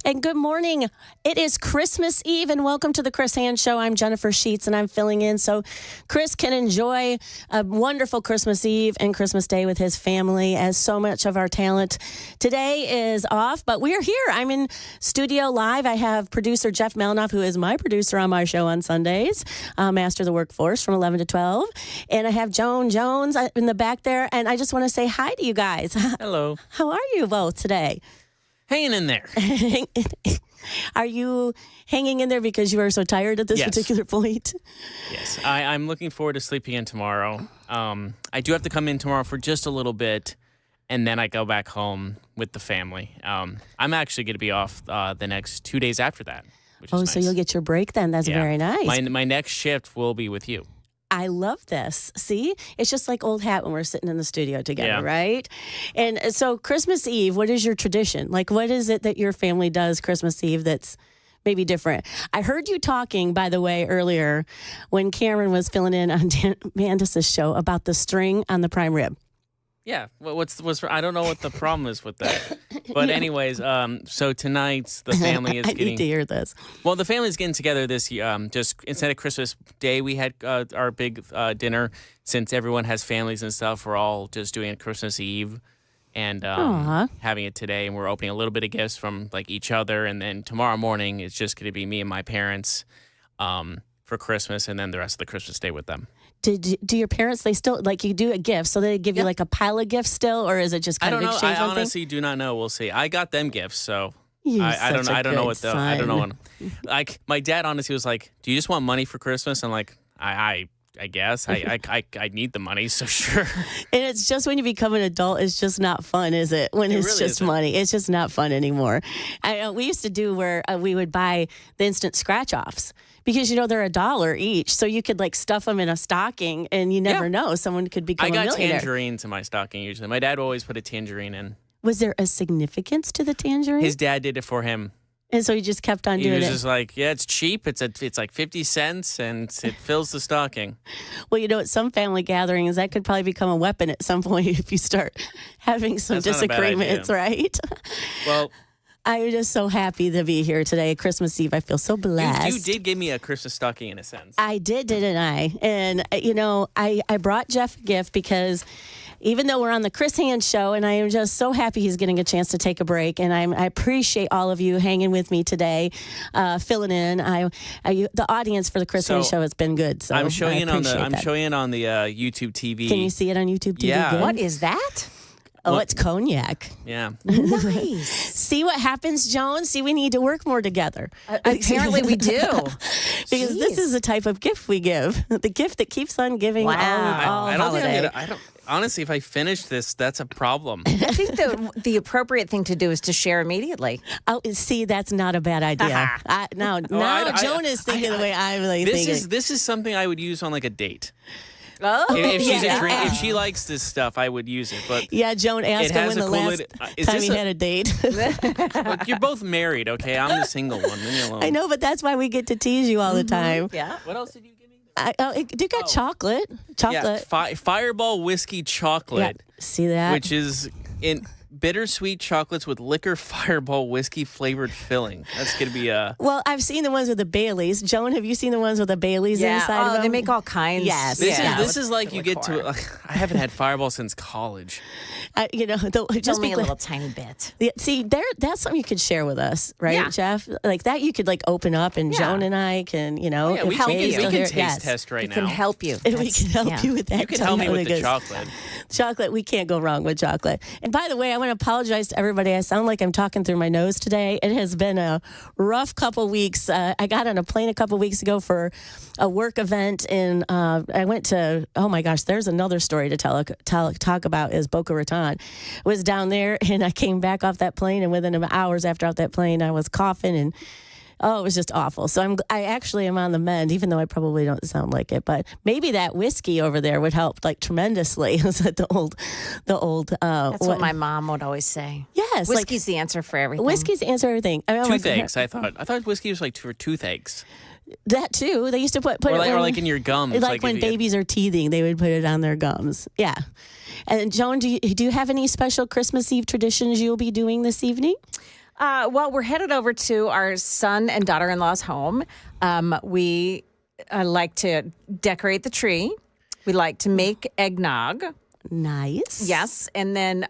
And good morning. It is Christmas Eve, and welcome to the Chris Hand Show. I'm Jennifer Sheets, and I'm filling in so Chris can enjoy a wonderful Christmas Eve and Christmas Day with his family, as so much of our talent today is off. But we're here. I'm in studio live. I have producer Jeff Melnoff, who is my producer on my show on Sundays, Master of the Workforce from 11 to 12. And I have Joan Jones in the back there, and I just want to say hi to you guys. Hello. How are you both today? Hanging in there. Are you hanging in there because you are so tired at this particular point? Yes. I'm looking forward to sleeping in tomorrow. I do have to come in tomorrow for just a little bit, and then I go back home with the family. I'm actually going to be off the next 2 days after that, which is nice. So you'll get your break then. That's very nice. My next shift will be with you. I love this. See, it's just like old hat when we're sitting in the studio together, right? And so Christmas Eve, what is your tradition? Like, what is it that your family does Christmas Eve that's maybe different? I heard you talking, by the way, earlier when Cameron was filling in on Dan Mandis' show about the string on the prime rib. Yeah. I don't know what the problem is with that. But anyways, so tonight the family is I need to hear this. Well, the family's getting together this year. Just instead of Christmas Day, we had our big dinner. Since everyone has families and stuff, we're all just doing it Christmas Eve and having it today. And we're opening a little bit of gifts from like each other. And then tomorrow morning, it's just going to be me and my parents for Christmas, and then the rest of the Christmas Day with them. Do your parents, they still, like, you do a gift, so they give you like a pile of gifts still, or is it just kind of exchange? I don't know. I honestly do not know. We'll see. I got them gifts, so I don't know what the I don't know. Like, my dad honestly was like, "Do you just want money for Christmas?" I'm like, I guess I need the money, so sure. And it's just when you become an adult, it's just not fun, is it? When it's really just money, it's just not fun anymore. We used to do where we would buy the instant scratch offs. Because, they're $1 each, so you could, like, stuff them in a stocking, and you never know. Someone could become a millionaire. I got tangerines in my stocking, usually. My dad would always put a tangerine in. Was there a significance to the tangerine? His dad did it for him. And so he just kept on doing it? He was just like, yeah, it's cheap. It's like 50 cents, and it fills the stocking. Well, at some family gatherings, that could probably become a weapon at some point if you start having some disagreements, right? Well... I'm just so happy to be here today, Christmas Eve. I feel so blessed. You did give me a Christmas stocking in a sense. I did, didn't I? And, I brought Jeff a gift because even though we're on the Chris Hand Show, and I am just so happy he's getting a chance to take a break, and I appreciate all of you hanging with me today, filling in. The audience for the Chris Hand Show has been good. So I'm showing it on the YouTube TV. Can you see it on YouTube TV? Yeah. Good? What is that? Oh, it's cognac. Yeah. Nice. See what happens, Joan? See, we need to work more together. Apparently we do. Because this is the type of gift we give. The gift that keeps on giving all holiday. Honestly, if I finish this, that's a problem. I think the appropriate thing to do is to share immediately. Oh, see, that's not a bad idea. Now Joan is thinking the way I'm thinking. This is something I would use on like a date. Oh, if she likes this stuff, I would use it. But Joan asked him when the last time he had a date. Look, you're both married, okay? I'm the single one. Leave me alone. I know, but that's why we get to tease you all the time. Yeah. What else did you give me? You got chocolate. Chocolate. Yeah, Fireball whiskey chocolate. Yeah. See that? Which is in bittersweet chocolates with liquor Fireball whiskey flavored filling. That's going to be Well, I've seen the ones with the Baileys. Joan, have you seen the ones with the Baileys inside of them? They make all kinds. Yes. This is like you get to... I haven't had Fireball since college. Just only a little tiny bit. See, that's something you could share with us, right, Jeff? Like that you could like open up, and Joan and I can, we can taste test right now. We can help you. And we can help you with that. You can help me with the chocolate. Chocolate, we can't go wrong with chocolate. And by the way, I want to apologize to everybody. I sound like I'm talking through my nose today. It has been a rough couple weeks. I got on a plane a couple weeks ago for a work event, and I went to, oh my gosh, there's another story to talk about is Boca Raton. Was down there, and I came back off that plane, and within hours after off that plane, I was coughing, and it was just awful. So I actually am on the mend, even though I probably don't sound like it. But maybe that whiskey over there would help like tremendously. Is that the old? That's what my mom would always say. Yes, whiskey's the answer for everything. Whiskey's the answer for everything. Toothaches. I thought whiskey was like for toothaches. That too. They used to put or it like in your gums. Like when babies are teething, they would put it on their gums. Yeah. And Joan, do you have any special Christmas Eve traditions you'll be doing this evening? Well, we're headed over to our son and daughter-in-law's home. We like to decorate the tree. We like to make eggnog. Nice. Yes, and then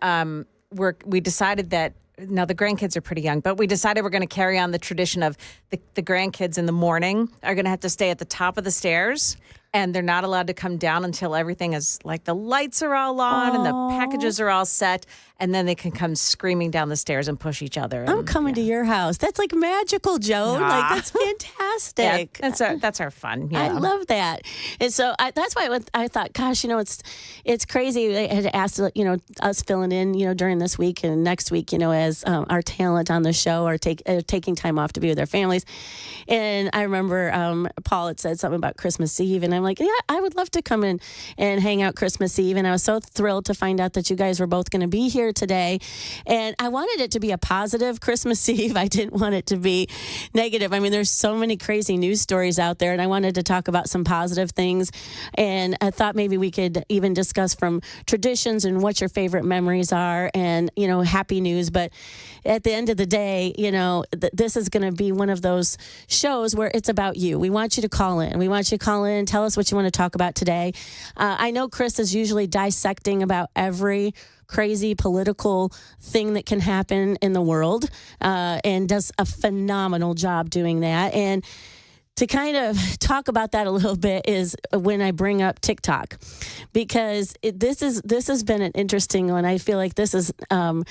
we decided that. Now, the grandkids are pretty young, but we decided we're going to carry on the tradition of the grandkids in the morning are going to have to stay at the top of the stairs, and they're not allowed to come down until everything is like the lights are all on and the packages are all set, and then they can come screaming down the stairs and push each other. I'm coming to your house. That's like magical, Joan. Like, that's fantastic. Yeah, that's our fun. Yeah. I love that. And so that's why I thought, gosh, it's crazy. They had asked, us filling in, during this week and next week, as our talent on the show are taking time off to be with their families. And I remember Paul had said something about Christmas Eve, and I'm like, yeah, I would love to come in and hang out Christmas Eve. And I was so thrilled to find out that you guys were both going to be here today. And I wanted it to be a positive Christmas Eve. I didn't want it to be negative. I mean, there's so many crazy news stories out there, and I wanted to talk about some positive things. And I thought maybe we could even discuss from traditions and what your favorite memories are and, happy news. But at the end of the day, this is going to be one of those shows where it's about you. We want you to call in. We want you to call in, tell us what you want to talk about today. I know Chris is usually dissecting about every crazy political thing that can happen in the world and does a phenomenal job doing that. And to kind of talk about that a little bit is when I bring up TikTok, because this has been an interesting one. I feel like this is a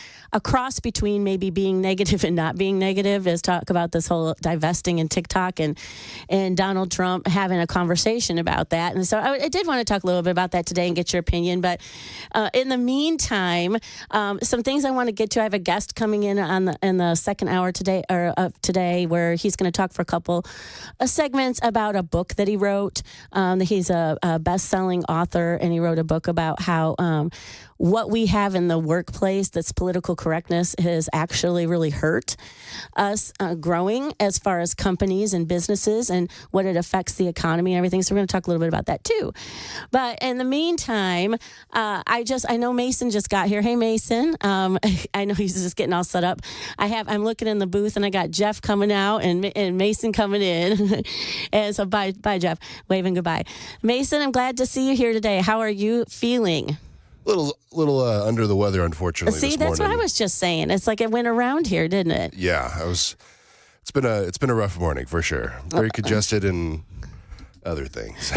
cross between maybe being negative and not being negative. Is talk about this whole divesting in TikTok and Donald Trump having a conversation about that. And so I did want to talk a little bit about that today and get your opinion. But in the meantime, some things I want to get to. I have a guest coming in in the second hour today where he's going to talk for a couple segments about a book that he wrote. He's a best-selling author, and he wrote a book about how what we have in the workplace that's political correctness has actually really hurt us growing as far as companies and businesses and what it affects the economy and everything. So we're going to talk a little bit about that too. But in the meantime, I know Mason just got here. Hey, Mason. I know he's just getting all set up. I'm looking in the booth, and I got Jeff coming out and Mason coming in. And so bye, Jeff. Waving goodbye. Mason, I'm glad to see you here today. How are you feeling? Little under the weather, unfortunately. See, that's what I was just saying. It's like it went around here, didn't it? Yeah, It's been a rough morning for sure. Very congested and other things.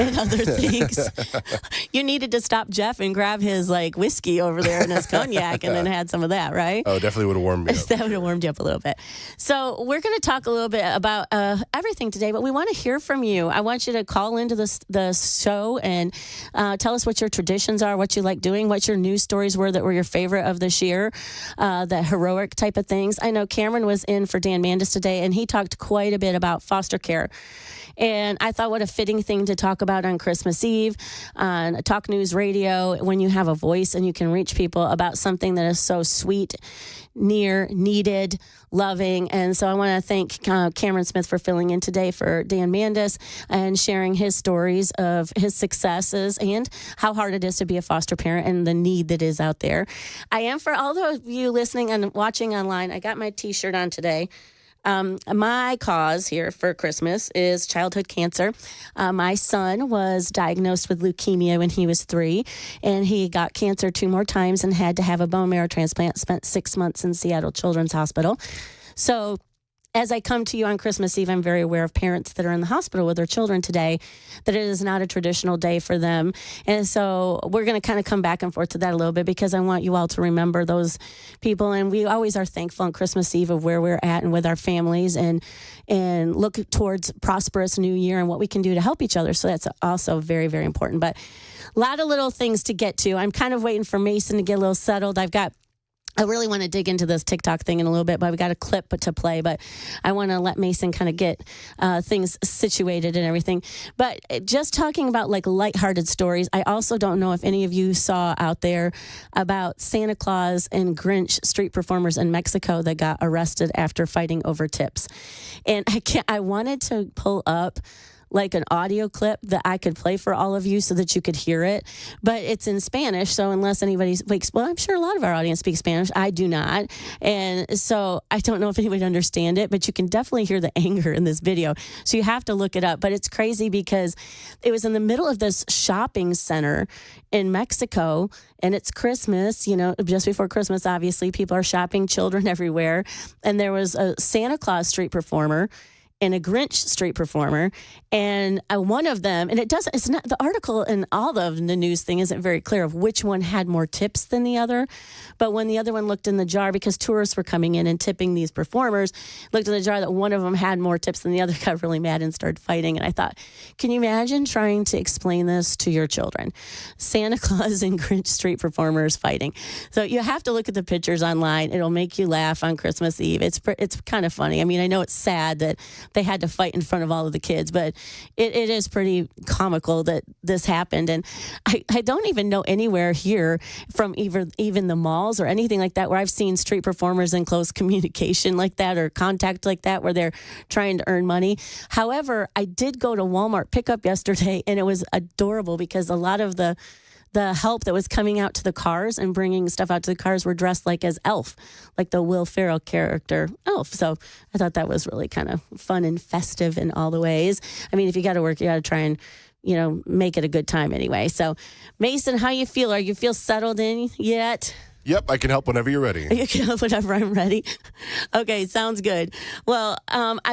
You needed to stop Jeff and grab his whiskey over there and his cognac and then had some of that, right? Oh, definitely would have warmed me up. That would have warmed you up a little bit. So we're going to talk a little bit about everything today, but we want to hear from you. I want you to call into the show and tell us what your traditions are, what you like doing, what your news stories were that were your favorite of this year, the heroic type of things. I know Cameron was in for Dan Mandis today, and he talked quite a bit about foster care. And I thought what a fitting thing to talk about on Christmas Eve on Talk News Radio when you have a voice and you can reach people about something that is so sweet, near, needed, loving. And so I want to thank Cameron Smith for filling in today for Dan Mandis and sharing his stories of his successes and how hard it is to be a foster parent and the need that is out there. I am, for all of you listening and watching online, I got my T-shirt on today. My cause here for Christmas is childhood cancer. My son was diagnosed with leukemia when he was 3, and he got cancer 2 more times and had to have a bone marrow transplant, spent 6 months in Seattle Children's Hospital. So as I come to you on Christmas Eve, I'm very aware of parents that are in the hospital with their children today, that it is not a traditional day for them. And so we're going to kind of come back and forth to that a little bit because I want you all to remember those people. And we always are thankful on Christmas Eve of where we're at and with our families and look towards prosperous new year and what we can do to help each other. So that's also very, very important. But a lot of little things to get to. I'm kind of waiting for Mason to get a little settled. I really want to dig into this TikTok thing in a little bit, but we got a clip to play. But I want to let Mason kind of get things situated and everything. But just talking about lighthearted stories, I also don't know if any of you saw out there about Santa Claus and Grinch street performers in Mexico that got arrested after fighting over tips. And I wanted to pull up like an audio clip that I could play for all of you so that you could hear it. But it's in Spanish, so unless anybody speaks, well, I'm sure a lot of our audience speaks Spanish. I do not. And so I don't know if anybody would understand it, but you can definitely hear the anger in this video. So you have to look it up. But it's crazy because it was in the middle of this shopping center in Mexico, and it's Christmas, just before Christmas, obviously, people are shopping, children everywhere. And there was a Santa Claus street performer and a Grinch street performer, and one of them, and it's not, the article and all of the news thing isn't very clear of which one had more tips than the other, but when the other one looked in the jar, because tourists were coming in and tipping these performers, looked in the jar that one of them had more tips than the other, got really mad and started fighting. And I thought, can you imagine trying to explain this to your children? Santa Claus and Grinch street performers fighting. So you have to look at the pictures online. It'll make you laugh on Christmas Eve. It's kind of funny. I mean, I know it's sad that they had to fight in front of all of the kids, but it is pretty comical that this happened. And I don't even know anywhere here from even the malls or anything like that where I've seen street performers in close communication like that or contact like that where they're trying to earn money. However, I did go to Walmart pickup yesterday, and it was adorable because a lot of the help that was coming out to the cars and bringing stuff out to the cars were dressed like as Elf, like the Will Ferrell character Elf. So I thought that was really kind of fun and festive in all the ways. I mean, if you got to work, you got to try and, make it a good time anyway. So Mason, how you feel? Are you feel settled in yet? Yep, I can help whenever you're ready. You can help whenever I'm ready. Okay, sounds good. Well,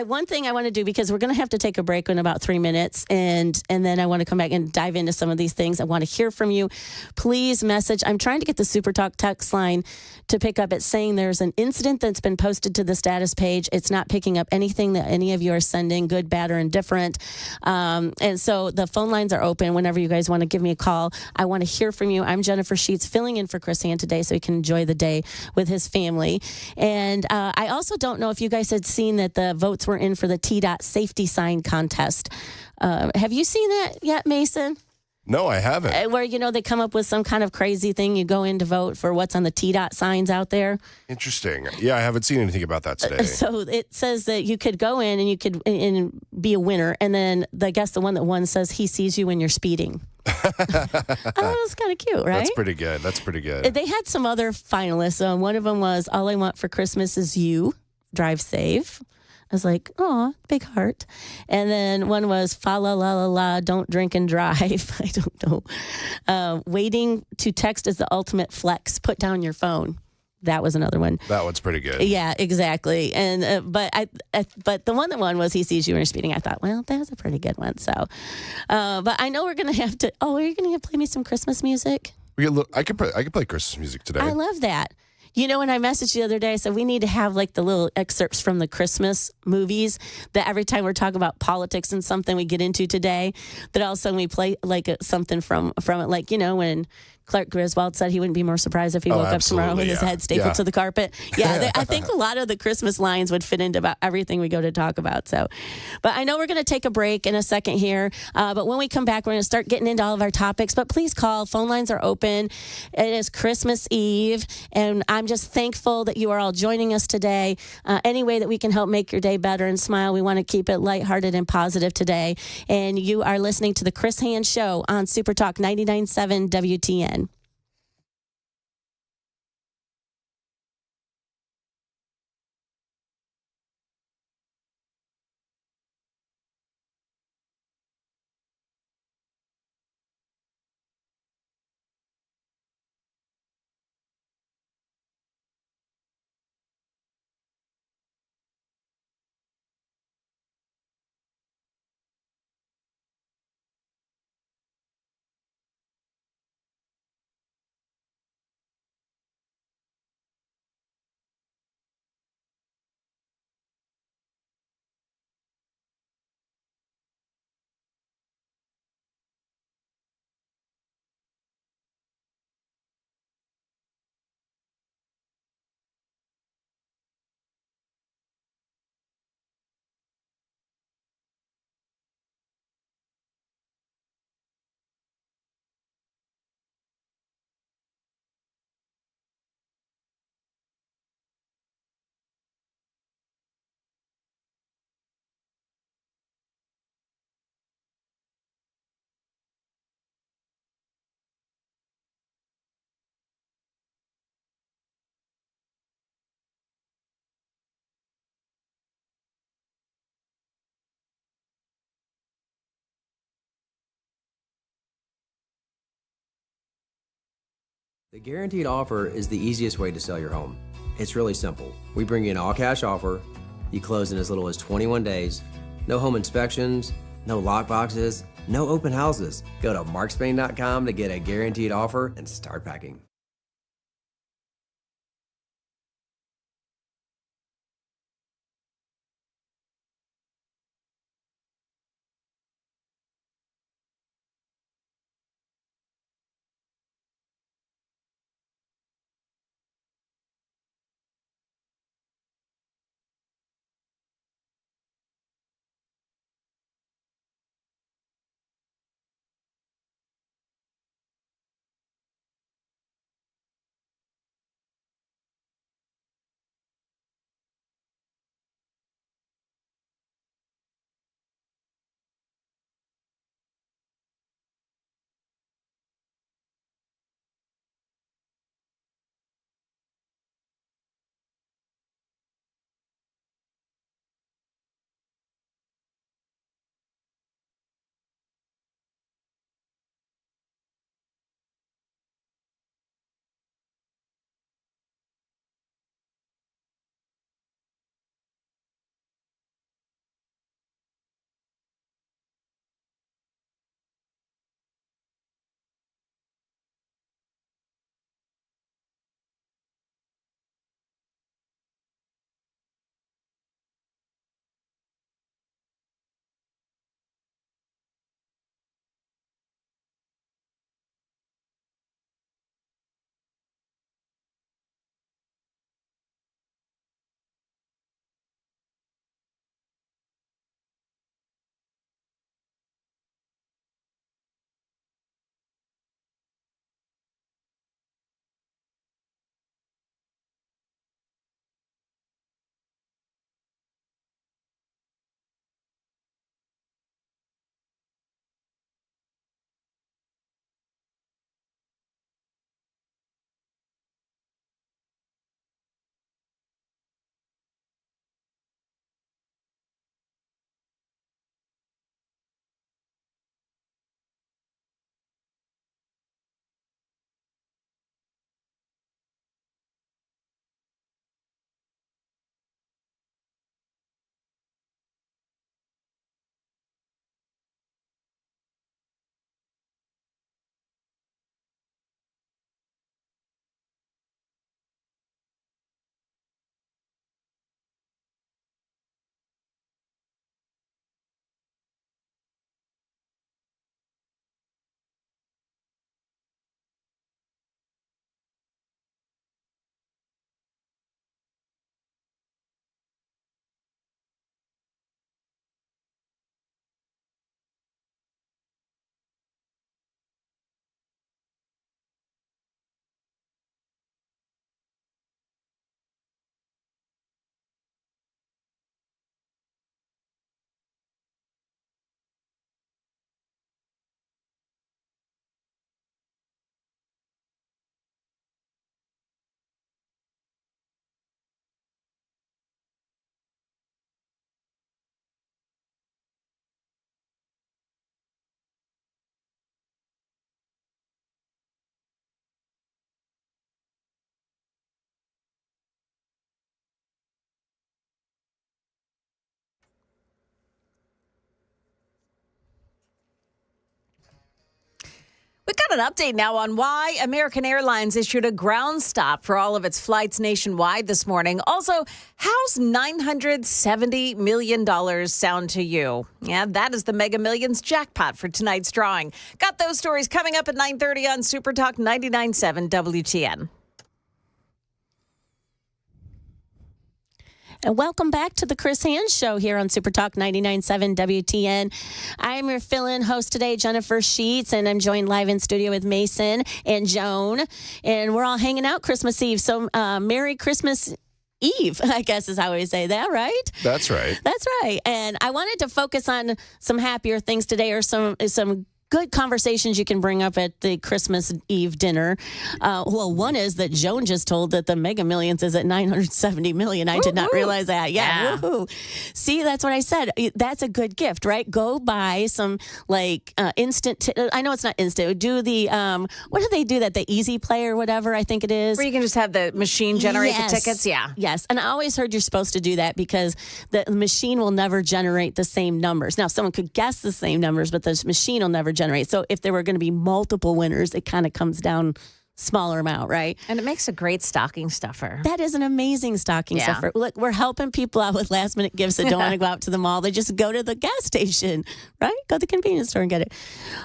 one thing I want to do, because we're going to have to take a break in about 3 minutes, and then I want to come back and dive into some of these things. I want to hear from you. Please message. I'm trying to get the Super Talk text line to pick up. It's saying there's an incident that's been posted to the status page. It's not picking up anything that any of you are sending, good, bad, or indifferent. And so the phone lines are open whenever you guys want to give me a call. I want to hear from you. I'm Jennifer Sheets, filling in for Chris Hand today so he can enjoy the day with his family. And I also don't know if you guys had seen that the votes were in for the T-Dot safety sign contest. Have you seen that yet, Mason? No, I haven't. Where, they come up with some kind of crazy thing. You go in to vote for what's on the T-Dot signs out there. Interesting. Yeah, I haven't seen anything about that today. So it says that you could go in and you could be a winner. And then I guess the one that won says he sees you when you're speeding. Oh, that's kind of cute, right? That's pretty good. They had some other finalists. One of them was All I Want for Christmas Is You, Drive Safe. I was like, oh, big heart. And then one was fa la la la la, don't drink and drive. I don't know. Waiting to text is the ultimate flex. Put down your phone. That was another one. That one's pretty good. Yeah, exactly. And but the one that won was he sees you when you're speeding. I thought, well, that's a pretty good one. So, but I know we're gonna have to. Oh, are you gonna play me some Christmas music? I could play Christmas music today. I love that. When I messaged you the other day, I said we need to have like the little excerpts from the Christmas movies that every time we're talking about politics and something we get into today, that all of a sudden we play like something from it. Like, when Clark Griswold said he wouldn't be more surprised if he woke up tomorrow with his head stapled to the carpet. Yeah, I think a lot of the Christmas lines would fit into about everything we go to talk about. So, but I know we're going to take a break in a second here. But when we come back, we're going to start getting into all of our topics. But please call. Phone lines are open. It is Christmas Eve, and I'm just thankful that you are all joining us today. Any way that we can help make your day better and smile, we want to keep it lighthearted and positive today. And you are listening to the Chris Hand Show on Super Talk 99.7 WTN. The guaranteed offer is the easiest way to sell your home. It's really simple. We bring you an all-cash offer. You close in as little as 21 days. No home inspections, no lock boxes, no open houses. Go to markspain.com to get a guaranteed offer and start packing. We've got an update now on why American Airlines issued a ground stop for all of its flights nationwide this morning. Also, how's $970 million sound to you? Yeah, that is the Mega Millions jackpot for tonight's drawing. Got those stories coming up at 9:30 on Super Talk 99.7 WTN. And welcome back to the Chris Hands Show here on Super Talk 99.7 WTN. I'm your fill-in host today, Jennifer Sheets, and I'm joined live in studio with Mason and Joan. And we're all hanging out Christmas Eve. So Merry Christmas Eve, I guess is how we say that, right? That's right. That's right. And I wanted to focus on some happier things today, or some good conversations you can bring up at the Christmas Eve dinner. Well, one is that Joan just told that the Mega Millions is at 970 million. I did not realize that. Yeah. Woohoo. See, that's what I said. That's a good gift, right? Go buy some like instant. I know it's not instant. Do the, what do they do that? The Easy Play or whatever, I think it is. Where you can just have the machine generate the tickets. Yeah. Yes. And I always heard you're supposed to do that because the machine will never generate the same numbers. Now, someone could guess the same numbers, but the machine will never generate. So if there were going to be multiple winners, it kind of comes down smaller amount, right? And it makes a great stocking stuffer. That is an amazing stocking stuffer. Look, we're helping people out with last minute gifts that don't want to go out to the mall. They just go to the gas station, right? Go to the convenience store and get it.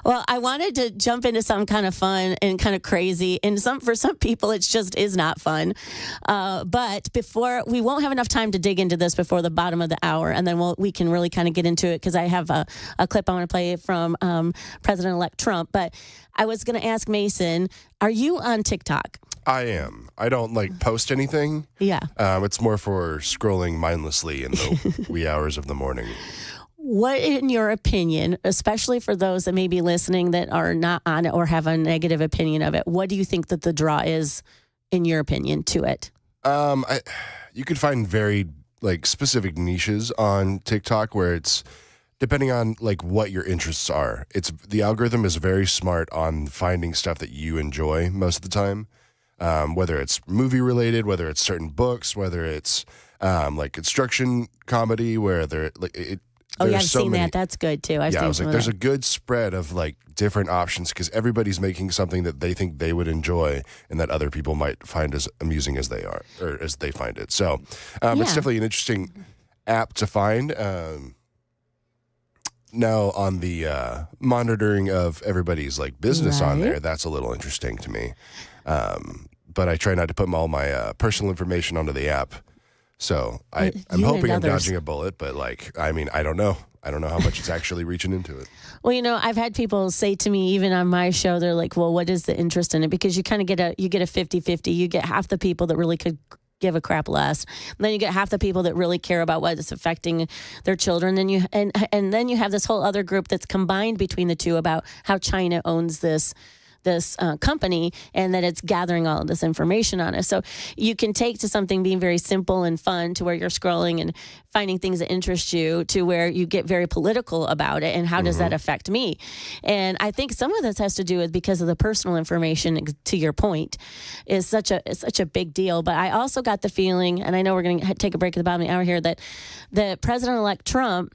Well, I wanted to jump into something kind of fun and kind of crazy. And for some people, it just is not fun. But we won't have enough time to dig into this before the bottom of the hour. And then we can really kind of get into it because I have a clip I want to play from President-elect Trump. But I was going to ask Mason, are you on TikTok? I am. I don't post anything. Yeah. It's more for scrolling mindlessly in the wee hours of the morning. What, in your opinion, especially for those that may be listening that are not on it or have a negative opinion of it, what do you think that the draw is, in your opinion, to it? You could find very specific niches on TikTok where it's depending on what your interests are. The algorithm is very smart on finding stuff that you enjoy most of the time, whether it's movie related, whether it's certain books, whether it's construction comedy, where I've seen that. That's good too. I was there's a good spread of different options because everybody's making something that they think they would enjoy and that other people might find as amusing as they are or as they find it. So it's definitely an interesting app to find. Now, on the monitoring of everybody's business on there, that's a little interesting to me. But I try not to put all my personal information onto the app. So I'm hoping I'm dodging a bullet, but I don't know. I don't know how much it's actually reaching into it. Well, I've had people say to me, even on my show, they're like, well, what is the interest in it? Because you kind of get a 50-50. You get half the people that really could give a crap less. And then you get half the people that really care about what is affecting their children. And then you have this whole other group that's combined between the two about how China owns this company and that it's gathering all of this information on us. So you can take to something being very simple and fun to where you're scrolling and finding things that interest you to where you get very political about it and how does that affect me? And I think some of this has to do with because of the personal information, to your point, is such a big deal. But I also got the feeling, and I know we're going to take a break at the bottom of the hour here, that President-elect Trump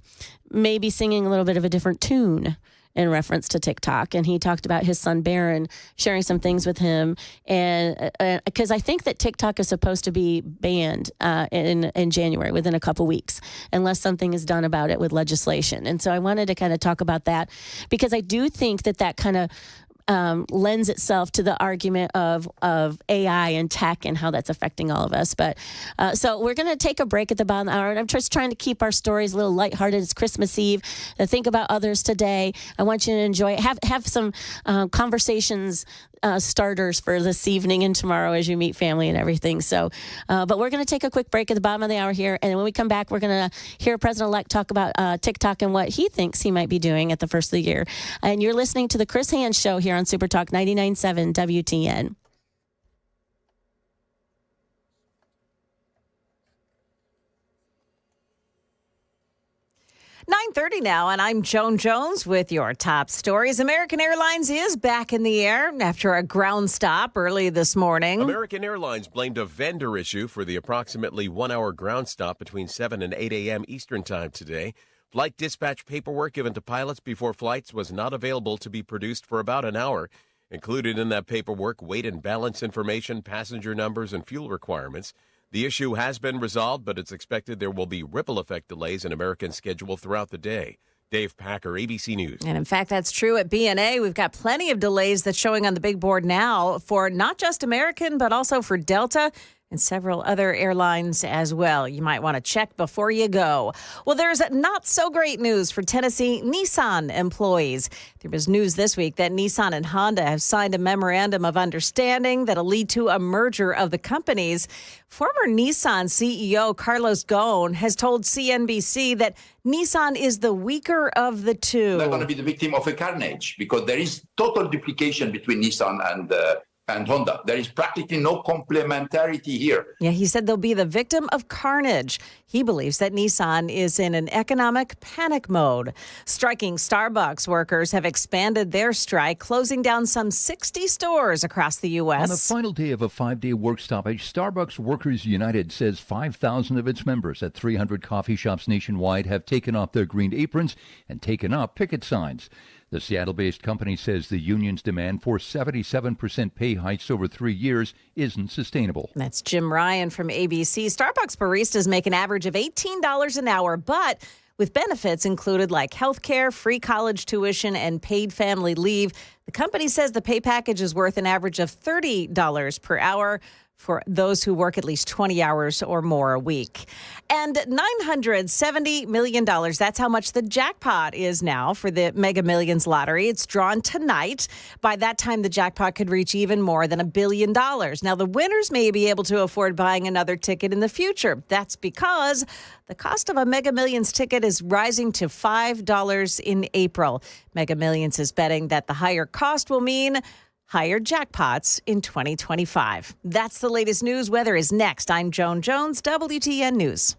may be singing a little bit of a different tune in reference to TikTok. And he talked about his son, Barron, sharing some things with him. And because I think that TikTok is supposed to be banned in January, within a couple weeks, unless something is done about it with legislation. And so I wanted to kind of talk about that because I do think that kind of lends itself to the argument of AI and tech and how that's affecting all of us. But so we're going to take a break at the bottom of the hour, and I'm just trying to keep our stories a little lighthearted. It's Christmas Eve. Think about others today. I want you to enjoy it. Have some conversations starters for this evening and tomorrow as you meet family and everything. So, but we're going to take a quick break at the bottom of the hour here, and when we come back, we're going to hear President-elect talk about TikTok and what he thinks he might be doing at the first of the year. And you're listening to the Chris Hands Show here on Super Talk 99.7 WTN. (9:30) now, and I'm Joan Jones with your top stories. American Airlines is back in the air after a ground stop early this morning. American Airlines blamed a vendor issue for the approximately 1-hour ground stop between 7 and 8 a.m. Eastern Time today. Flight dispatch paperwork given to pilots before flights was not available to be produced for about an hour. Included in that paperwork, weight and balance information, passenger numbers, and fuel requirements. The issue has been resolved, but it's expected there will be ripple effect delays in American's schedule throughout the day. Dave Packer, ABC News. And in fact, that's true at BNA. We've got plenty of delays that's showing on the big board now for not just American, but also for Delta. and several other airlines as well. You might want to check before you go. Well, there's not so great news for Tennessee Nissan employees. There was news this week that Nissan and Honda have signed a memorandum of understanding that'll lead to a merger of the companies. Former Nissan CEO Carlos Ghosn has told CNBC that Nissan is the weaker of the two. They're going to be the victim of a carnage because there is total duplication between Nissan and Honda. There is practically no complementarity here. Yeah, he said they'll be the victim of carnage. He believes that Nissan is in an economic panic mode. Striking Starbucks workers have expanded their strike, closing down some 60 stores across the U.S. On the final day of a 5-day work stoppage, Starbucks Workers United says 5,000 of its members at 300 coffee shops nationwide have taken off their green aprons and taken up picket signs. The Seattle-based company says the union's demand for 77% pay hikes over 3 years isn't sustainable. That's Jim Ryan from ABC. Starbucks baristas make an average of $18 an hour, but with benefits included like health care, free college tuition, and paid family leave. The company says the pay package is worth an average of $30 per hour for those who work at least 20 hours or more a week. And $970 million, that's how much the jackpot is now for the Mega Millions lottery. It's drawn tonight. By that time, the jackpot could reach even more than $1 billion. Now, the winners may be able to afford buying another ticket in the future. That's because the cost of a Mega Millions ticket is rising to $5 in April. Mega Millions is betting that the higher cost will mean higher jackpots in 2025. That's the latest news. Weather is next. I'm Joan Jones, WTN News.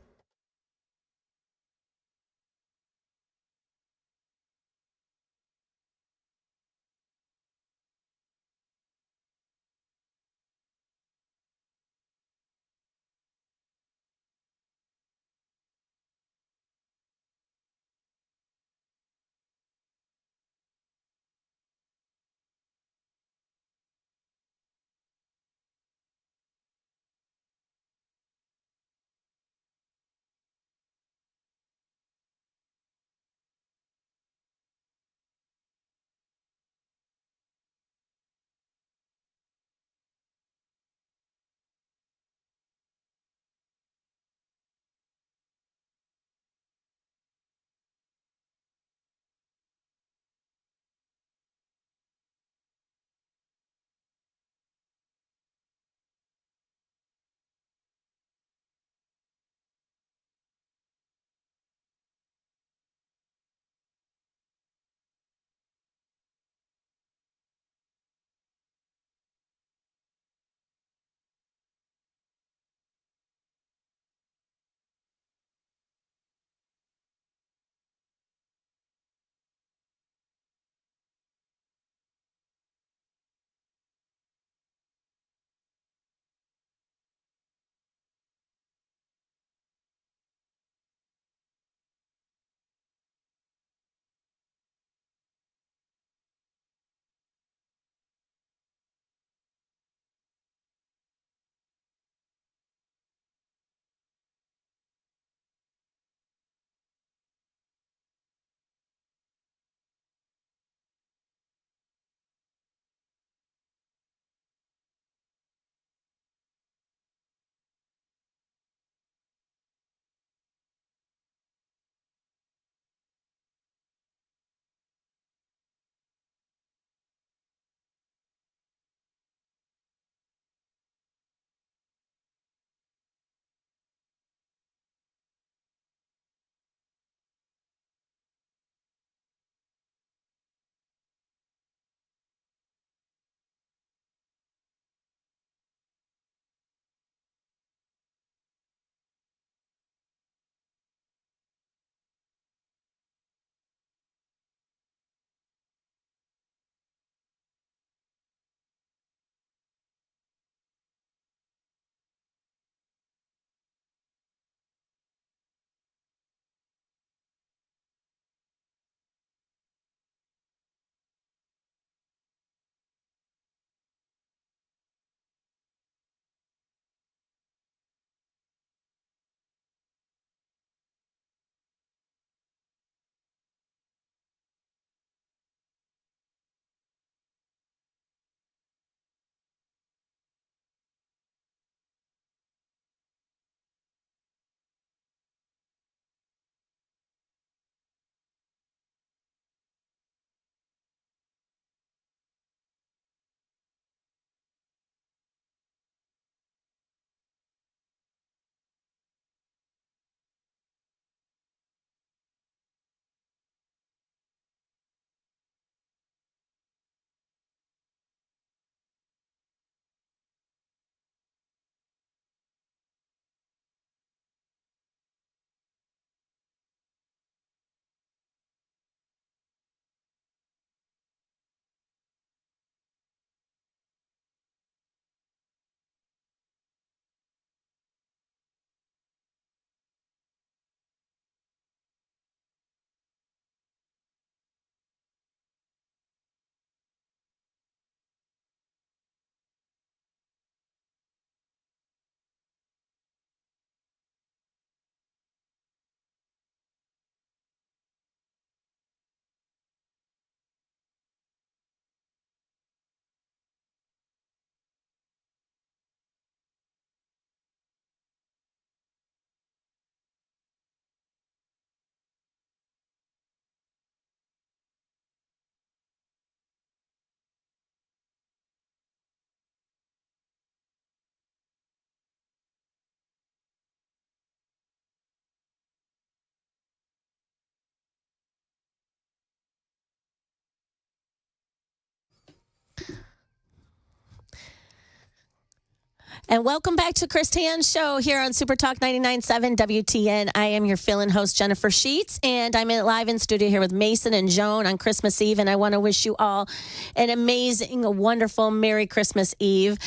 And welcome back to Chris Tan's show here on Super Talk 99.7 WTN. I am your fill-in host, Jennifer Sheets, and I'm live in studio here with Mason and Joan on Christmas Eve, and I want to wish you all an amazing, wonderful, Merry Christmas Eve.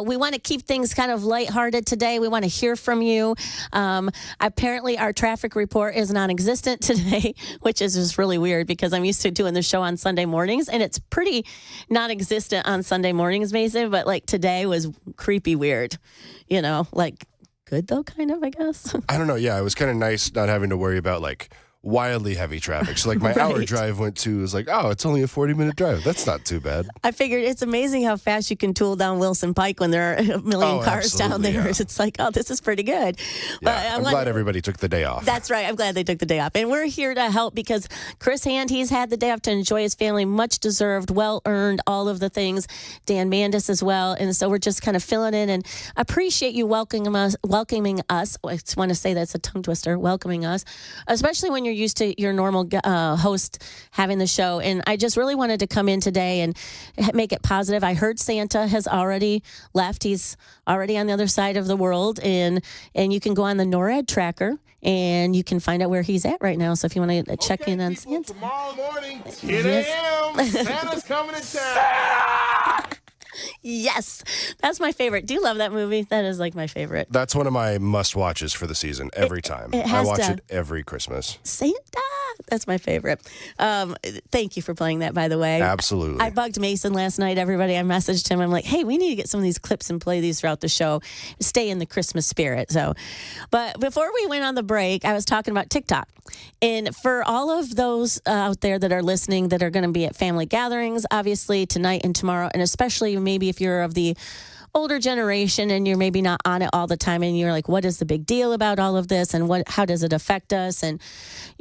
We want to keep things kind of lighthearted today. We want to hear from you. Apparently, our traffic report is non-existent today, which is just really weird because I'm used to doing the show on Sunday mornings, and it's pretty non-existent on Sunday mornings, Mason, but like today was creepy weird. You know, like good though, kind of, I guess. I don't know. Yeah, it was kind of nice not having to worry about like wildly heavy traffic. So like my hour drive was like, oh, it's only a 40-minute drive. That's not too bad. I figured it's amazing how fast you can tool down Wilson Pike when there are a million cars down there. Yeah. It's like, oh, this is pretty good. Yeah, but I'm glad everybody took the day off. That's right. I'm glad they took the day off. And we're here to help because Chris Hand, he's had the day off to enjoy his family. Much deserved, well-earned, all of the things. Dan Mandis as well. And so we're just kind of filling in and appreciate you welcoming us. I just want to say that's a tongue twister, welcoming us, especially when you're used to your normal host having the show. And I just really wanted to come in today and make it positive. I heard Santa has already left. He's already on the other side of the world. And you can go on the NORAD tracker and you can find out where he's at right now. So if you want to check in on Santa. Tomorrow morning, 10 a.m., Santa's coming to town. Yes, that's my favorite. Do you love that movie? That is like my favorite. That's one of my must-watches for the season every time. I watch it every Christmas. Santa. That's my favorite. Thank you for playing that, by the way. Absolutely. I bugged Mason last night, everybody. I messaged him. I'm like, hey, we need to get some of these clips and play these throughout the show. Stay in the Christmas spirit. But before we went on the break, I was talking about TikTok. And for all of those out there that are listening that are going to be at family gatherings, obviously tonight and tomorrow, and especially maybe if you're of the older generation and you're maybe not on it all the time and you're like, what is the big deal about all of this and how does it affect us? And,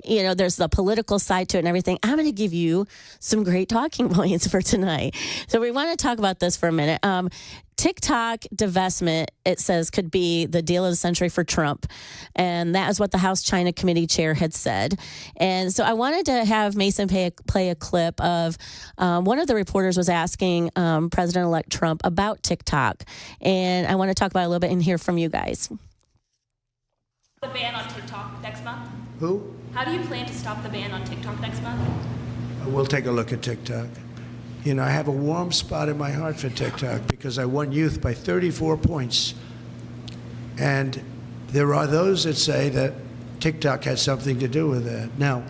you know, there's the political side to it and everything. I'm going to give you some great talking points for tonight. So we want to talk about this for a minute. TikTok divestment, it says, could be the deal of the century for Trump. And that is what the House China Committee chair had said. And so I wanted to have Mason play a clip of one of the reporters was asking President-elect Trump about TikTok. And I want to talk about it a little bit and hear from you guys. The ban on TikTok next month? Who? How do you plan to stop the ban on TikTok next month? We'll take a look at TikTok. You know, I have a warm spot in my heart for TikTok because I won youth by 34 points. And there are those that say that TikTok has something to do with that. Now,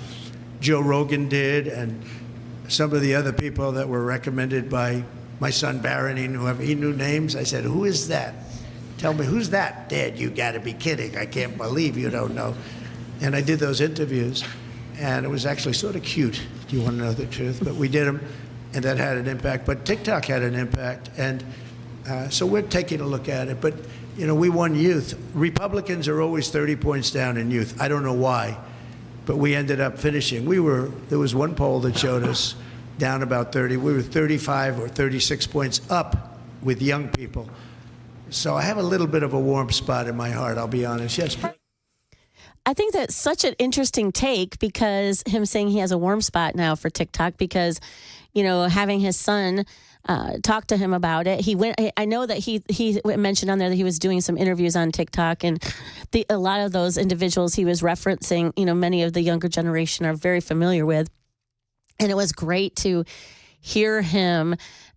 Joe Rogan did, and some of the other people that were recommended by my son Barron, he knew names. I said, who is that? Tell me, who's that? Dad, you got to be kidding. I can't believe you don't know. And I did those interviews, and it was actually sort of cute. Do you want to know the truth? But we did them. And that had an impact, but TikTok had an impact, and so we're taking a look at it. But you know, we won youth. Republicans are always 30 points down in youth. I don't know why, but we ended up finishing. There was one poll that showed us down about 30. We were 35 or 36 points up with young people. So I have a little bit of a warm spot in my heart. I'll be honest. Yes. I think that's such an interesting take because him saying he has a warm spot now for TikTok because, you know, having his son talk to him about it. I know that he mentioned on there that he was doing some interviews on TikTok, and a lot of those individuals he was referencing, you know, many of the younger generation are very familiar with. And it was great to hear him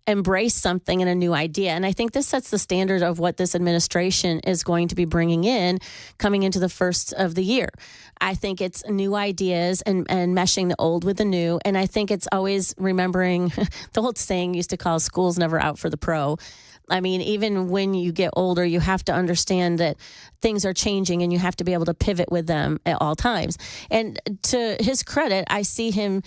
embrace something and a new idea. And I think this sets the standard of what this administration is going to be bringing in coming into the first of the year. I think it's new ideas and meshing the old with the new. And I think it's always remembering the old saying used to call school's never out for the pro. I mean, even when you get older, you have to understand that things are changing and you have to be able to pivot with them at all times. And to his credit, I see him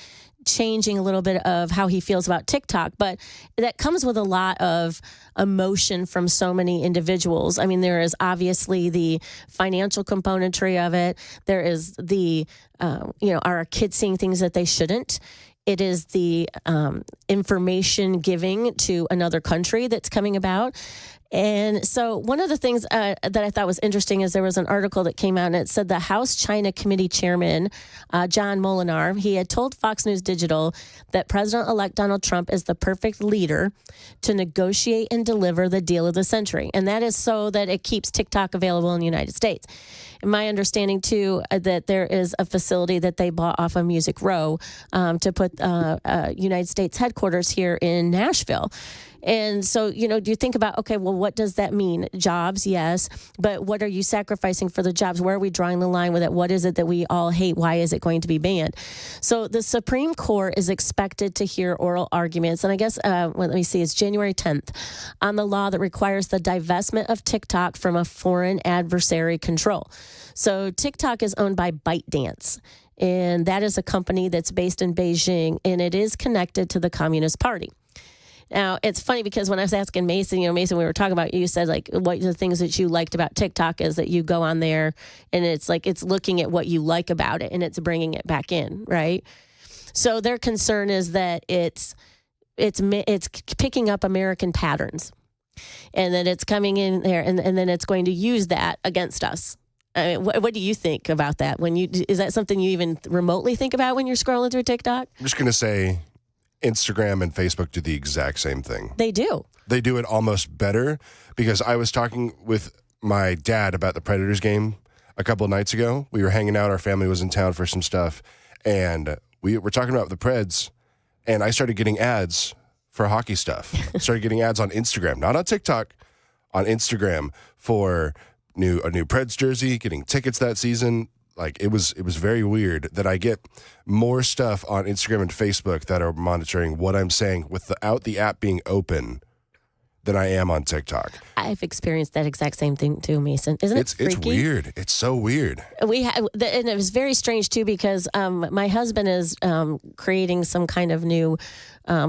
changing a little bit of how he feels about TikTok, but that comes with a lot of emotion from so many individuals. I mean, there is obviously the financial componentry of it. There is the, are our kids seeing things that they shouldn't? It is the information giving to another country that's coming about. And so one of the things that I thought was interesting is there was an article that came out and it said the House China Committee Chairman, John Molinar, he had told Fox News Digital that President-elect Donald Trump is the perfect leader to negotiate and deliver the deal of the century. And that is so that it keeps TikTok available in the United States. And my understanding, too, that there is a facility that they bought off of Music Row to put United States headquarters here in Nashville. And so, do you think about, okay, well, what does that mean? Jobs, yes, but what are you sacrificing for the jobs? Where are we drawing the line with it? What is it that we all hate? Why is it going to be banned? So the Supreme Court is expected to hear oral arguments, and I guess, let me see, it's January 10th, on the law that requires the divestment of TikTok from a foreign adversary control. So TikTok is owned by ByteDance. And that is a company that's based in Beijing, and it is connected to the Communist Party. Now, it's funny because when I was asking Mason, Mason, we were talking about, you said, like, what the things that you liked about TikTok is that you go on there and it's like it's looking at what you like about it and it's bringing it back in, right? So their concern is that it's picking up American patterns and that it's coming in there and then it's going to use that against us. I mean, what do you think about that? Is that something you even remotely think about when you're scrolling through TikTok? I'm just going to say Instagram and Facebook do the exact same thing. They do. They do it almost better because I was talking with my dad about the Predators game a couple of nights ago. We were hanging out. Our family was in town for some stuff. And we were talking about the Preds. And I started getting ads for hockey stuff. Started getting ads on Instagram, not on TikTok, on Instagram for a new Preds jersey, getting tickets that season. Like it was very weird that I get more stuff on Instagram and Facebook that are monitoring what I'm saying without the app being open than I am on TikTok. I've experienced that exact same thing too, Mason. Isn't it freaky? It's weird. It's so weird. And it was very strange too because my husband is creating some kind of new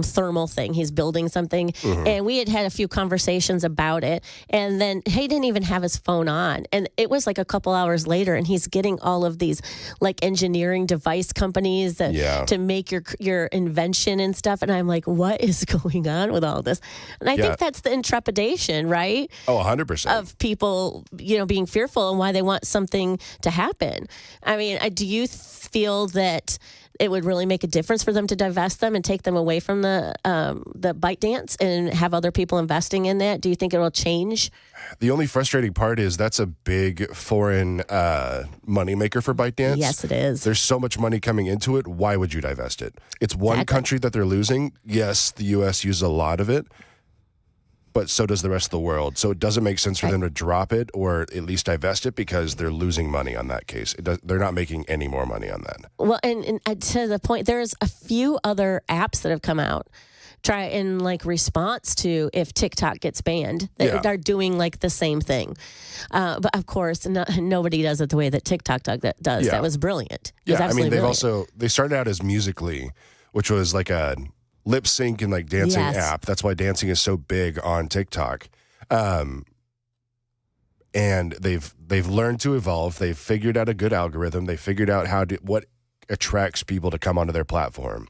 thermal thing. He's building something, and we had a few conversations about it. And then he didn't even have his phone on, and it was like a couple hours later, and he's getting all of these like engineering device companies to make your invention and stuff. And I'm like, what is going on with all this? And I think that's the intrepidation, right? Oh, 100%. Of people, being fearful and why they want something to happen. I mean, do you feel that it would really make a difference for them to divest them and take them away from the ByteDance and have other people investing in that? Do you think it will change? The only frustrating part is that's a big foreign moneymaker for ByteDance. Yes, it is. There's so much money coming into it. Why would you divest it? It's one country that they're losing. Yes, the U.S. uses a lot of it, but so does the rest of the world. So it doesn't make sense for them to drop it or at least divest it because they're losing money on that case. They're not making any more money on that. Well, and to the point, there's a few other apps that have come out in like response to if TikTok gets banned. They are doing like the same thing. But of course, nobody does it the way that TikTok does. Yeah. That was brilliant. Yeah, I mean, they started out as Musical.ly, which was like a lip sync and like dancing app. That's why dancing is so big on TikTok. And they've learned to evolve. They've figured out a good algorithm. They figured out what attracts people to come onto their platform.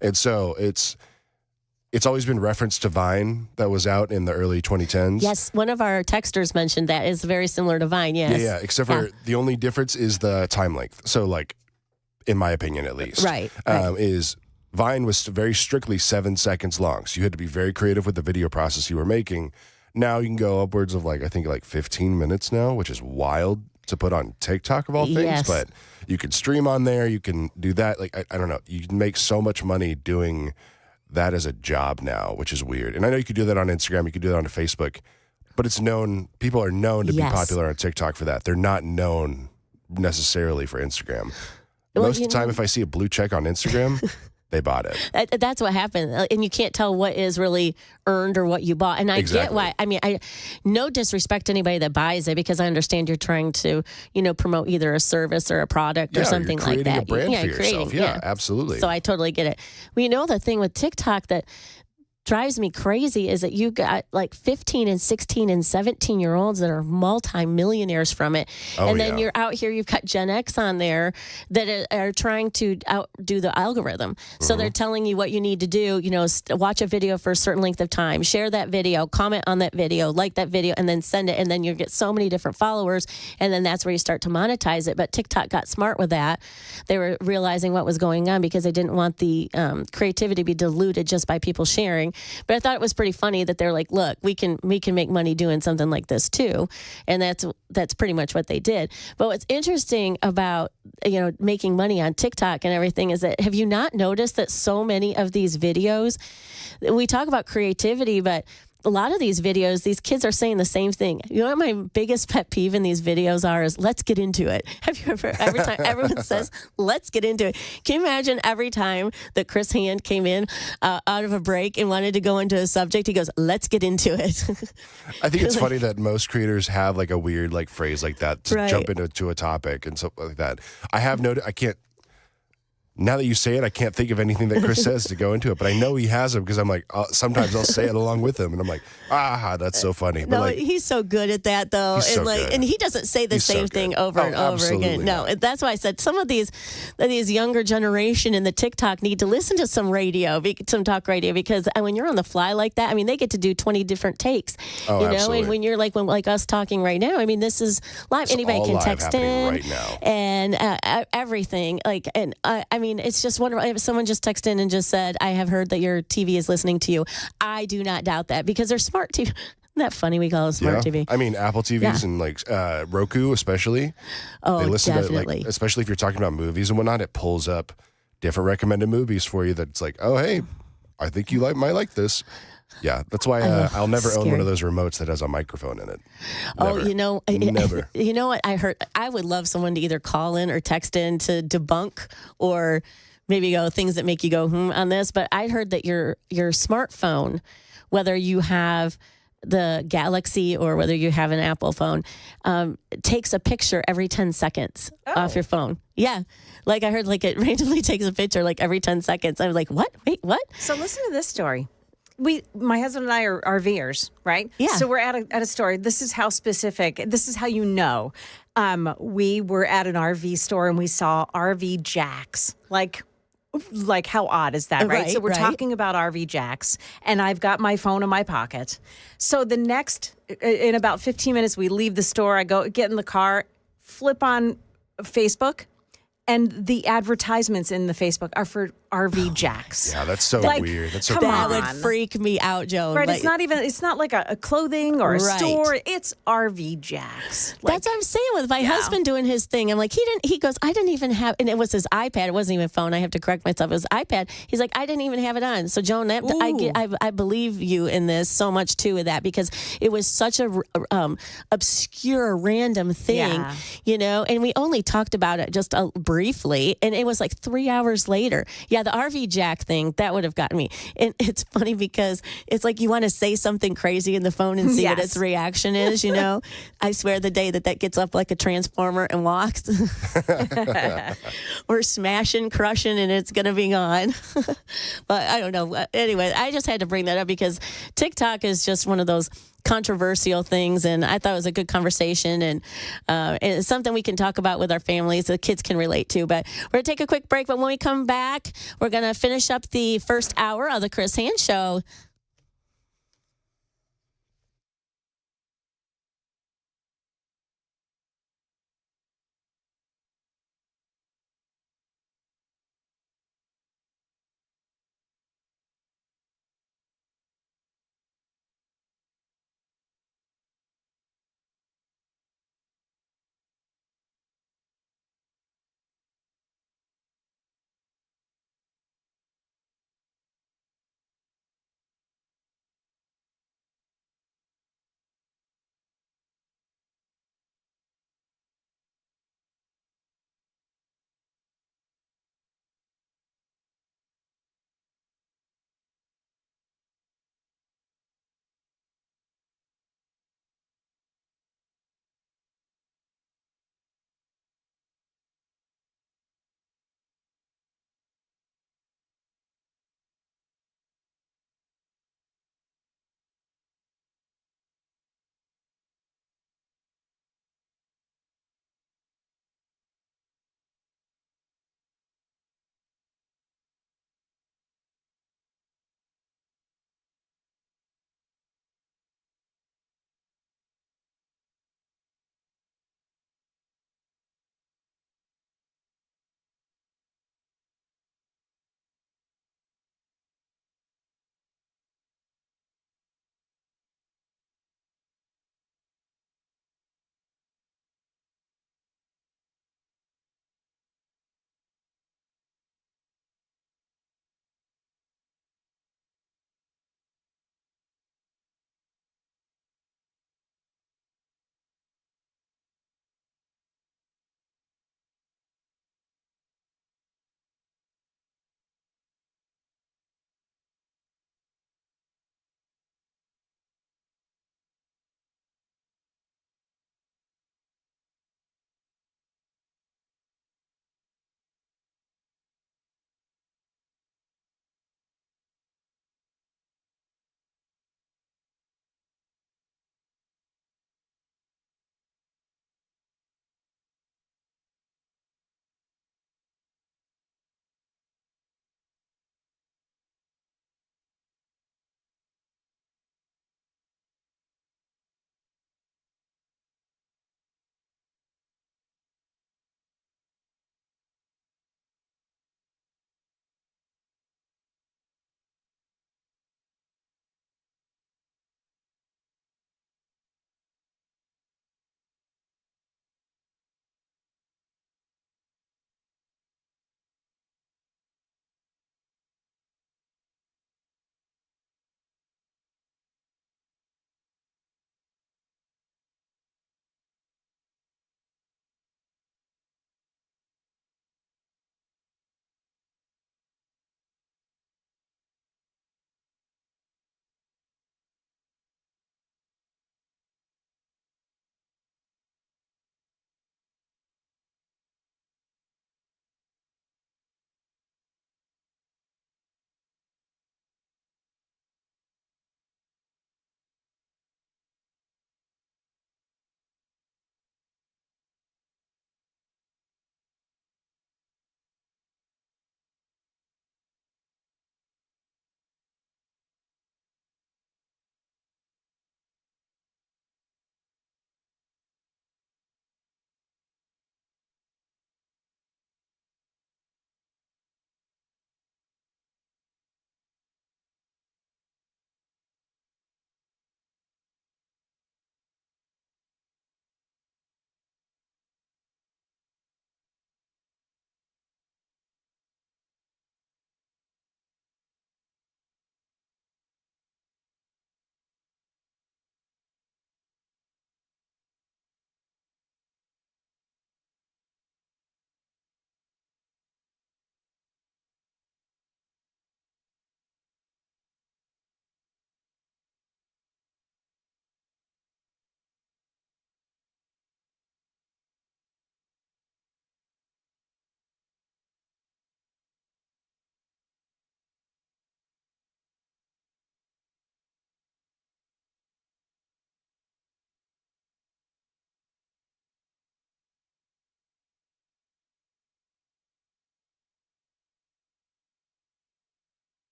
And so it's always been referenced to Vine that was out in the early 2010s. Yes, one of our texters mentioned that is very similar to Vine, yes. Yeah, except for the only difference is the time length. So like, in my opinion at least. Right. Is Vine was very strictly 7 seconds long. So you had to be very creative with the video process you were making. Now you can go upwards of I think 15 minutes now, which is wild to put on TikTok of all things. Yes. But you can stream on there. You can do that. Like, I don't know. You can make so much money doing that as a job now, which is weird. And I know you could do that on Instagram. You could do that on Facebook. But it's known, people are known to be popular on TikTok for that. They're not known necessarily for Instagram. Most of the time, if I see a blue check on Instagram, they bought it. That's what happened. And you can't tell what is really earned or what you bought. And I get why. I mean, no disrespect to anybody that buys it because I understand you're trying to, promote either a service or a product or something like that. Creating a brand for yourself. Yeah, absolutely. So I totally get it. Well, the thing with TikTok that drives me crazy is that you got like 15 and 16 and 17-year-olds that are multi-millionaires from it. And then you're out here, you've got Gen X on there that are trying to outdo the algorithm. So they're telling you what you need to do, watch a video for a certain length of time, share that video, comment on that video, like that video, and then send it. And then you get so many different followers. And then that's where you start to monetize it. But TikTok got smart with that. They were realizing what was going on because they didn't want the creativity to be diluted just by people sharing. But I thought it was pretty funny that they're like, look, we can make money doing something like this too. And that's pretty much what they did. But what's interesting about making money on TikTok and everything is that, have you not noticed that so many of these videos, we talk about creativity, but a lot of these videos, these kids are saying the same thing. You know what my biggest pet peeve in these videos is let's get into it. Have you ever, every time everyone says, let's get into it. Can you imagine every time that Chris Hand came in out of a break and wanted to go into a subject, he goes, let's get into it. I think it's funny that most creators have like a weird like phrase like that to jump into a topic and stuff like that. I have noted, now that you say it, I can't think of anything that Chris says to go into it, but I know he has them because I'm like, sometimes I'll say it along with him, and I'm like, that's so funny. No, but he's so good at that, though, and he doesn't say the same thing over and over again. No, that's why I said some of these younger generation in the TikTok need to listen to some talk radio, because when you're on the fly like that, I mean, they get to do 20 different takes, absolutely. And when you're like us talking right now, I mean, this is live. It's anybody can live text in right now. and everything. I mean, it's just wonderful. If someone just texted in and just said, I have heard that your TV is listening to you. I do not doubt that, because they're smart TV. Isn't that funny? We call it smart TV. I mean, Apple TVs and like Roku especially. Oh, they listen definitely. to, especially if you're talking about movies and whatnot, it pulls up different recommended movies for you that's like, oh, hey, I think you might like this. Yeah, that's why I'll never own one of those remotes that has a microphone in it. Never. Never. You know what I heard? I would love someone to either call in or text in to debunk or maybe go things that make you go on this. But I heard that your smartphone, whether you have the Galaxy or whether you have an Apple phone, takes a picture every 10 seconds off your phone. Yeah. Like I heard it randomly takes a picture like every 10 seconds. I was like, what? Wait, what? So listen to this story. My husband and I are RVers, right? Yeah. So we're at a store. This is how specific. This is how you know. We were at an RV store and we saw RV jacks. Like how odd is that, right? So we're talking about RV jacks, and I've got my phone in my pocket. So in about 15 minutes, we leave the store. I get in the car, flip on Facebook, and the advertisements in the Facebook are for RV jacks. Yeah, that's so weird. That's so that would freak me out, Joan. Right, it's not like a clothing or a store. It's RV jacks. That's what I'm saying with my husband doing his thing. I'm like, he goes, I didn't even have, and it was his iPad. It wasn't even phone. I have to correct myself. It was iPad. He's like, I didn't even have it on. So Joan, I believe you in this so much too with that, because it was such a obscure, random thing, and we only talked about it just briefly, and it was like 3 hours later. Yeah, the RV jack thing, that would have gotten me. And it's funny because it's like you want to say something crazy in the phone and see what its reaction is, I swear the day that gets up like a transformer and walks, we're smashing, crushing, and it's going to be gone. But I don't know. Anyway, I just had to bring that up because TikTok is just one of those controversial things, and I thought it was a good conversation, and it's something we can talk about with our families, the kids can relate to. But we're going to take a quick break, but when we come back, we're going to finish up the first hour of the Chris Hand Show.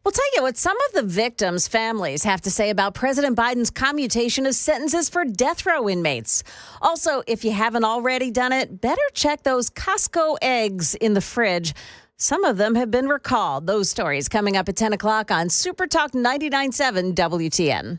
We'll tell you what some of the victims' families have to say about President Biden's commutation of sentences for death row inmates. Also, if you haven't already done it, better check those Costco eggs in the fridge. Some of them have been recalled. Those stories coming up at 10 o'clock on Super Talk 99.7 WTN.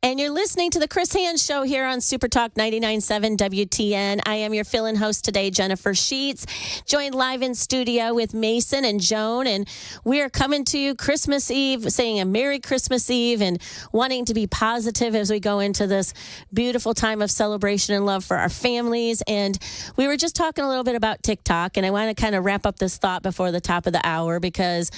And you're listening to the Chris Hands Show here on Super Talk 99.7 WTN. I am your fill-in host today, Jennifer Sheets, joined live in studio with Mason and Joan. And we are coming to you Christmas Eve, saying a Merry Christmas Eve and wanting to be positive as we go into this beautiful time of celebration and love for our families. And we were just talking a little bit about TikTok, and I want to kind of wrap up this thought before the top of the hour because,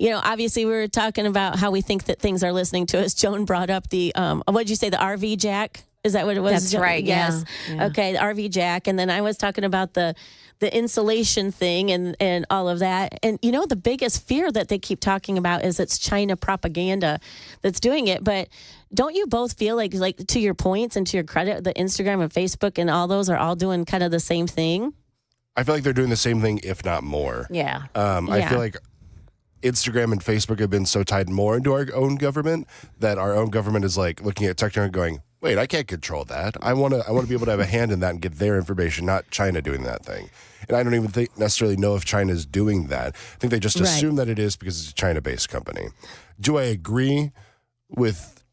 obviously we were talking about how we think that things are listening to us. Joan brought up the what'd you say, the RV jack? Is that what it was? That's right. Yes. Yeah. Okay, the RV jack. And then I was talking about the insulation thing and all of that. And the biggest fear that they keep talking about is it's China propaganda that's doing it. But don't you both feel like to your points and to your credit, the Instagram and Facebook and all those are all doing kind of the same thing? I feel like they're doing the same thing, if not more. Yeah. I feel like Instagram and Facebook have been so tied more into our own government that our own government is like looking at TikTok and going, wait, I can't control that. I want to be able to have a hand in that and get their information, not China doing that thing. And I don't even necessarily know if China is doing that. I think they just assume that it is because it's a China-based company. Do I agree with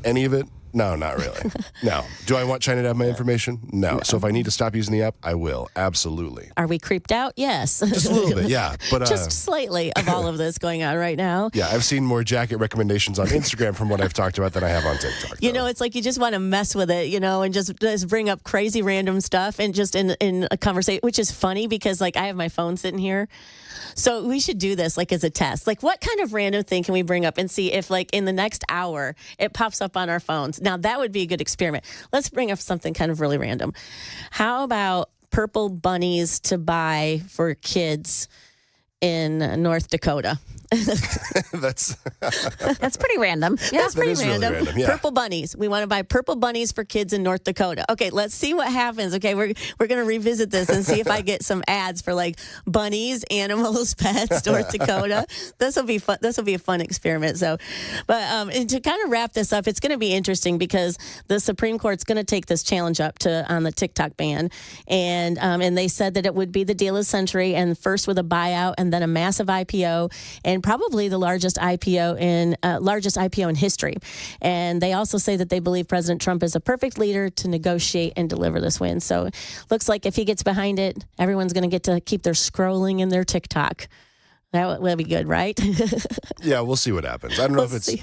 any of it? No, not really. No. Do I want China to have my information? No. So if I need to stop using the app, I will. Absolutely. Are we creeped out? Yes. Just a little bit, yeah. But just slightly of all of this going on right now. Yeah, I've seen more jacket recommendations on Instagram from what I've talked about than I have on TikTok. It's like you just want to mess with it, and just bring up crazy random stuff and just in a conversation, which is funny because I have my phone sitting here. So we should do this as a test. What kind of random thing can we bring up and see if in the next hour it pops up on our phones? Now that would be a good experiment. Let's bring up something kind of really random. How about purple bunnies to buy for kids in North Dakota? That's pretty random. Yeah, that's pretty random. Really random. Yeah. Purple bunnies. We want to buy purple bunnies for kids in North Dakota. Okay, let's see what happens. Okay, we're going to revisit this and see if I get some ads for bunnies, animals, pets, North Dakota. This will be fun. This will be a fun experiment. So, but and to kind of wrap this up, it's going to be interesting because the Supreme Court's going to take this challenge up on the TikTok ban, and they said that it would be the deal of the century, and first with a buyout and then a massive IPO, and probably the largest IPO in history. And they also say that they believe President Trump is a perfect leader to negotiate and deliver this win. So looks like if he gets behind it, everyone's going to get to keep their scrolling in their TikTok. That will be good, right? Yeah, we'll see what happens. I don't know if it's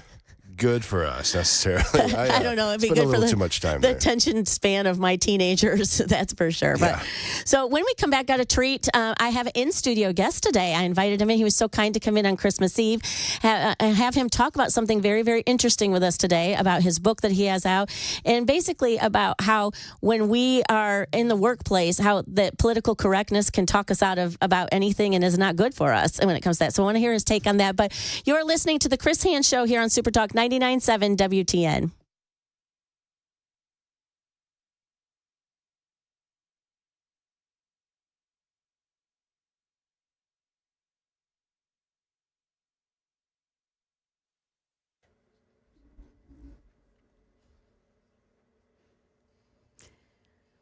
good for us necessarily. I don't know. It'd be good for too much time the there. attention span of my teenagers. That's for sure. But so when we come back, got a treat. I have an in-studio guest today. I invited him in. He was so kind to come in on Christmas Eve and have him talk about something very, very interesting with us today about his book that he has out, and basically about how when we are in the workplace, how that political correctness can talk us out of about anything and is not good for us when it comes to that. So I want to hear his take on that. But you're listening to the Chris Hands Show here on Super Talk 99.7 WTN.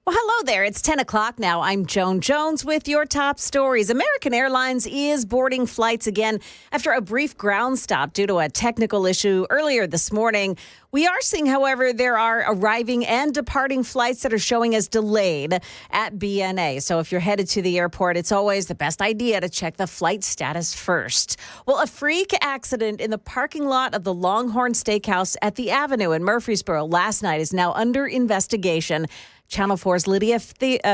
Well, hello there. It's 10 o'clock now. I'm Joan Jones with your top stories. American Airlines is boarding flights again after a brief ground stop due to a technical issue earlier this morning. We are seeing, however, there are arriving and departing flights that are showing as delayed at BNA. So if you're headed to the airport, it's always the best idea to check the flight status first. Well, a freak accident in the parking lot of the Longhorn Steakhouse at the Avenue in Murfreesboro last night is now under investigation. Channel 4's Lydia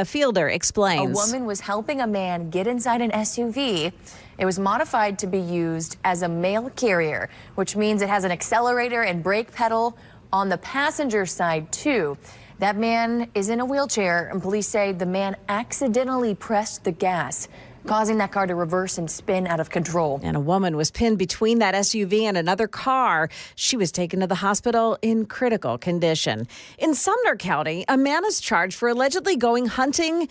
Fielder explains. A woman was helping a man get inside an SUV. It was modified to be used as a mail carrier, which means it has an accelerator and brake pedal on the passenger side, too. That man is in a wheelchair, and police say the man accidentally pressed the gas, causing that car to reverse and spin out of control. And a woman was pinned between that SUV and another car. She was taken to the hospital in critical condition. In Sumner County, a man is charged for allegedly going hunting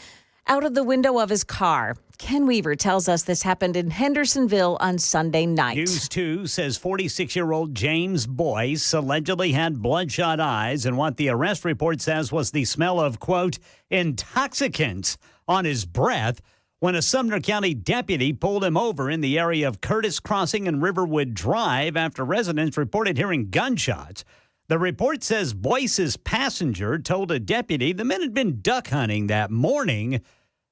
out of the window of his car. Ken Weaver tells us this happened in Hendersonville on Sunday night. News 2 says 46-year-old James Boyce allegedly had bloodshot eyes, and what the arrest report says was the smell of, quote, intoxicants on his breath when a Sumner County deputy pulled him over in the area of Curtis Crossing and Riverwood Drive after residents reported hearing gunshots. The report says Boyce's passenger told a deputy the men had been duck hunting that morning,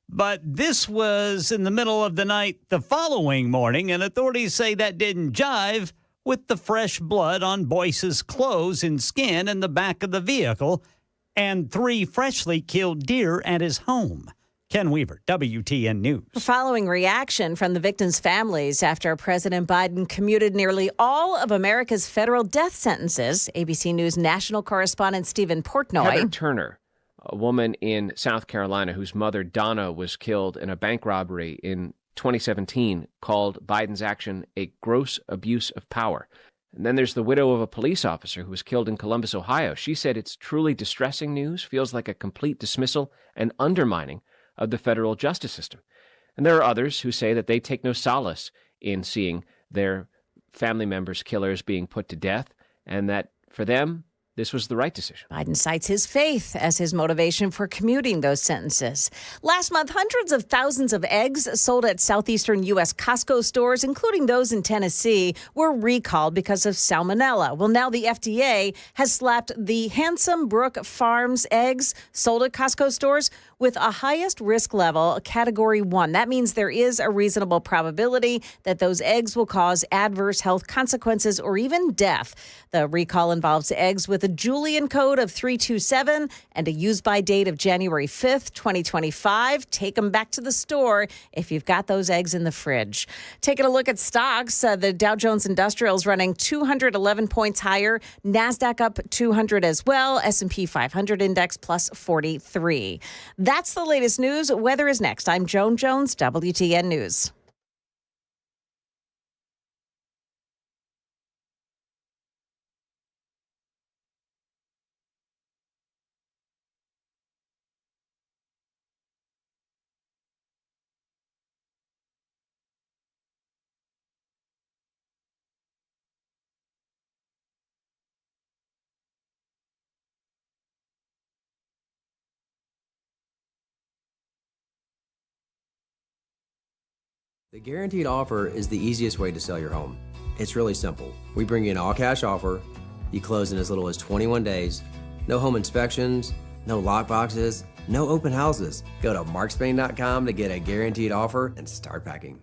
but this was in the middle of the night the following morning, and authorities say that didn't jive with the fresh blood on Boyce's clothes and skin in the back of the vehicle and 3 freshly killed deer at his home. Ken Weaver, WTN News. Following reaction from the victims' families after President Biden commuted nearly all of America's federal death sentences, ABC News national correspondent Stephen Portnoy. Heather Turner, a woman in South Carolina whose mother, Donna, was killed in a bank robbery in 2017, called Biden's action a gross abuse of power. And then there's the widow of a police officer who was killed in Columbus, Ohio. She said it's truly distressing news, feels like a complete dismissal and undermining of the federal justice system. And there are others who say that they take no solace in seeing their family members' killers being put to death, and that for them, this was the right decision. Biden cites his faith as his motivation for commuting those sentences. Last month, hundreds of thousands of eggs sold at southeastern U.S. Costco stores, including those in Tennessee, were recalled because of salmonella. Well, now the FDA has slapped the Handsome Brook Farms eggs sold at Costco stores with a highest risk level, Category 1. That means there is a reasonable probability that those eggs will cause adverse health consequences or even death. The recall involves eggs with a Julian code of 327 and a use-by date of January 5th, 2025. Take them back to the store if you've got those eggs in the fridge. Taking a look at stocks, the Dow Jones Industrial is running 211 points higher. NASDAQ up 200 as well. S&P 500 index plus 43. That's the latest news. Weather is next. I'm Joan Jones, WTN News. The guaranteed offer is the easiest way to sell your home. It's really simple. We bring you an all-cash offer. You close in as little as 21 days. No home inspections, no lock boxes, no open houses. Go to markspain.com to get a guaranteed offer and start packing.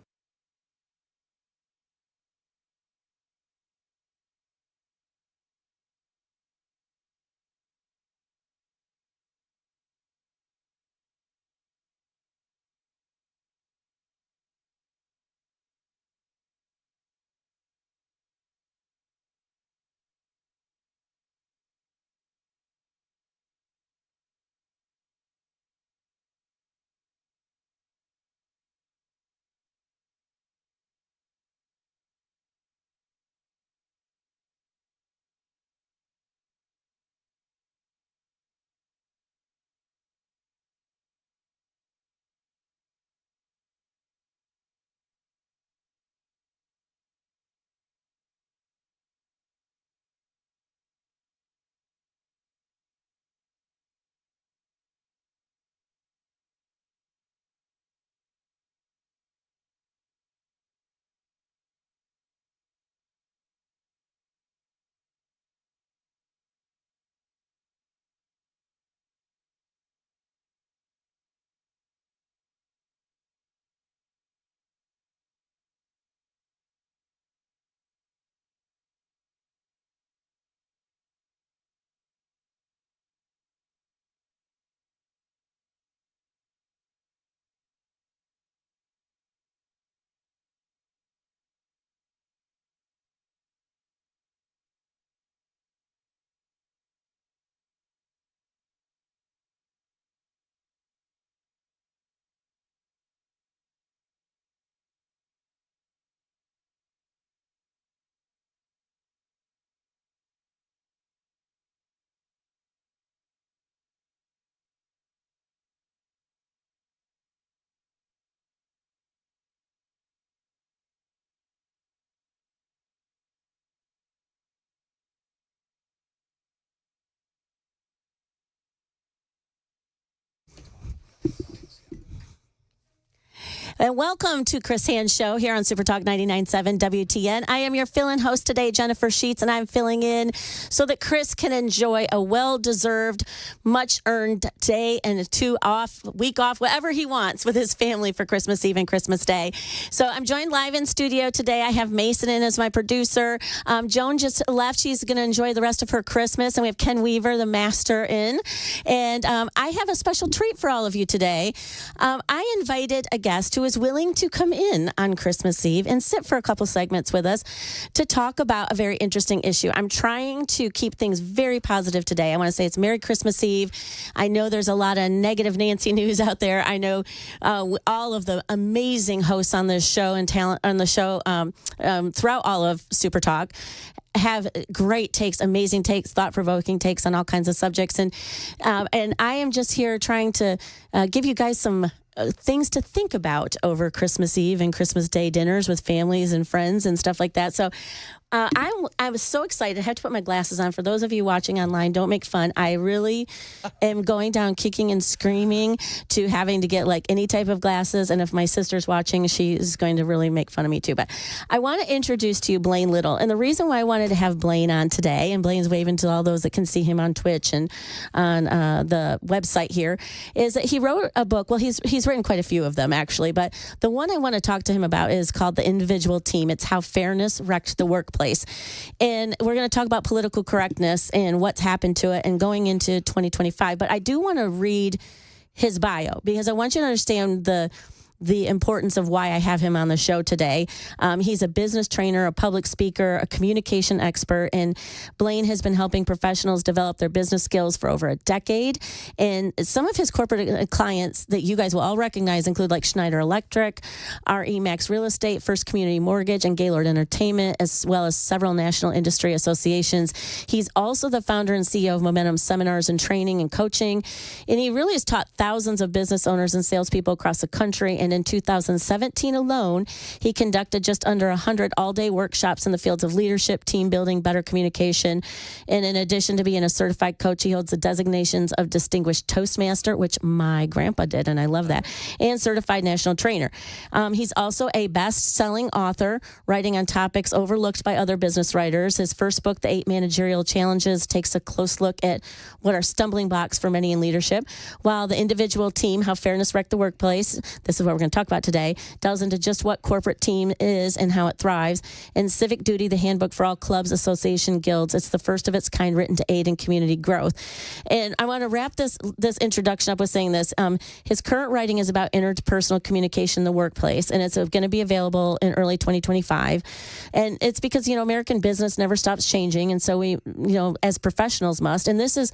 And welcome to Chris Hand's show here on Super Talk 99.7 WTN. I am your fill-in host today, Jennifer Sheets, and I'm filling in so that Chris can enjoy a well-deserved, much-earned day and week off, whatever he wants with his family for Christmas Eve and Christmas Day. So I'm joined live in studio today. I have Mason in as my producer. Joan just left. She's going to enjoy the rest of her Christmas. And we have Ken Weaver, the master, in. And I have a special treat for all of you today. I invited a guest who is willing to come in on Christmas Eve and sit for a couple segments with us to talk about a very interesting issue. I'm trying to keep things very positive today. I want to say it's Merry Christmas Eve. I know there's a lot of negative Nancy news out there. I know all of the amazing hosts on this show and talent on the show throughout all of Super Talk have great takes, amazing takes, thought-provoking takes on all kinds of subjects. And I am just here trying to give you guys some things to think about over Christmas Eve and Christmas Day dinners with families and friends and stuff like that. So I was so excited. I have to put my glasses on. For those of you watching online, don't make fun. I really am going down kicking and screaming to having to get like any type of glasses. And if my sister's watching, she's going to really make fun of me too. But I want to introduce to you Blaine Little. And the reason why I wanted to have Blaine on today, and Blaine's waving to all those that can see him on Twitch and on the website here, is that he wrote a book. Well, he's written quite a few of them, actually. But the one I want to talk to him about is called The Individual Team. It's How Fairness Wrecked the Workplace. And we're going to talk about political correctness and what's happened to it and going into 2025. But I do want to read his bio because I want you to understand the importance of why I have him on the show today. He's a business trainer, a public speaker, a communication expert, and Blaine has been helping professionals develop their business skills for over a decade. And some of his corporate clients that you guys will all recognize include like Schneider Electric, RE/MAX Real Estate, First Community Mortgage, and Gaylord Entertainment, as well as several national industry associations. He's also the founder and CEO of Momentum Seminars and Training and Coaching. And he really has taught thousands of business owners and salespeople across the country. And in 2017 alone, he conducted just under 100 all-day workshops in the fields of leadership, team building, better communication. And in addition to being a certified coach, he holds the designations of Distinguished Toastmaster, which my grandpa did, and I love that, and Certified National Trainer. He's also a best-selling author, writing on topics overlooked by other business writers. His first book, The 8 Managerial Challenges, takes a close look at what are stumbling blocks for many in leadership, while The Individual Team, How Fairness Wrecked the Workplace, this is what we're going to talk about today, delves into just what corporate team is and how it thrives. And Civic Duty, the handbook for all clubs, association, guilds. It's the first of its kind written to aid in community growth. And I want to wrap this introduction up with saying this. His current writing is about interpersonal communication in the workplace, and it's going to be available in early 2025. And it's because, American business never stops changing, and so we, as professionals must. And this is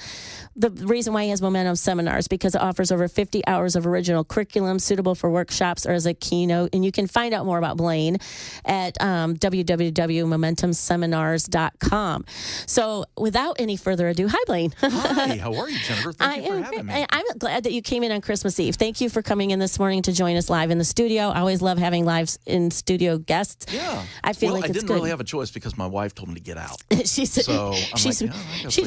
the reason why he has Momentum Seminars, because it offers over 50 hours of original curriculum suitable for workshops or as a keynote. And you can find out more about Blaine at www.momentumseminars.com. So without any further ado, hi, Blaine. Hi, how are you, Jennifer? Thank you for having me. I'm glad that you came in on Christmas Eve. Thank you for coming in this morning to join us live in the studio. I always love having live in studio guests. Yeah. I feel like I it's didn't good. really have a choice because my wife told me to get out. she's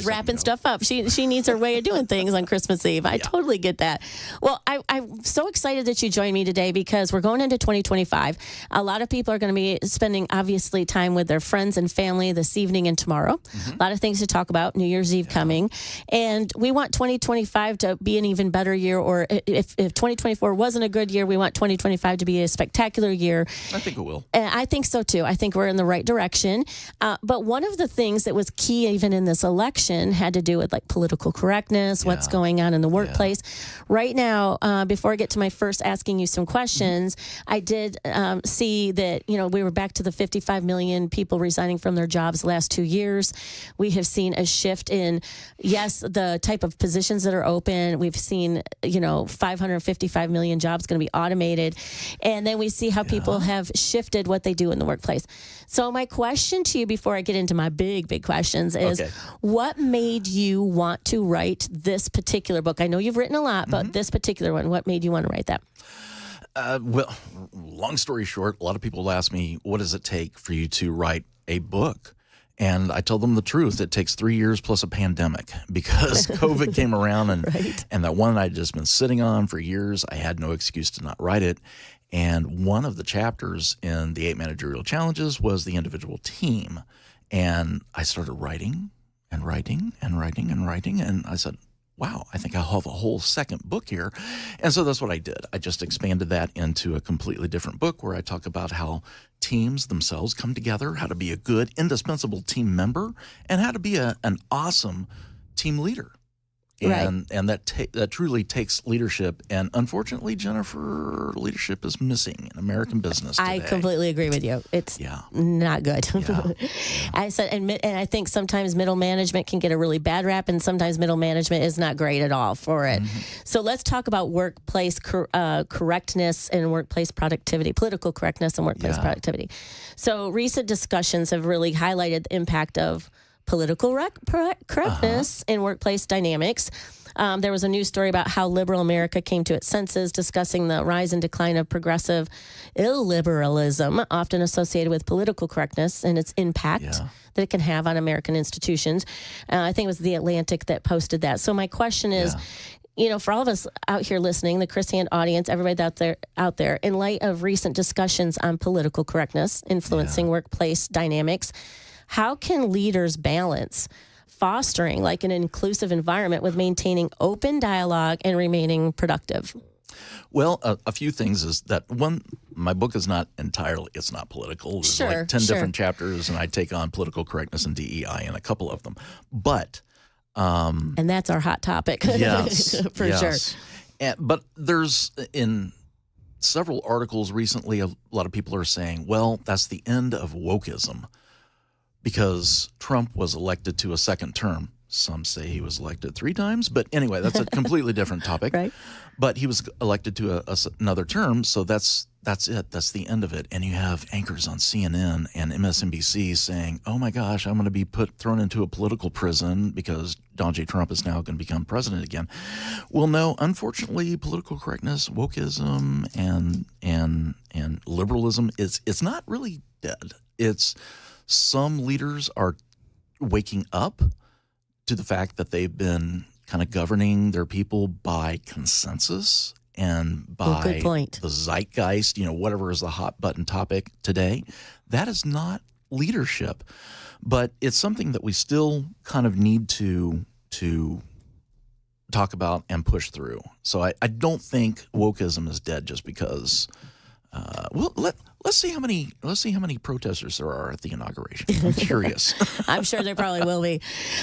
wrapping stuff up. She needs her way of doing things on Christmas Eve. I totally get that. Well, I'm so excited that you joined me today because we're going into 2025. A lot of people are going to be spending, obviously, time with their friends and family this evening and tomorrow. Mm-hmm. A lot of things to talk about. New Year's Eve coming. And we want 2025 to be an even better year. Or if 2024 wasn't a good year, we want 2025 to be a spectacular year. I think it will. And I think so, too. I think we're in the right direction. But one of the things that was key even in this election had to do with like political correctness, what's going on in the workplace. Right now, before I get to my first asking you some questions, I did see that, we were back to the 55 million people resigning from their jobs the last 2 years. We have seen a shift in, the type of positions that are open. We've seen, 555 million jobs going to be automated. And then we see how people have shifted what they do in the workplace. So my question to you before I get into my big questions is, what made you want to write this particular book? I know you've written a lot, but this particular one, what made you want to write that? Well, long story short, a lot of people ask me, what does it take for you to write a book? And I tell them the truth. It takes 3 years plus a pandemic because COVID came around and that one I'd just been sitting on for years. I had no excuse to not write it. And one of the chapters in the 8 managerial challenges was the individual team. And I started writing and writing and writing and writing. And I said, wow, I think I'll have a whole second book here. And so that's what I did. I just expanded that into a completely different book where I talk about how teams themselves come together, how to be a good, indispensable team member, and how to be an awesome team leader. And that truly takes leadership. And unfortunately, Jennifer, leadership is missing in American business today. I completely agree with you. It's not good. I said, and I think sometimes middle management can get a really bad rap, and sometimes middle management is not great at all for it. So let's talk about workplace correctness and workplace productivity, political correctness and workplace productivity. So recent discussions have really highlighted the impact of political correctness in workplace dynamics. There was a news story about how liberal America came to its senses, discussing the rise and decline of progressive illiberalism, often associated with political correctness and its impact that it can have on American institutions. I think it was The Atlantic that posted that. So my question is, for all of us out here listening, the Chris Hand audience, everybody out there, in light of recent discussions on political correctness influencing workplace dynamics, how can leaders balance fostering like an inclusive environment with maintaining open dialogue and remaining productive? Well, a few things is that one, my book is not entirely, it's not political. There's like 10 different chapters, and I take on political correctness and DEI in a couple of them. But and that's our hot topic. For sure. But there's in several articles recently, a lot of people are saying, well, that's the end of wokeism, because Trump was elected to a second term. Some say he was elected 3 times, but anyway, that's a completely different topic. Right. But he was elected to another term, so that's it. That's the end of it. And you have anchors on CNN and MSNBC saying, "Oh my gosh, I'm going to be thrown into a political prison because Donald J. Trump is now going to become president again." Well, no, unfortunately, political correctness, wokeism, and liberalism it's not really dead. It's some leaders are waking up to the fact that they've been kind of governing their people by consensus and by the zeitgeist, whatever is the hot button topic today. That is not leadership, but it's something that we still kind of need to talk about and push through. So I don't think wokeism is dead just because. Let's see how many protesters there are at the inauguration. I'm curious. I'm sure there probably will be.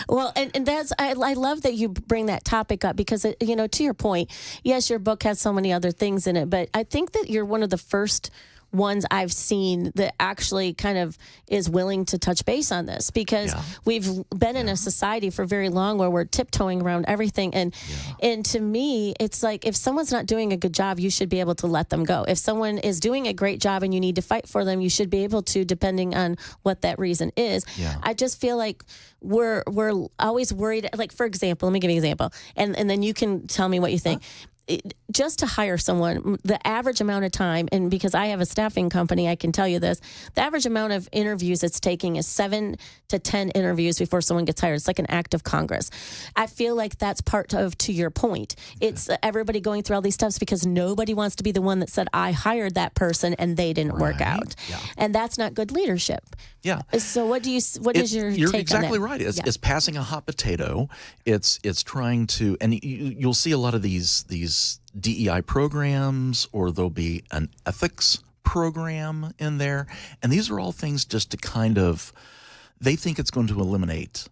Well, and that's I love that you bring that topic up because to your point, yes, your book has so many other things in it, but I think that you're one of the first ones I've seen that actually kind of is willing to touch base on this, because we've been in a society for very long where we're tiptoeing around everything. And to me, it's like if someone's not doing a good job, you should be able to let them go. If someone is doing a great job and you need to fight for them, you should be able to, depending on what that reason is. I just feel like we're always worried. Like, for example, let me give you an example, and then you can tell me what you think. Just to hire someone, the average amount of time, and because I have a staffing company, I can tell you this, the average amount of interviews it's taking is 7 to 10 interviews before someone gets hired. It's like an act of Congress. I feel like that's part of, to your point, it's everybody going through all these steps because nobody wants to be the one that said, I hired that person and they didn't work out. And that's not good leadership. So what is your take on that? You're exactly right. It's passing a hot potato. It's trying to, and you'll see a lot of these DEI programs, or there'll be an ethics program in there. And these are all things just to kind of, they think it's going to eliminate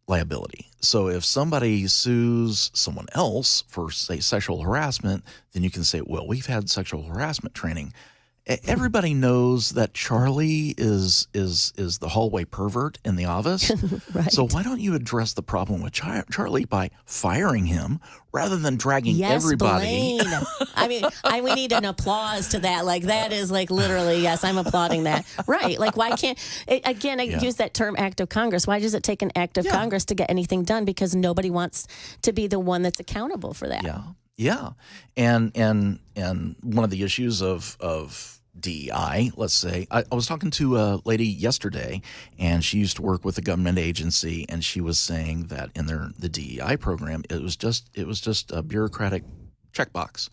liability. So if somebody sues someone else for, say, sexual harassment, then you can say, well, we've had sexual harassment training. Everybody knows that Charlie is the hallway pervert in the office. Right. So why don't you address the problem with Charlie by firing him rather than dragging everybody? Blaine. I mean, we need an applause to that. Like, that is like literally, yes, I'm applauding that. Right. Like, why can't, I use that term act of Congress. Why does it take an act of Congress to get anything done? Because nobody wants to be the one that's accountable for that. Yeah. And one of the issues of DEI, let's say, I was talking to a lady yesterday, and she used to work with a government agency, and she was saying that in the DEI program, it was just a bureaucratic checkbox.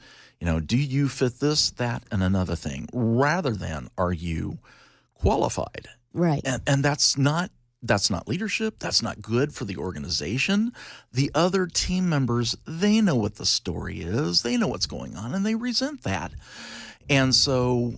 Do you fit this, that, and another thing, rather than are you qualified? Right. And that's not leadership. That's not good for the organization. The other team members, they know what the story is. They know what's going on, and they resent that. And so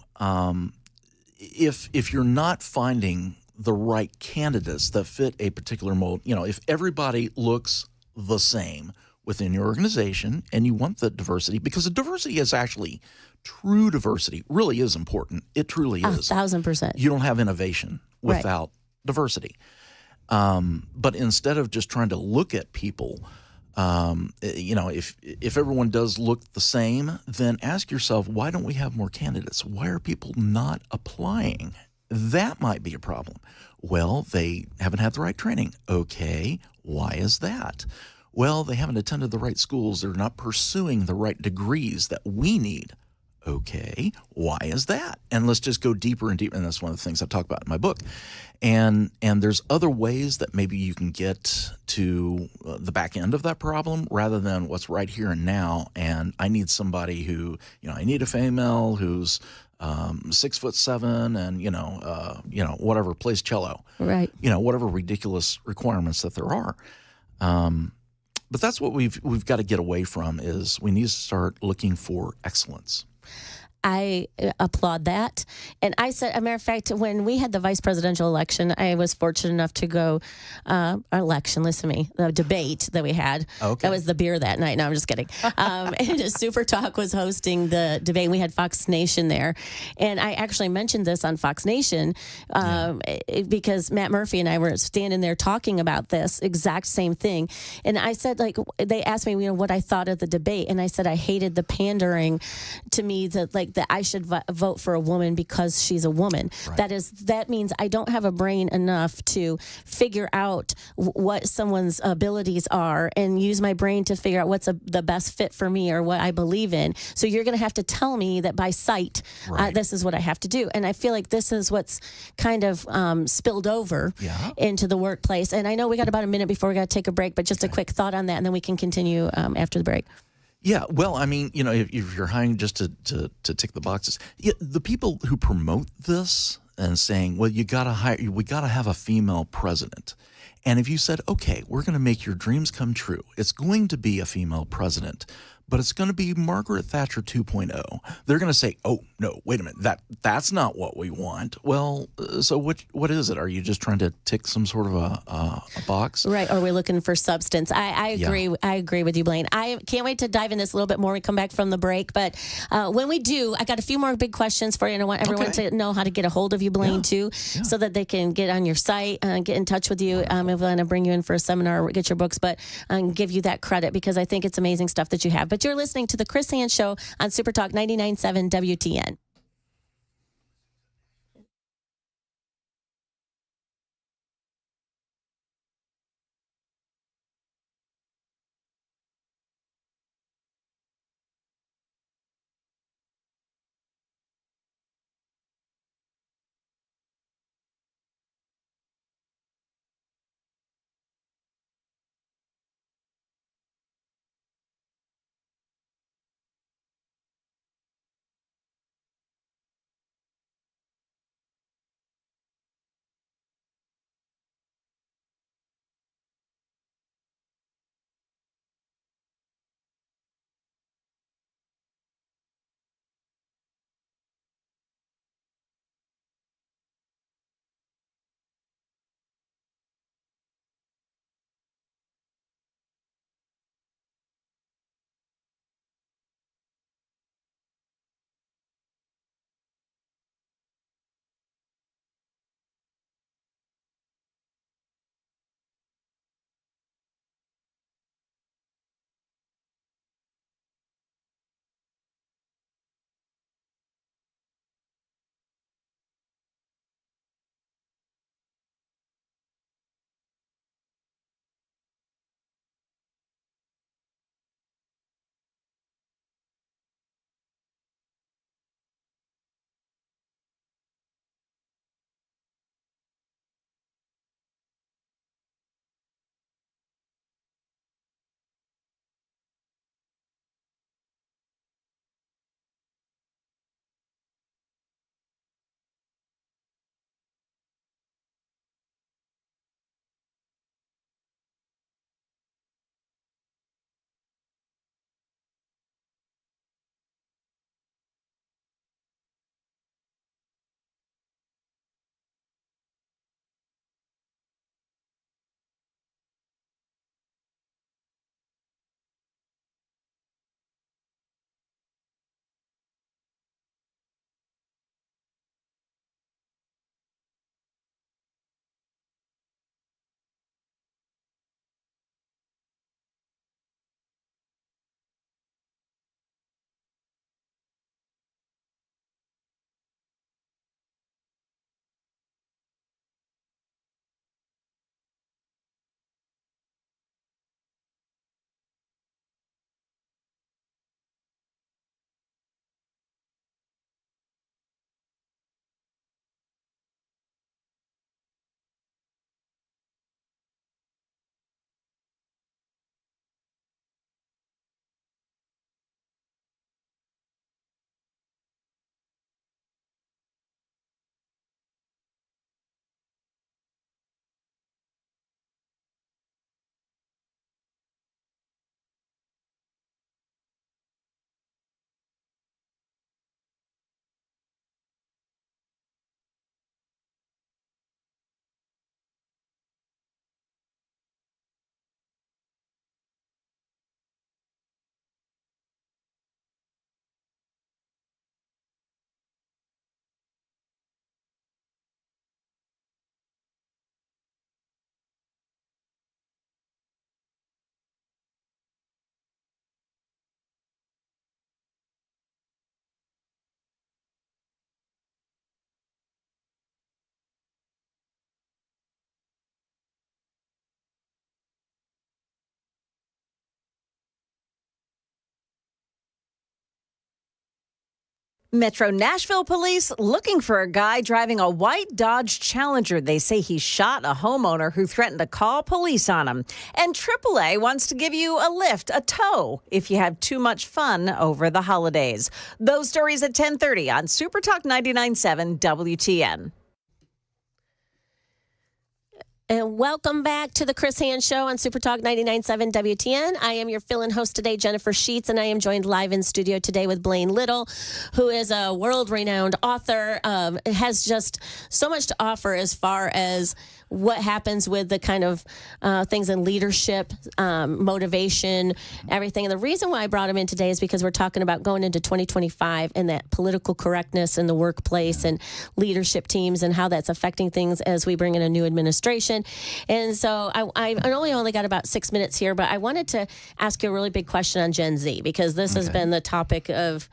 if you're not finding the right candidates that fit a particular mold, if everybody looks the same within your organization and you want the diversity, because the diversity is actually true diversity really is important. It truly is. 1,000%. You don't have innovation without diversity. But instead of just trying to look at people, if everyone does look the same, then ask yourself, why don't we have more candidates? Why are people not applying? That might be a problem. Well, they haven't had the right training. Okay, why is that? Well, they haven't attended the right schools. They're not pursuing the right degrees that we need. Okay, why is that? And let's just go deeper and deeper. And that's one of the things I talk about in my book. And there's other ways that maybe you can get to the back end of that problem rather than what's right here and now. And I need somebody who, I need a female who's 6'7" and whatever, plays cello. Right. Whatever ridiculous requirements that there are. But that's what we've got to get away from is we need to start looking for excellence. I applaud that. And I said, as a matter of fact, when we had the vice presidential election, I was fortunate enough to go, the debate that we had. Okay. That was the beer that night. No, I'm just kidding. And Super Talk was hosting the debate. We had Fox Nation there. And I actually mentioned this on Fox Nation because Matt Murphy and I were standing there talking about this exact same thing. And I said, they asked me, what I thought of the debate. And I said, I hated the pandering to me that I should vote for a woman because she's a woman. Right. That means I don't have a brain enough to figure out what someone's abilities are and use my brain to figure out what's the best fit for me or what I believe in. So you're going to have to tell me that by sight, this is what I have to do. And I feel like this is what's kind of spilled over into the workplace. And I know we got about a minute before we got to take a break, but just a quick thought on that, and then we can continue after the break. Yeah, well, I mean, if you're hiring just to tick the boxes, the people who promote this and saying, well, we got to have a female president. And if you said, okay, we're going to make your dreams come true, it's going to be a female president, but it's going to be Margaret Thatcher 2.0. They're going to say, oh, no, wait a minute, that's not what we want. Well, so what is it? Are you just trying to tick some sort of a box? Right, or we're looking for substance. I agree. Yeah. I agree with you, Blaine. I can't wait to dive in this a little bit more when we come back from the break. But when we do, I got a few more big questions for you, and I want everyone to know how to get a hold of you, Blaine, too, so that they can get on your site and get in touch with you. If we want to bring you in for a seminar, get your books, but give you that credit because I think it's amazing stuff that you have. But you're listening to the Chris Hands Show on Super Talk 99.7 WTN. Metro Nashville police looking for a guy driving a white Dodge Challenger. They say he shot a homeowner who threatened to call police on him. And AAA wants to give you a lift, a tow, if you have too much fun over the holidays. Those stories at 10:30 on Super Talk 99.7 WTN. And welcome back to the Chris Hand Show on Super Talk 99.7 WTN. I am your fill-in host today, Jennifer Sheets, and I am joined live in studio today with Blaine Little, who is a world-renowned author, has just so much to offer as far as what happens with the kind of things in leadership, motivation, everything. And the reason why I brought him in today is because we're talking about going into 2025 and that political correctness in the workplace and leadership teams and how that's affecting things as we bring in a new administration. And so I only got about 6 minutes here, but I wanted to ask you a really big question on Gen Z, because this has been the topic of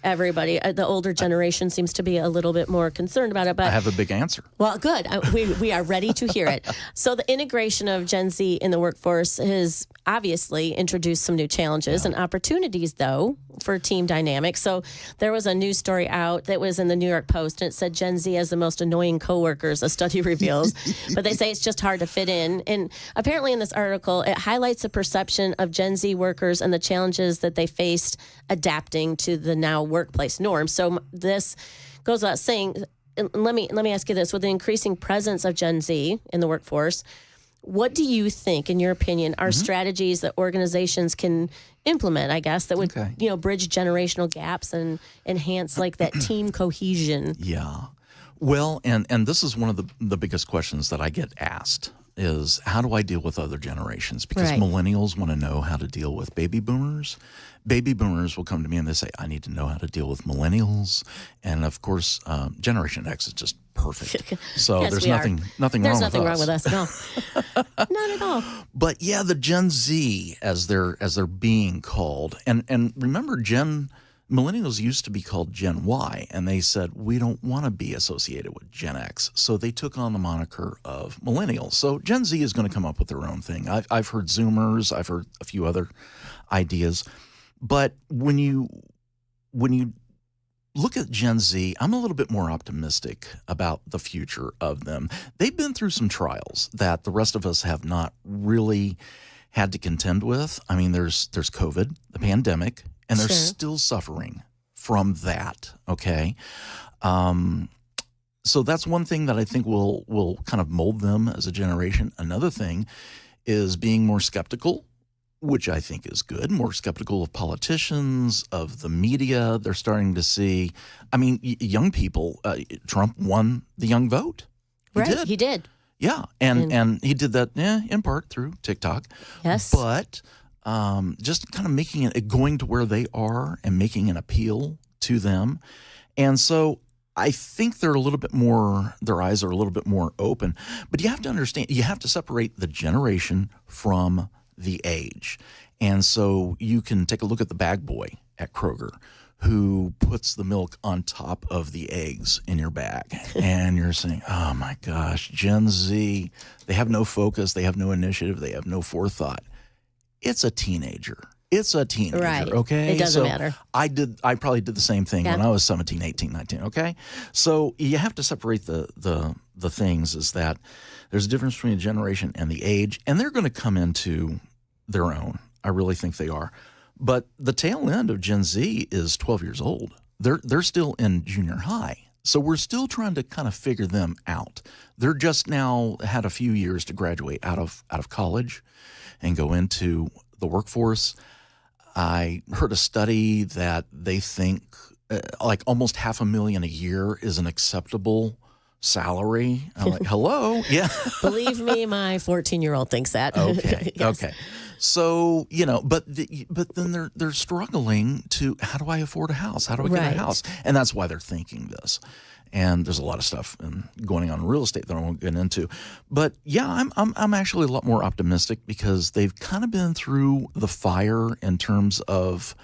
everybody. The older generation seems to be a little bit more concerned about it. But I have a big answer. Well, good. We are ready to hear it. So the integration of Gen Z in the workforce has obviously introduced some new challenges and opportunities, though, for team dynamics. So there was a news story out that was in the New York Post, and it said Gen Z has the most annoying coworkers, a study reveals. But they say it's just hard to fit in. And apparently in this article, it highlights the perception of Gen Z workers and the challenges that they faced adapting to the now workplace norms. So this goes without saying. Let me ask you this: with the increasing presence of Gen Z in the workforce, what do you think, in your opinion, are strategies that organizations can implement, I guess, that would bridge generational gaps and enhance like that team cohesion? Yeah. Well, and this is one of the biggest questions that I get asked is, how do I deal with other generations? Because millennials want to know how to deal with baby boomers. Baby boomers will come to me and they say, I need to know how to deal with millennials. And of course, Generation X is just perfect. So Yes, there's we nothing There's wrong nothing with wrong with us at all. Not at all. But yeah, the Gen Z, as they're being called, and remember, millennials used to be called Gen Y, and they said, we don't want to be associated with Gen X. So they took on the moniker of millennials. So Gen Z is going to come up with their own thing. I've heard Zoomers, I've heard a few other ideas. But when you look at Gen Z, I'm a little bit more optimistic about the future of them. They've been through some trials that the rest of us have not really had to contend with. I mean, there's COVID, the pandemic, and they're still suffering from that, okay? So that's one thing that I think will kind of mold them as a generation. Another thing is being more skeptical, which I think is good, more skeptical of politicians, of the media. They're starting to see, I mean, young people, Trump won the young vote. He did. Yeah, and he did that in part through TikTok. Yes. But just kind of making it, going to where they are and making an appeal to them. And so I think they're a little bit more, their eyes are a little bit more open. But you have to understand, you have to separate the generation from the age. And so you can take a look at the bag boy at Kroger who puts the milk on top of the eggs in your bag. And you're saying, oh my gosh, Gen Z, they have no focus, they have no initiative, they have no forethought. It's a teenager. It's a teenager, right. Okay? It doesn't matter. I probably did the same thing when I was 17, 18, 19, okay? So you have to separate the things, is that there's a difference between a generation and the age, and they're going to come into their own. I really think they are. But the tail end of Gen Z is 12 years old. They're still in junior high. So we're still trying to kind of figure them out. They're just now had a few years to graduate out of college and go into the workforce. I heard a study that they think like almost $500,000 a year is an acceptable salary. I'm like, hello? Yeah. Believe me, my 14-year-old thinks that. Okay. Yes. Okay. So, but then they're struggling to, how do I afford a house? How do I get a house? And that's why they're thinking this. And there's a lot of stuff going on in real estate that I won't get into. But yeah, I'm actually a lot more optimistic because they've kind of been through the fire in terms of,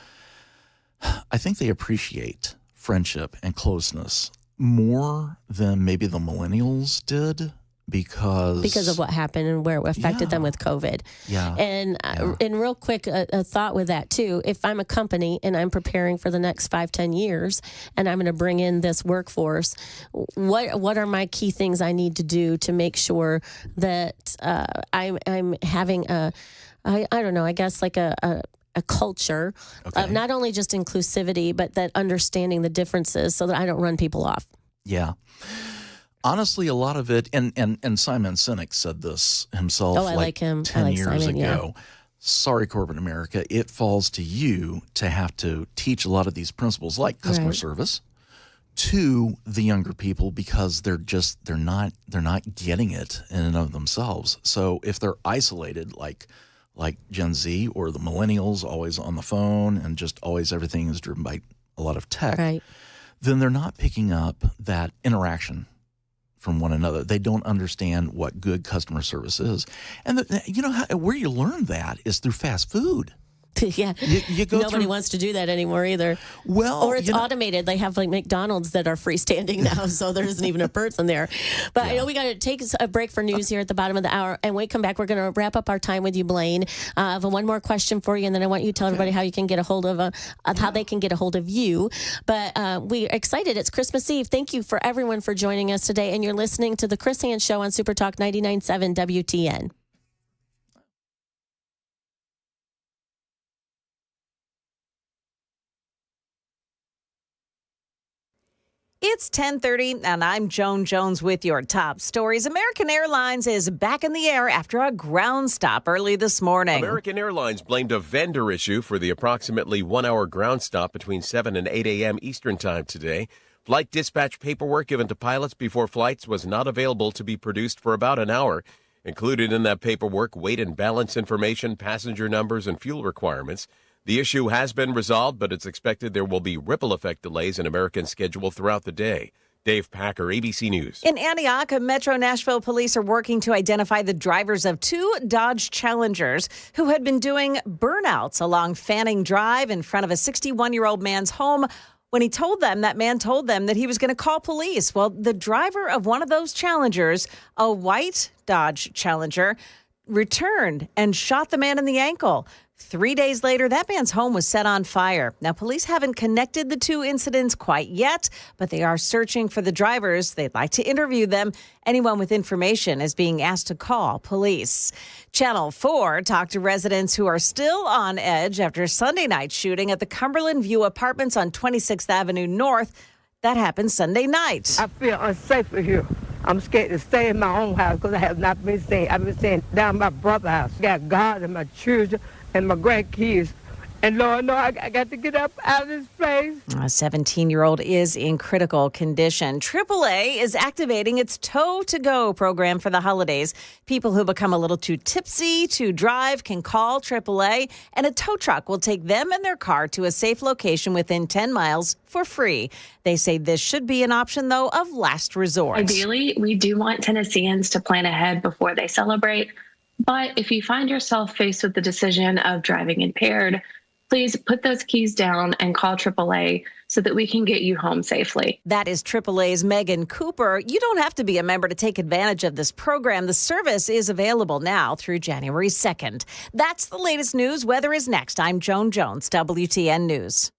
I think they appreciate friendship and closeness more than maybe the millennials did, because of what happened and where it affected them with COVID. Yeah. And real quick, a thought with that too. If I'm a company and I'm preparing for the next 5-10 years, and I'm going to bring in this workforce, what are my key things I need to do to make sure that I'm having I don't know, I guess like a culture of not only just inclusivity, but that understanding the differences so that I don't run people off. Yeah. Honestly, a lot of it, and Simon Sinek said this himself I like him. 10 years Simon, ago. Yeah. Sorry, corporate America, it falls to you to have to teach a lot of these principles like customer service to the younger people because they're not getting it in and of themselves. So if they're isolated like Gen Z or the millennials, always on the phone and just always everything is driven by a lot of tech, then they're not picking up that interaction from one another. They don't understand what good customer service is. And where you learn that is through fast food. Yeah. You go Nobody wants to do that anymore either. Well, or it's automated. They have like McDonald's that are freestanding now, so there isn't even a person there. But I know we got to take a break for news here at the bottom of the hour. And when we come back, we're going to wrap up our time with you, Blaine. I have one more question for you, and then I want you to tell everybody how you can get a hold of how they can get a hold of you. But we're excited. It's Christmas Eve. Thank you for everyone for joining us today. And you're listening to the Chris Hand Show on Super Talk 99.7 WTN. It's 10:30, and I'm Joan Jones with your top stories. American Airlines is back in the air after a ground stop early this morning. American Airlines blamed a vendor issue for the approximately 1-hour ground stop between 7 and 8 a.m. Eastern Time today. Flight dispatch paperwork given to pilots before flights was not available to be produced for about an hour. Included in that paperwork, weight and balance information, passenger numbers, and fuel requirements. The issue has been resolved, but it's expected there will be ripple effect delays in American's schedule throughout the day. Dave Packer, ABC News. In Antioch, Metro Nashville police are working to identify the drivers of 2 Dodge Challengers who had been doing burnouts along Fanning Drive in front of a 61-year-old man's home. When that man told them that he was going to call police. Well, the driver of one of those Challengers, a white Dodge Challenger, returned and shot the man in the ankle. 3 days later, that man's home was set on fire. Now, police haven't connected the 2 incidents quite yet, but they are searching for the drivers. They'd like to interview them. Anyone with information is being asked to call police. Channel 4 talked to residents who are still on edge after Sunday night shooting at the Cumberland View Apartments on 26th Avenue North. That happened Sunday night. I feel unsafe here. I'm scared to stay in my own house because I have not been staying. I've been staying down my brother's house. I got God and my children and my grandkids. And Lord, no, I got to get up out of this place. A 17-year-old is in critical condition. AAA is activating its Tow-to-Go program for the holidays. People who become a little too tipsy to drive can call AAA, and a tow truck will take them and their car to a safe location within 10 miles for free. They say this should be an option, though, of last resort. Ideally, we do want Tennesseans to plan ahead before they celebrate. But if you find yourself faced with the decision of driving impaired, please put those keys down and call AAA so that we can get you home safely. That is AAA's Megan Cooper. You don't have to be a member to take advantage of this program. The service is available now through January 2nd. That's the latest news. Weather is next. I'm Joan Jones, WTN News.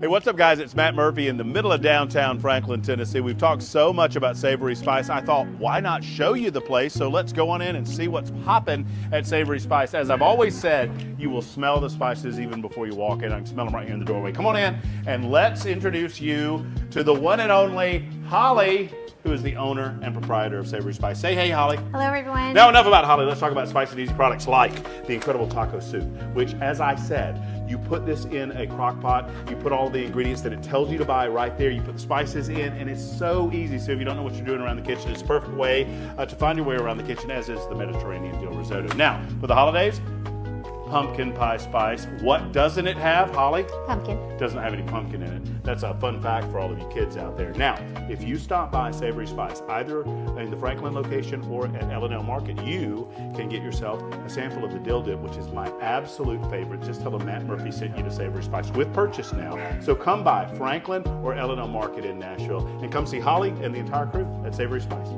Hey, what's up, guys? It's Matt Murphy in the middle of downtown Franklin, Tennessee. We've talked so much about Savory Spice. I thought, why not show you the place? So let's go on in and see what's popping at Savory Spice. As I've always said, you will smell the spices even before you walk in. I can smell them right here in the doorway. Come on in and let's introduce you to the one and only Holly, who is the owner and proprietor of Savory Spice. Say hey, Holly. Hello, everyone. Now, enough about Holly. Let's talk about spicy and easy products like the incredible taco soup, which, as I said, you put this in a crock pot, you put all the ingredients that it tells you to buy right there, you put the spices in, and it's so easy. So if you don't know what you're doing around the kitchen, it's a perfect way to find your way around the kitchen, as is the Mediterranean dill risotto. Now, for the holidays, pumpkin pie spice. What doesn't it have, Holly? Pumpkin. Doesn't have any pumpkin in it. That's a fun fact for all of you kids out there. Now, if you stop by Savory Spice, either in the Franklin location or at L&L Market, you can get yourself a sample of the dill dip, which is my absolute favorite. Just tell them Matt Murphy sent you to Savory Spice with purchase now. So come by Franklin or L&L Market in Nashville and come see Holly and the entire crew at Savory Spice.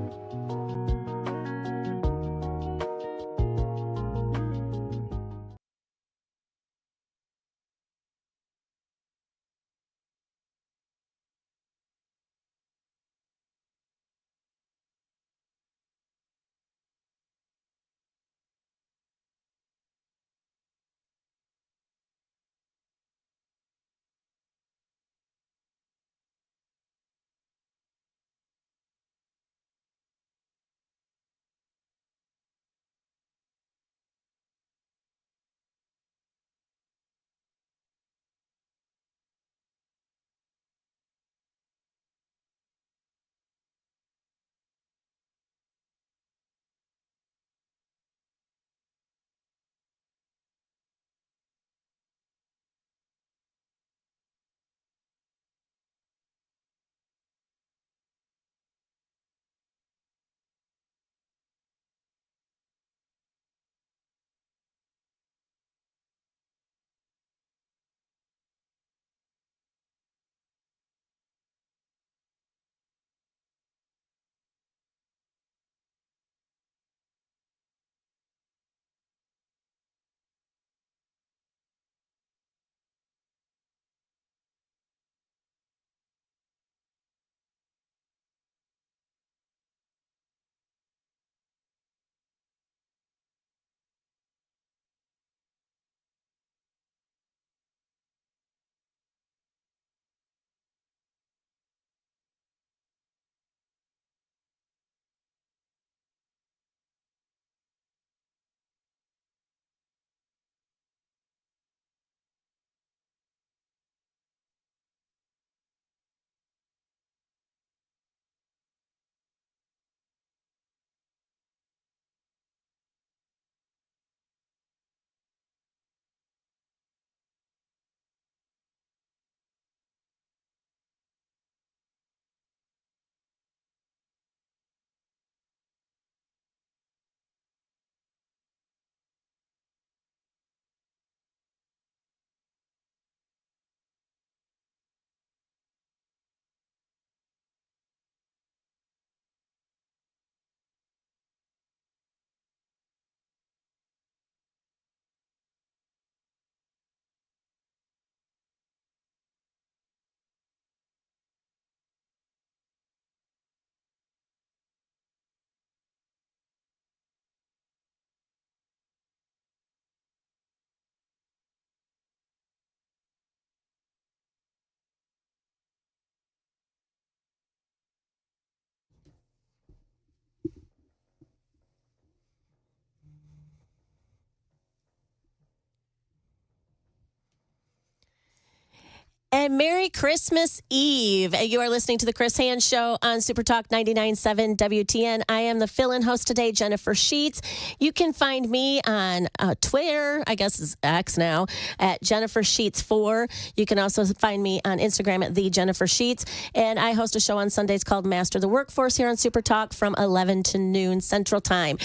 And Merry Christmas Eve. You are listening to the Chris Hand Show on Super Talk 99.7 WTN. I am the fill-in host today, Jennifer Sheets. You can find me on Twitter, I guess it's X now, at Jennifer Sheets 4. You can also find me on Instagram at The Jennifer Sheets. And I host a show on Sundays called Master the Workforce here on Super Talk from 11 to noon Central Time.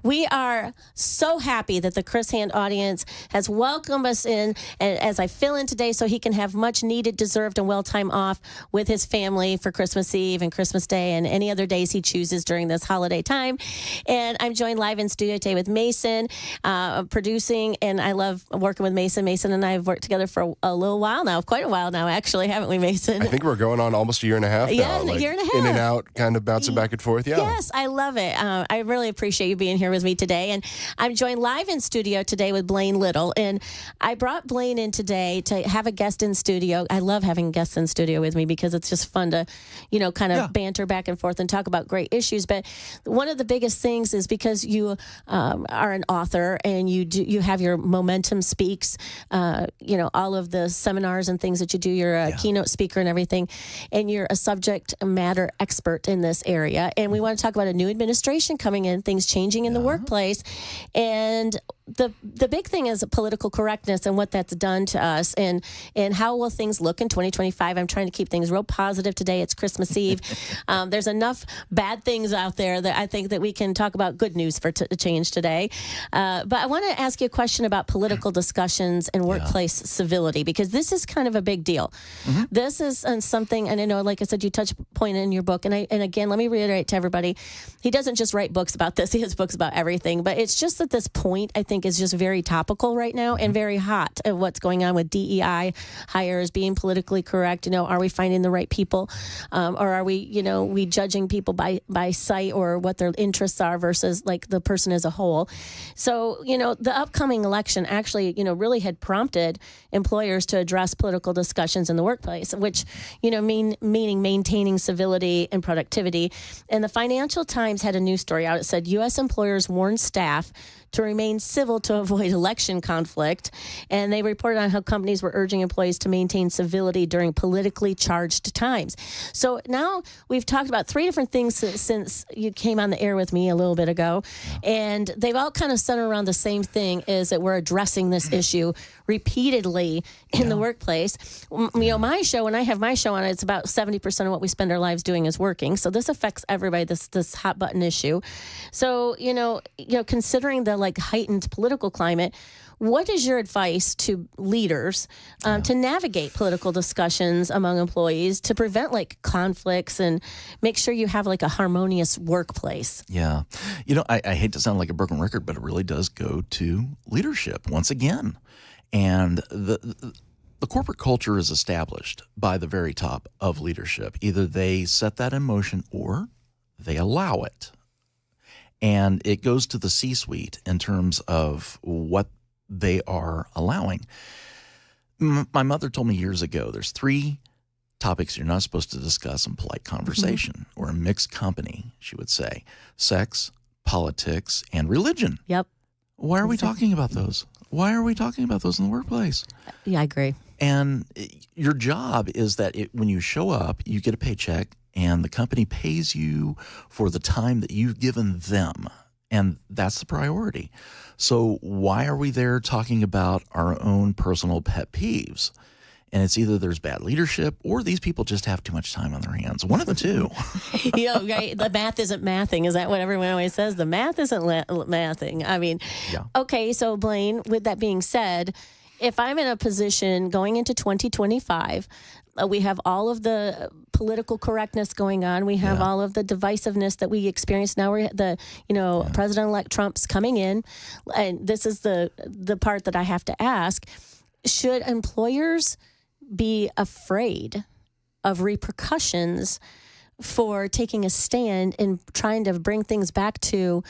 We are so happy that the Chris Hand audience has welcomed us in, and as I fill in today so he can have much needed, deserved, and well time off with his family for Christmas Eve and Christmas Day and any other days he chooses during this holiday time. And I'm joined live in studio today with Mason, producing, and I love working with Mason. Mason and I have worked together for a little while now, quite a while now, actually, haven't we, Mason? I think we're going on almost a year and a half now. Yeah, a year and a half. In and out, kind of bouncing back and forth. Yeah. Yes, I love it. I really appreciate you being here with me today. And I'm joined live in studio today with Blaine Little. And I brought Blaine in today to have a guest in studio. I love having guests in studio with me because it's just fun to, kind of banter back and forth and talk about great issues. But one of the biggest things is because you are an author and you have your Momentum Speaks, all of the seminars and things that you do. You're a keynote speaker and everything, and you're a subject matter expert in this area. And we want to talk about a new administration coming in, things changing in the workplace. And the big thing is political correctness and what that's done to us, and how will things look in 2025. I'm trying to keep things real positive today. It's Christmas Eve. There's enough bad things out there that I think that we can talk about good news for change today. But I want to ask you a question about political discussions and workplace civility, because this is kind of a big deal. This is something, and I know, like I said, you touch point in your book, and again, let me reiterate to everybody, he doesn't just write books about this. He has books about everything, but it's just that this point, I think, is just very topical right now and very hot of what's going on with DEI hires, being politically correct. Are we finding the right people, or are we judging people by sight or what their interests are versus like the person as a whole? So, the upcoming election actually, really had prompted employers to address political discussions in the workplace, which, meaning maintaining civility and productivity. And the Financial Times had a news story out. It said U.S. employers warn staff to remain civil to avoid election conflict. And they reported on how companies were urging employees to maintain civility during politically charged times. So now we've talked about 3 different things since you came on the air with me a little bit ago. And they've all kind of centered around the same thing, is that we're addressing this issue repeatedly in the workplace. My show, when I have my show on, it's about 70% of what we spend our lives doing is working. So this affects everybody, this hot button issue. So, considering the heightened political climate, what is your advice to leaders to navigate political discussions among employees to prevent conflicts and make sure you have a harmonious workplace? Yeah. I hate to sound like a broken record, but it really does go to leadership once again. And the corporate culture is established by the very top of leadership. Either they set that in motion or they allow it. And it goes to the C-suite in terms of what they are allowing. My mother told me years ago, there's 3 topics you're not supposed to discuss in polite conversation or in mixed company, she would say: sex, politics, and religion. Yep. Why are we talking about those? Why are we talking about those in the workplace? Yeah, I agree. And your job is that when you show up, you get a paycheck, and the company pays you for the time that you've given them. And that's the priority. So why are we there talking about our own personal pet peeves? And it's either there's bad leadership or these people just have too much time on their hands. One of the two. Right? The math isn't mathing. Is that what everyone always says? The math isn't mathing. I mean, Okay, so Blaine, with that being said, if I'm in a position going into 2025, we have all of the political correctness going on. We have all of the divisiveness that we experience now. President-elect Trump's coming in, and this is the part that I have to ask: should employers be afraid of repercussions for taking a stand and trying to bring things back to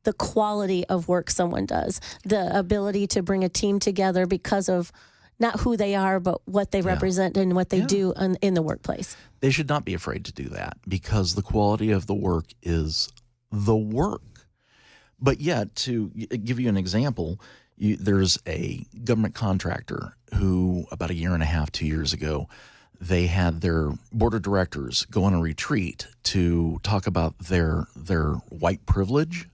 the quality of work someone does, the ability to bring a team together because of not who they are, but what they represent and what they do in the workplace? They should not be afraid to do that, because the quality of the work is the work. But yet, to give you an example, there's a government contractor who about 1.5 years, 2 years ago, they had their board of directors go on a retreat to talk about their white privilege.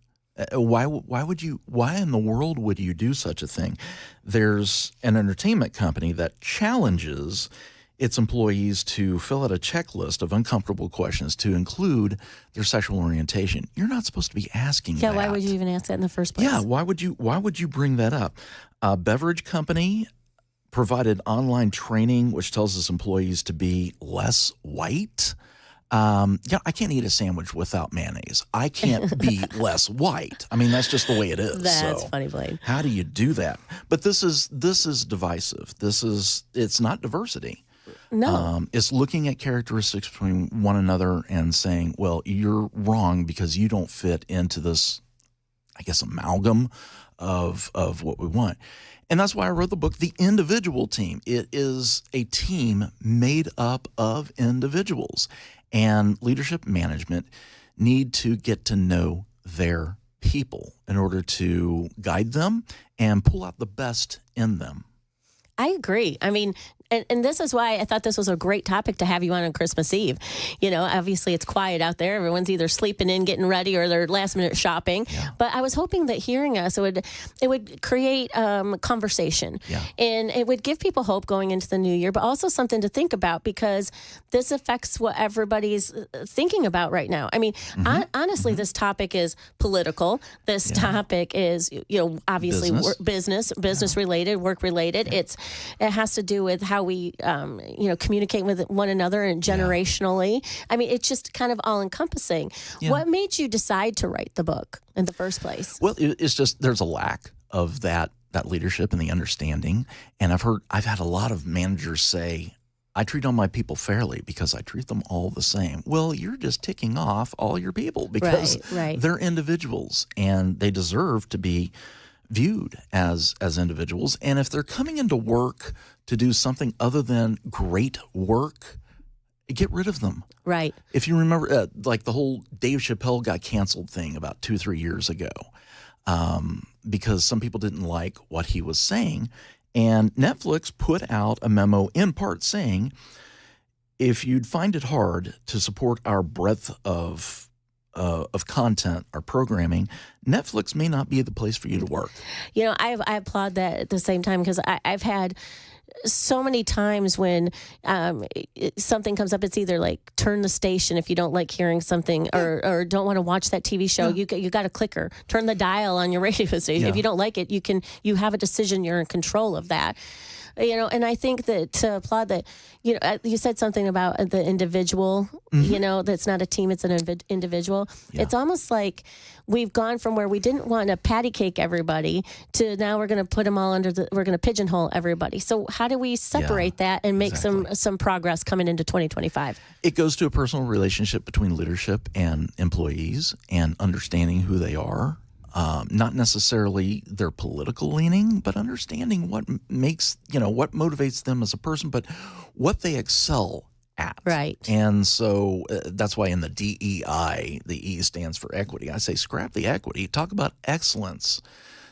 Why in the world would you do such a thing? There's an entertainment company that challenges its employees to fill out a checklist of uncomfortable questions to include their sexual orientation. You're not supposed to be asking that. Yeah, why would you even ask that in the first place? Yeah, why would you bring that up? A beverage company provided online training which tells its employees to be less white. I can't eat a sandwich without mayonnaise. I can't be less white. I mean, that's just the way it is. That's funny, Blaine. How do you do that? But this is divisive. It's not diversity. No. It's looking at characteristics between one another and saying, well, you're wrong because you don't fit into this, I guess, amalgam of what we want. And that's why I wrote the book, The Individual Team. It is a team made up of individuals. And leadership management need to get to know their people in order to guide them and pull out the best in them. I agree. I mean, and this is why I thought this was a great topic to have you on Christmas Eve. You know, obviously it's quiet out there. Everyone's either sleeping in, getting ready, or they're last minute shopping. Yeah. But I was hoping that hearing us, it would create conversation. Yeah. And it would give people hope going into the new year, but also something to think about, because this affects what everybody's thinking about right now. I mean, honestly, this topic is political. This topic is, obviously business related, work related. Yeah. It has to do with how we, communicate with one another and generationally. Yeah. I mean, it's just kind of all encompassing. Yeah. What made you decide to write the book in the first place? Well, it's just there's a lack of that leadership and the understanding. And I've had a lot of managers say, I treat all my people fairly because I treat them all the same. Well, you're just ticking off all your people because they're individuals and they deserve to be viewed as individuals. And if they're coming into work to do something other than great work, get rid of them. Right. If you remember, like the whole Dave Chappelle got canceled thing about 2-3 years ago, because some people didn't like what he was saying. And Netflix put out a memo in part saying, if you'd find it hard to support our breadth of content, our programming, Netflix may not be the place for you to work. You know, I applaud that at the same time, because I've had so many times when something comes up, it's either like turn the station if you don't like hearing something, or don't want to watch that TV show. You got a clicker, turn the dial on your radio station. If you don't like it, you have a decision. You're in control of that. And I think that to applaud that, you said something about the individual, that's not a team, it's an individual. Yeah. It's almost like we've gone from where we didn't want to patty cake everybody to now we're going to put them all we're going to pigeonhole everybody. So how do we separate that and make some progress coming into 2025? It goes to a personal relationship between leadership and employees and understanding who they are. Not necessarily their political leaning, but understanding what what motivates them as a person, but what they excel at. Right. And so that's why in the DEI, the E stands for equity. I say scrap the equity. Talk about excellence,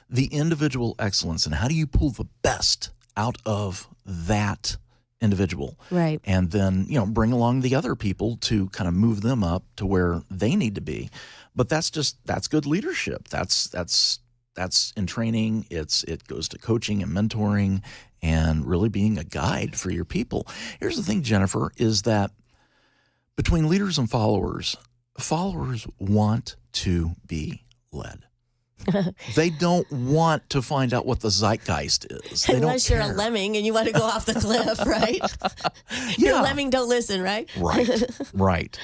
the individual excellence, and how do you pull the best out of that individual. Right. And then, bring along the other people to kind of move them up to where they need to be. But that's good leadership. That's in training. It goes to coaching and mentoring and really being a guide for your people. Here's the thing, Jennifer, is that between leaders and followers want to be led. They don't want to find out what the zeitgeist is. They Unless you're a lemming and you want to go off the cliff, right? You're a lemming, don't listen, right? Right.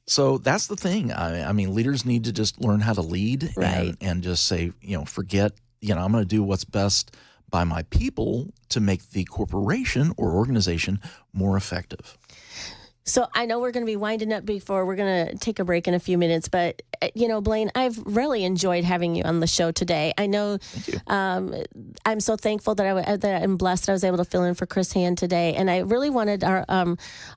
So that's the thing. I mean, leaders need to just learn how to lead and just say, forget, I'm going to do what's best by my people to make the corporation or organization more effective. So I know we're going to be winding up before we're going to take a break in a few minutes, but Blaine, I've really enjoyed having you on the show today. I know I'm so thankful that I'm blessed that I was able to fill in for Chris Hand today, and I really wanted our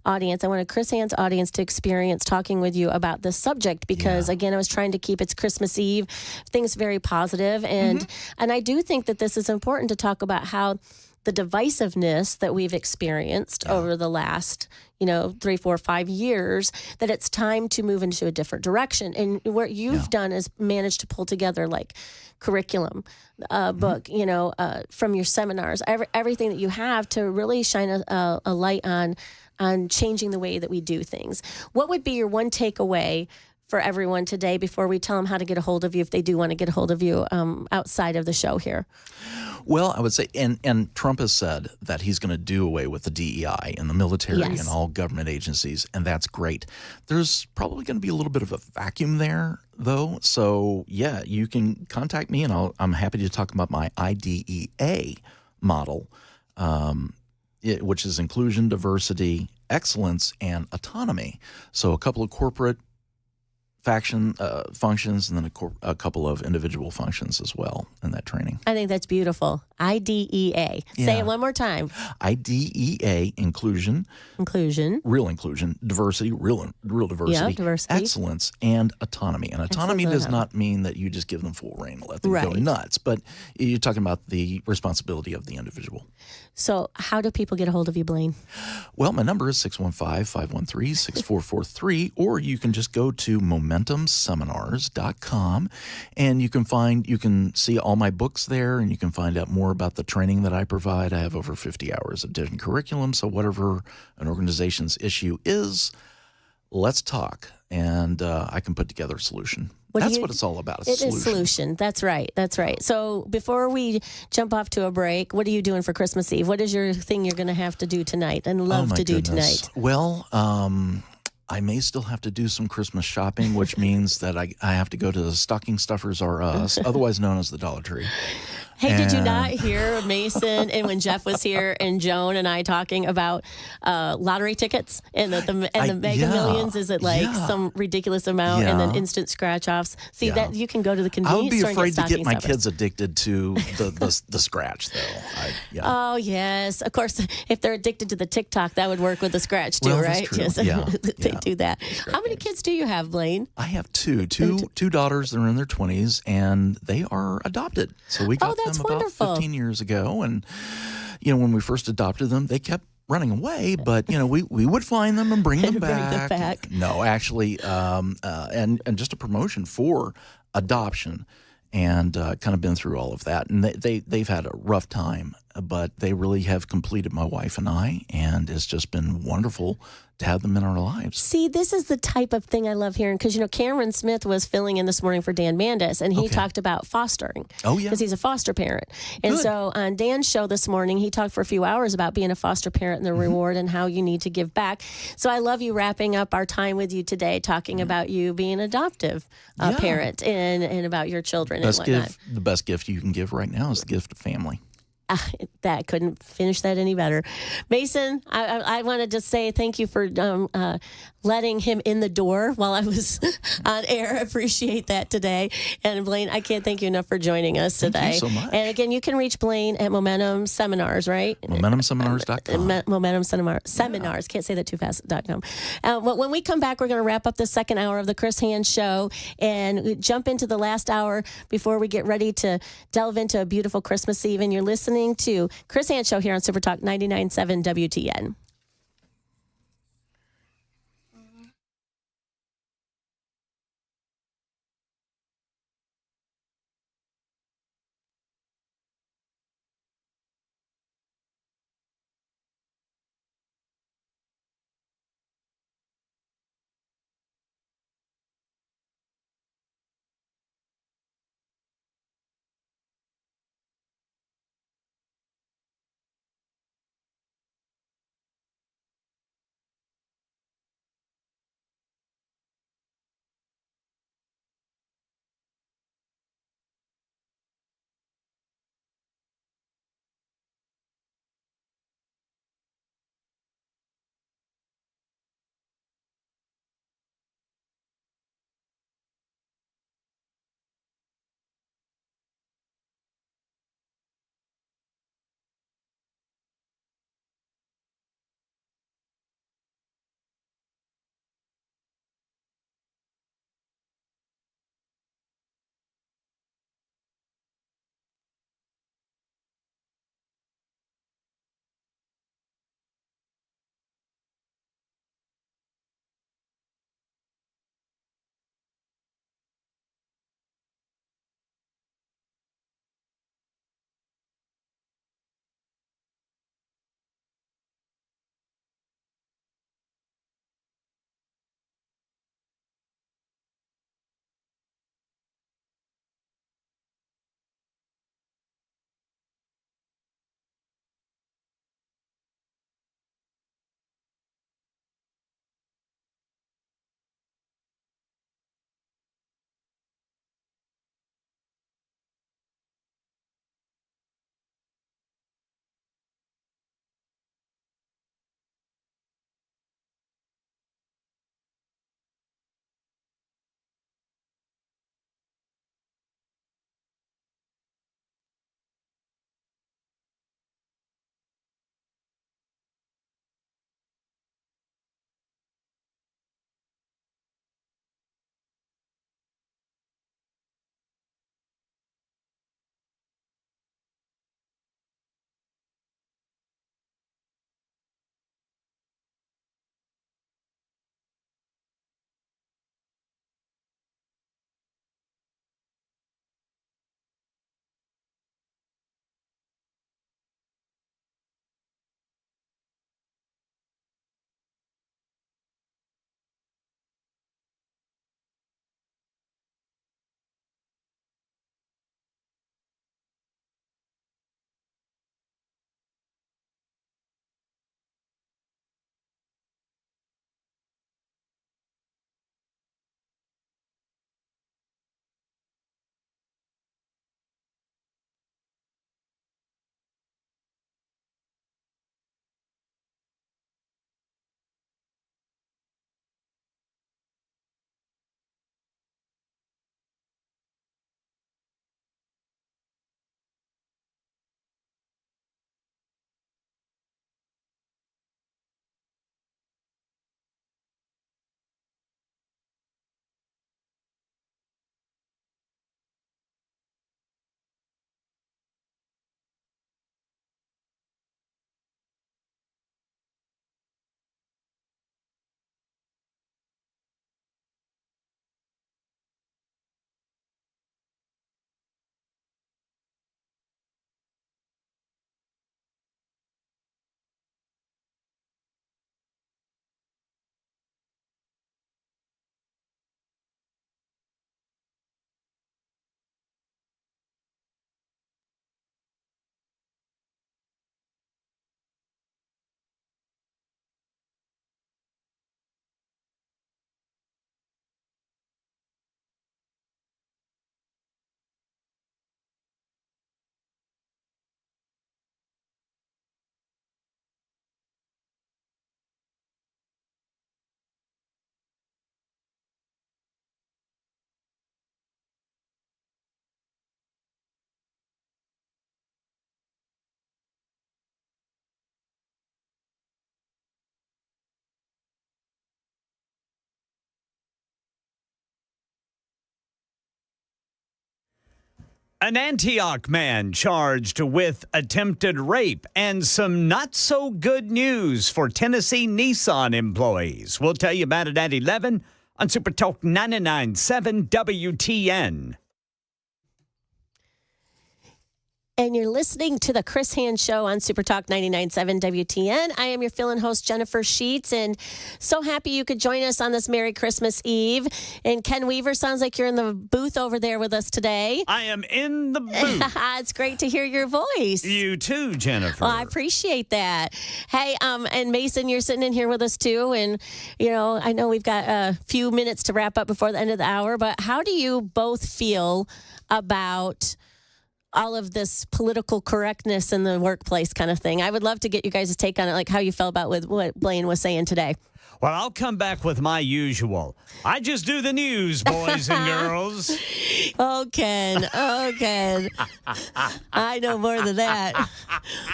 audience, I wanted Chris Hand's audience to experience talking with you about this subject because, again, I was trying to keep it's Christmas Eve, things very positive, and I do think that this is important to talk about how the divisiveness that we've experienced over the last 3, 4, 5 years, that it's time to move into a different direction. And what you've done is managed to pull together like curriculum, book, from your seminars, everything that you have to really shine a light on changing the way that we do things. What would be your one takeaway for everyone today before we tell them how to get a hold of you if they do want to get a hold of you outside of the show here? Well, I would say, and Trump has said that he's going to do away with the DEI in the military and all government agencies, and that's great. There's probably going to be a little bit of a vacuum there, though. So, you can contact me, and I'm happy to talk about my IDEA model, which is inclusion, diversity, excellence, and autonomy. So a couple of corporate functions, and then a couple of individual functions as well in that training. I think that's beautiful. IDEA. Say it one more time. IDEA, inclusion, real inclusion, diversity, real diversity, diversity, excellence, and autonomy. And autonomy does not mean that you just give them full reign and let them go nuts, but you're talking about the responsibility of the individual. So how do people get a hold of you, Blaine? Well, my number is 615-513-6443, or you can just go to momentumseminars.com, and you can see all my books there, and you can find out more about the training that I provide. I have over 50 hours of different curriculum, so whatever an organization's issue is, let's talk, and I can put together a solution. That's what it's all about. It is solution. That's right. So before we jump off to a break, what are you doing for Christmas Eve? What is your thing you're going to have to do tonight and love to do tonight? Well, I may still have to do some Christmas shopping, which means that I have to go to the Stocking Stuffers R Us, otherwise known as the Dollar Tree. Hey, did you not hear Mason and when Jeff was here and Joan and I talking about lottery tickets and the Mega Millions? Is it some ridiculous amount and then instant scratch offs? See that you can go to the convenience store and get I would be afraid to get my stuffers. kids addicted to the scratch, though. Oh yes, of course. If they're addicted to the TikTok, that would work with the scratch too, right? That's true. They do that. How many kids do you have, Blaine? I have two daughters that are in their 20s, and they are adopted. So we got them about wonderful. 15 years ago, and when we first adopted them, they kept running away, but we would find them and bring them back. No, actually, and just a promotion for adoption, and kind of been through all of that, and they've had a rough time, but they really have completed my wife and I, and it's just been wonderful to have them in our lives. See, this is the type of thing I love hearing because, Cameron Smith was filling in this morning for Dan Mandis, and he talked about fostering. Oh, yeah. Because he's a foster parent. And so on Dan's show this morning, he talked for a few hours about being a foster parent and the reward and how you need to give back. So I love you wrapping up our time with you today, talking about you being an adoptive parent and about your children and whatnot. The best gift you can give right now is the gift of family. That couldn't finish that any better. Mason, I wanted to say thank you for letting him in the door while I was on air. I appreciate that today. And Blaine, I can't thank you enough for joining us today. Thank you so much. And again, you can reach Blaine at Momentum Seminars, right? MomentumSeminars.com. Momentum Seminars. Can't say that too fast.com. When we come back, we're going to wrap up the second hour of the Chris Hand Show and jump into the last hour before we get ready to delve into a beautiful Christmas Eve. And you're listening to Chris Hand Show here on Super Talk 99.7 WTN. An Antioch man charged with attempted rape and some not so good news for Tennessee Nissan employees. We'll tell you about it at 11 on Super Talk 99.7 WTN. And you're listening to the Chris Hand Show on Super Talk 99.7 WTN. I am your fill-in host, Jennifer Sheets, and so happy you could join us on this Merry Christmas Eve. And Ken Weaver, sounds like you're in the booth over there with us today. I am in the booth. It's great to hear your voice. You too, Jennifer. Well, I appreciate that. Hey, and Mason, you're sitting in here with us too. And, I know we've got a few minutes to wrap up before the end of the hour, but how do you both feel about all of this political correctness in the workplace kind of thing? I would love to get you guys' take on it, like how you felt about with what Blaine was saying today. Well, I'll come back with my usual. I just do the news, boys and girls. Oh, Ken. I know more than that.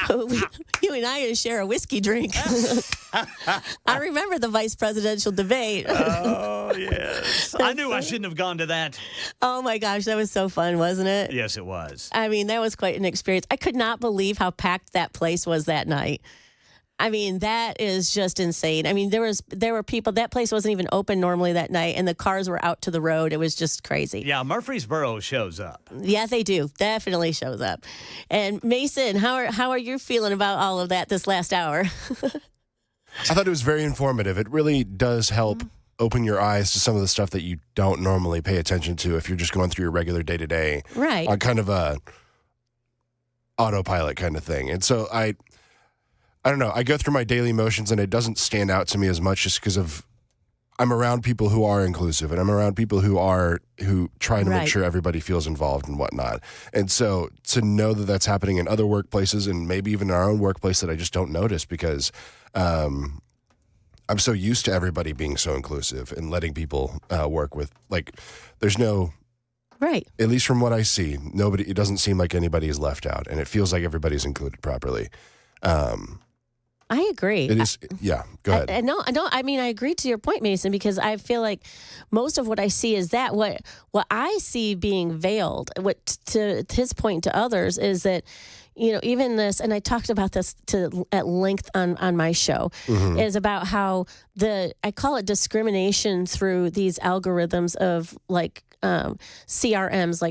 You and I share a whiskey drink. I remember the vice presidential debate. Oh, yes. I knew I shouldn't have gone to that. Oh, my gosh. That was so fun, wasn't it? Yes, it was. I mean, that was quite an experience. I could not believe how packed that place was that night. I mean, that is just insane. I mean, there were people, that place wasn't even open normally that night, and the cars were out to the road. It was just crazy. Yeah, Murfreesboro shows up. Yeah, they do. Definitely shows up. And Mason, how are you feeling about all of that this last hour? I thought it was very informative. It really does help open your eyes to some of the stuff that you don't normally pay attention to if you're just going through your regular day-to-day. Right. On kind of a autopilot kind of thing. And so I don't know. I go through my daily motions, and it doesn't stand out to me as much just because I'm around people who are inclusive, and I'm around people who try to make sure everybody feels involved and whatnot. And so to know that that's happening in other workplaces and maybe even in our own workplace that I just don't notice because I'm so used to everybody being so inclusive and letting people work with, like, there's no. Right. At least from what I see, it doesn't seem like anybody is left out, and it feels like everybody's included properly. I agree. It is, yeah, go ahead. I mean, I agree to your point, Mason, because I feel like most of what I see is that what I see being veiled, what to his point to others is that, even this, and I talked about this at length on my show, is about how I call it discrimination through these algorithms of like CRMs,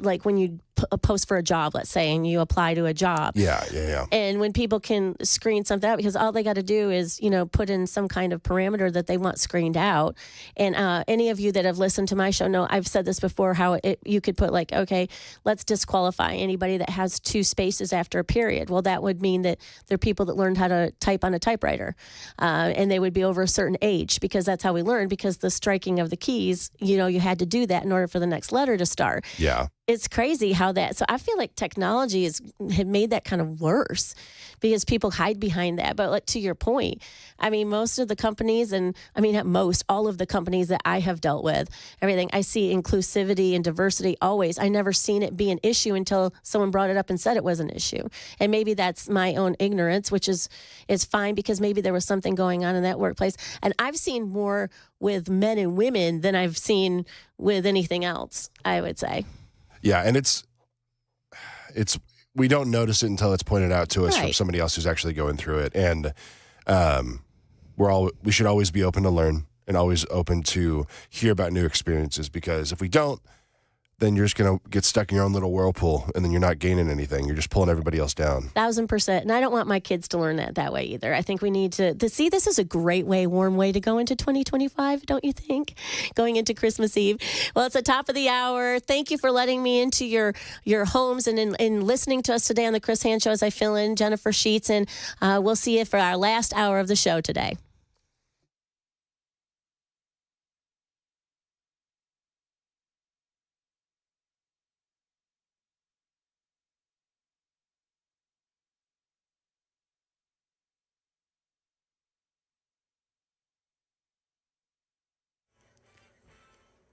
like when you post for a job, let's say, and you apply to a job. Yeah. And when people can screen something out, because all they got to do is, put in some kind of parameter that they want screened out. And any of you that have listened to my show know I've said this before, how you could put like, okay, let's disqualify anybody that has 2 spaces after a period. Well, that would mean that they're people that learned how to type on a typewriter, and they would be over a certain age, because that's how we learned, because the striking of the keys, you had to do that in order for the next letter to start. Yeah. It's crazy how that. So I feel like technology had made that kind of worse because people hide behind that. But like, to your point, I mean, most of the companies, and I mean, not most, all of the companies that I have dealt with, everything, I see inclusivity and diversity always. I never seen it be an issue until someone brought it up and said it was an issue. And maybe that's my own ignorance, which is fine, because maybe there was something going on in that workplace. And I've seen more with men and women than I've seen with anything else, I would say. Yeah, and it's we don't notice it until it's pointed out to us from somebody else who's actually going through it. And we should always be open to learn and always open to hear about new experiences, because if we don't, then you're just going to get stuck in your own little whirlpool, and then you're not gaining anything. You're just pulling everybody else down. 1,000%. And I don't want my kids to learn that way either. I think we need to see, this is a great warm way to go into 2025, don't you think? Going into Christmas Eve. Well, it's the top of the hour. Thank you for letting me into your homes and in listening to us today on the Chris Hand Show as I fill in Jennifer Sheets. And we'll see you for our last hour of the show today.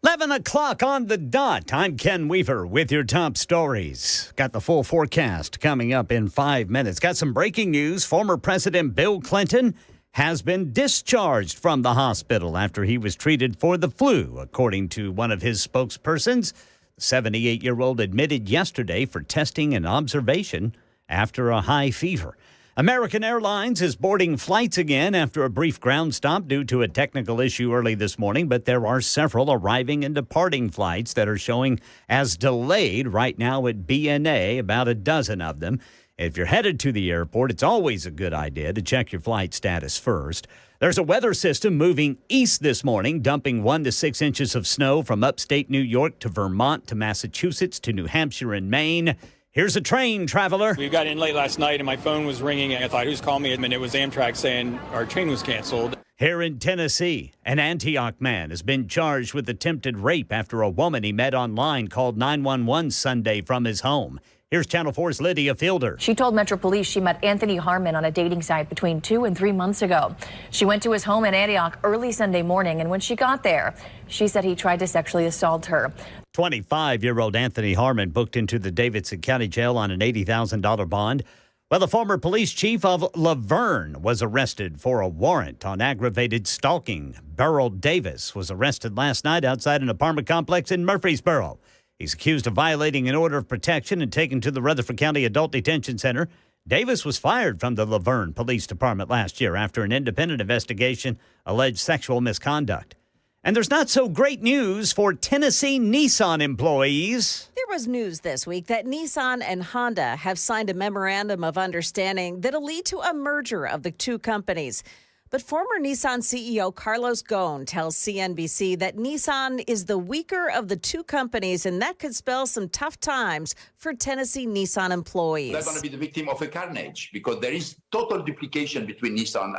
$11 on the dot. I'm Ken Weaver with your top stories. Got the full forecast coming up in 5 minutes. Got some breaking news. Former President Bill Clinton has been discharged from the hospital after he was treated for the flu, according to one of his spokespersons. The 78-year-old admitted yesterday for testing and observation after a high fever. American Airlines is boarding flights again after a brief ground stop due to a technical issue early this morning, but there are several arriving and departing flights that are showing as delayed right now at BNA, about a dozen of them. If you're headed to the airport, it's always a good idea to check your flight status first. There's a weather system moving east this morning, dumping 1 to 6 inches of snow from upstate New York to Vermont to Massachusetts to New Hampshire and Maine. Here's a train traveler. We got in late last night and my phone was ringing. I thought, who's calling me? And it was Amtrak saying our train was canceled. Here in Tennessee, an Antioch man has been charged with attempted rape after a woman he met online called 911 Sunday from his home. Here's Channel 4's Lydia Fielder. She told Metro Police she met Anthony Harmon on a dating site between 2 and 3 months ago. She went to his home in Antioch early Sunday morning, and when she got there, she said he tried to sexually assault her. 25-year-old Anthony Harmon booked into the Davidson County Jail on an $80,000 bond. Well, the former police chief of Laverne was arrested for a warrant on aggravated stalking. Beryl Davis was arrested last night outside an apartment complex in Murfreesboro. He's accused of violating an order of protection and taken to the Rutherford County Adult Detention Center. Davis was fired from the Laverne Police Department last year after an independent investigation alleged sexual misconduct. And there's not so great news for Tennessee Nissan employees. There was news this week that Nissan and Honda have signed a memorandum of understanding that'll lead to a merger of the two companies. But former Nissan CEO Carlos Ghosn tells CNBC that Nissan is the weaker of the two companies, and that could spell some tough times for Tennessee Nissan employees. They're going to be the victim of a carnage because there is total duplication between Nissan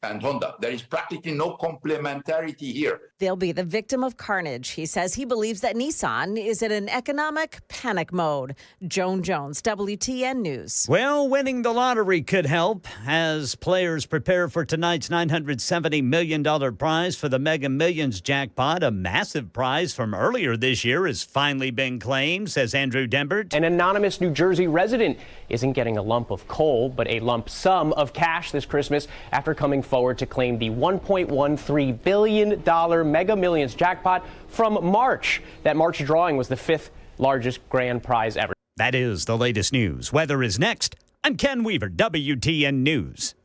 and Honda. There is practically no complementarity here. They'll be the victim of carnage. He says he believes that Nissan is in an economic panic mode. Joan Jones, WTN News. Well, winning the lottery could help as players prepare for tonight's $970 million prize for the Mega Millions jackpot. A massive prize from earlier this year has finally been claimed, says Andrew Dembert. An anonymous New Jersey resident isn't getting a lump of coal, but a lump sum of cash this Christmas after coming forward to claim the $1.13 billion Mega Millions jackpot from March. That March drawing was the 5th largest grand prize ever. That is the latest news. Weather is next. I'm Ken Weaver, WTN News.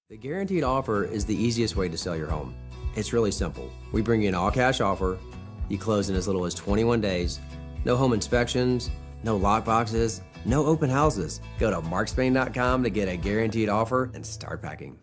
The guaranteed offer is the easiest way to sell your home. It's really simple. We bring you an all-cash offer. You close in as little as 21 days. No home inspections, no lock boxes, no open houses. Go to markspain.com to get a guaranteed offer and start packing.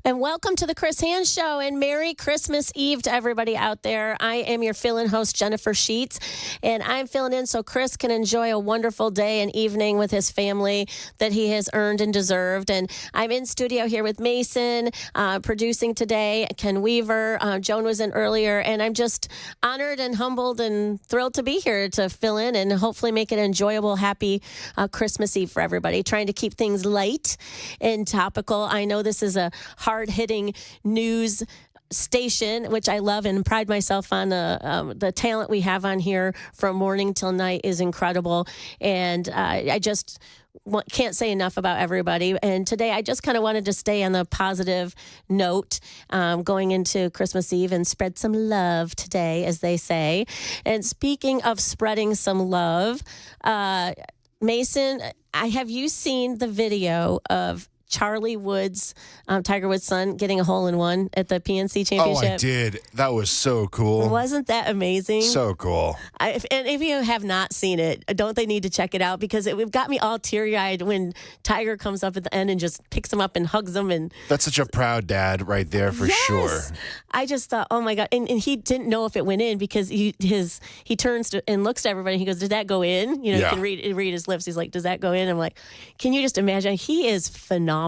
And welcome to the Chris Hands Show, and Merry Christmas Eve to everybody out there. I am your fill-in host, Jennifer Sheets, and I'm filling in so Chris can enjoy a wonderful day and evening with his family that he has earned and deserved. And I'm in studio here with Mason, producing today, Ken Weaver. Joan was in earlier, and I'm just honored and humbled and thrilled to be here to fill in and hopefully make it an enjoyable, happy Christmas Eve for everybody. Trying to keep things light and topical. I know this is a hard-hitting news station, which I love and pride myself on. The talent we have on here from morning till night is incredible, and I just can't say enough about everybody. And today I just kind of wanted to stay on the positive note going into Christmas Eve and spread some love today, as they say. And speaking of spreading some love, Mason, have you seen the video of Charlie Woods, Tiger Woods' son, getting a hole-in-one at the PNC Championship? Oh, I did. That was so cool. Wasn't that amazing? So cool. And if you have not seen it, don't they need to check it out? Because it got me all teary-eyed when Tiger comes up at the end and just picks him up and hugs him. And that's such a proud dad right there for sure. I just thought, oh my God. And he didn't know if it went in because he turns and looks to everybody and he goes, did that go in? You know, You can read his lips. He's like, does that go in? I'm like, can you just imagine? He is phenomenal.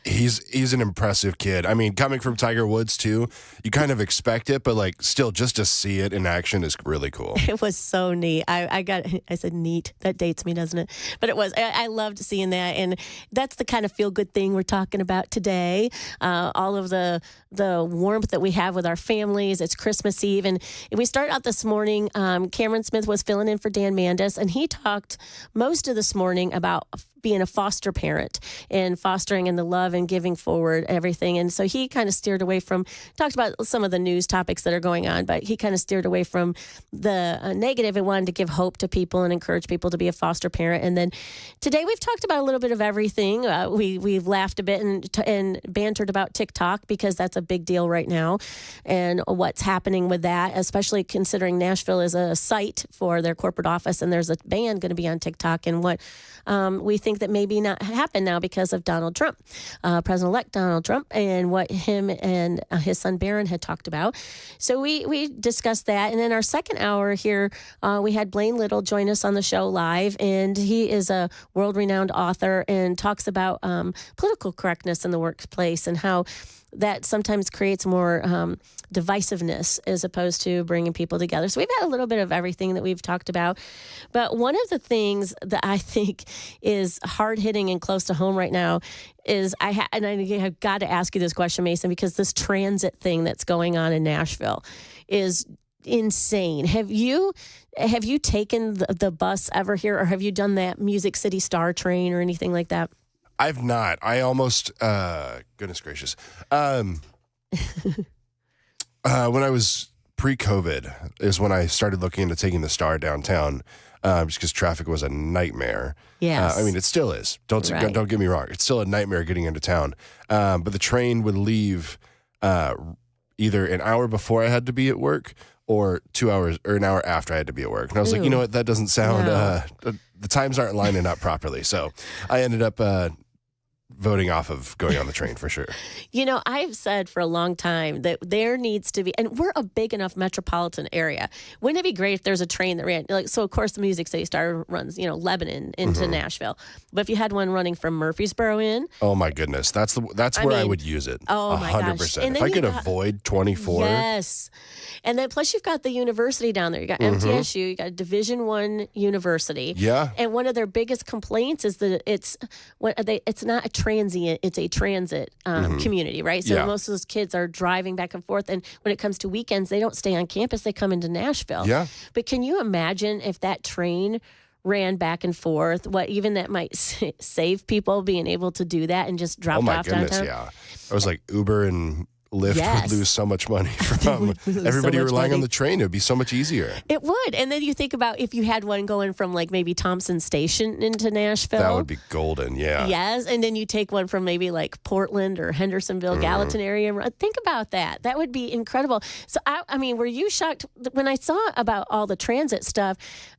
He's an impressive kid. I mean, coming from Tiger Woods too, you kind of expect it, but like still just to see it in action is really cool. It was so neat. I said neat. That dates me, doesn't it? But it was. I loved seeing that, and that's the kind of feel good thing we're talking about today. All of the warmth that we have with our families. It's Christmas Eve, and we started out this morning. Cameron Smith was filling in for Dan Mandis, and he talked most of this morning about being a foster parent and fostering and the love and giving forward everything. And so he kind of steered away from, talked about some of the news topics that are going on, but he kind of steered away from the negative and wanted to give hope to people and encourage people to be a foster parent. And then today we've talked about a little bit of everything. We've laughed a bit and bantered about TikTok because that's a big deal right now and what's happening with that, especially considering Nashville is a site for their corporate office and there's a ban going to be on TikTok and what we think that maybe not happen now because of Donald Trump, President-elect Donald Trump, and what him and his son Barron had talked about. So we discussed that. And in our second hour here, we had Blaine Little join us on the show live, and he is a world-renowned author and talks about political correctness in the workplace and how that sometimes creates more divisiveness as opposed to bringing people together. So we've had a little bit of everything that we've talked about. But one of the things that I think is hard-hitting and close to home right now is I have got to ask you this question, Mason, because this transit thing that's going on in Nashville is insane. Have you taken the bus ever here, or have you done that Music City Star train or anything like that? I've not. I almost, goodness gracious. When I was pre-COVID is when I started looking into taking the Star downtown, just because traffic was a nightmare. Yes. I mean, it still is. Don't get me wrong. It's still a nightmare getting into town. But the train would leave either an hour before I had to be at work or 2 hours or an hour after I had to be at work. And I was like, you know what? That doesn't sound, the times aren't lining up properly. So I ended up voting off of going on the train for sure. You know, I've said for a long time that there needs to be, and we're a big enough metropolitan area. Wouldn't it be great if there's a train that ran, like, so of course the Music City Star runs, Lebanon into Nashville. But if you had one running from Murfreesboro in. Oh my goodness. That's where I would use it. Oh my 100%. Gosh. If I could avoid 24. Yes. And then plus you've got the university down there. You got MTSU, you got a Division I university. Yeah. And one of their biggest complaints is that it's not a transient, it's a transit community, right? So most of those kids are driving back and forth. And when it comes to weekends, they don't stay on campus, they come into Nashville. Yeah. But can you imagine if that train ran back and forth, what even that might save people being able to do that and just drop off downtown? Yeah. I was like Uber and Lyft would lose so much money from everybody relying on the train. It would be so much easier. It would. And then you think about if you had one going from like maybe Thompson Station into Nashville. That would be golden, yeah. Yes. And then you take one from maybe like Portland or Hendersonville, Gallatin area. Think about that. That would be incredible. So, I mean, were you shocked when I saw about all the transit stuff?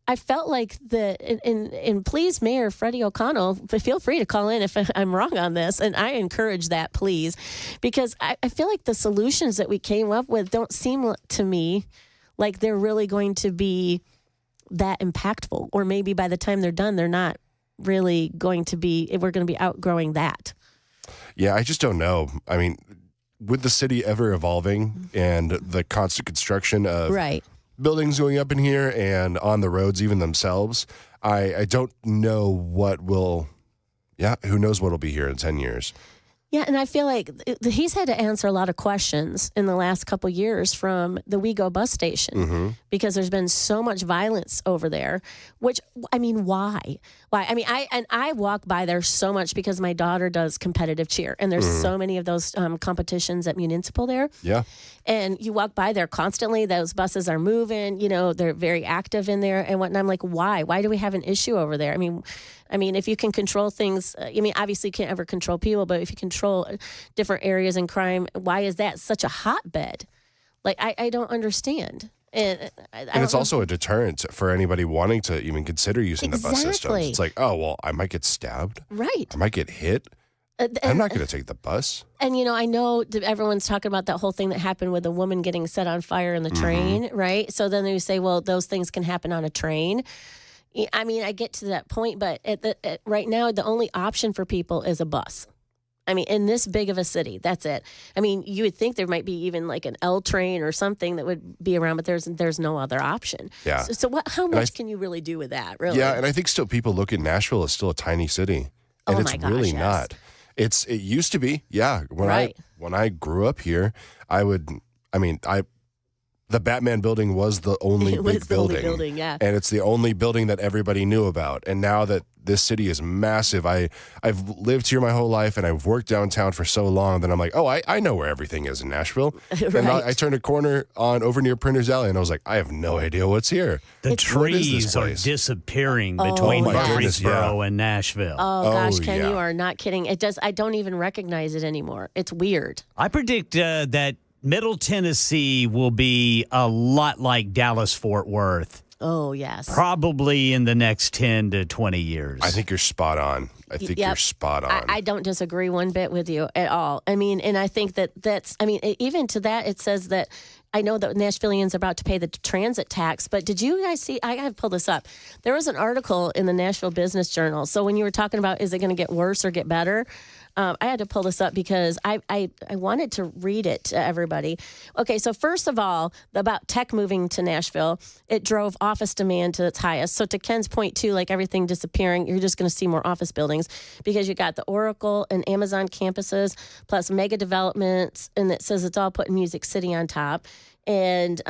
I felt like and please, Mayor Freddie O'Connell, feel free to call in if I'm wrong on this. And I encourage that, please, because I feel like the solutions that we came up with don't seem to me like they're really going to be that impactful. Or maybe by the time they're done, they're not really going to be, we're going to be outgrowing that. Yeah, I just don't know. I mean, with the city ever evolving and the constant construction of buildings going up in here and on the roads even themselves, I don't know what will, who knows what will be here in 10 years. Yeah, and I feel like he's had to answer a lot of questions in the last couple of years from the WeGo bus station because there's been so much violence over there, which, I mean, why? Why? I mean, I walk by there so much because my daughter does competitive cheer, and there's so many of those competitions at Municipal there. Yeah. And you walk by there constantly. Those buses are moving. You know, they're very active in there and whatnot. I'm like, why? Why do we have an issue over there? I mean, if you can control things, I mean, obviously you can't ever control people, but if you control different areas in crime, why is that such a hotbed? Like, I don't understand. And it's also a deterrent for anybody wanting to even consider using the bus system. It's like, oh, well, I might get stabbed. Right. I might get hit. I'm not going to take the bus. And, you know, I know everyone's talking about that whole thing that happened with a woman getting set on fire in the train, right? So then they say, well, those things can happen on a train. I mean, I get to that point, but right now, the only option for people is a bus. I mean, in this big of a city, that's it. I mean, you would think there might be even like an L train or something that would be around, but there's no other option. Yeah. So how much can you really do with that, really? Yeah, and I think still people look at Nashville as still a tiny city, and it's really not. It used to be, when I grew up here, the Batman building was the only big building. And it's the only building that everybody knew about. And now that this city is massive, I've lived here my whole life and I've worked downtown for so long that I'm like, oh, I know where everything is in Nashville. And I turned a corner over near Printers Alley and I was like, I have no idea what's here. The trees are disappearing between Murfreesboro and Nashville. Oh gosh, Ken, you are not kidding. I don't even recognize it anymore. It's weird. I predict that Middle Tennessee will be a lot like Dallas-Fort Worth. Oh, yes. Probably in the next 10 to 20 years. I think you're spot on. You're spot on. I don't disagree one bit with you at all. I mean, and I think even to that, it says that I know that Nashvillians are about to pay the transit tax, but did you guys see, I have to pull this up. There was an article in the Nashville Business Journal. So when you were talking about, is it going to get worse or get better? I had to pull this up because I wanted to read it to everybody. Okay, so first of all, about tech moving to Nashville, it drove office demand to its highest. So to Ken's point too, like everything disappearing, you're just going to see more office buildings because you got the Oracle and Amazon campuses plus mega developments, and it says it's all putting Music City on top. And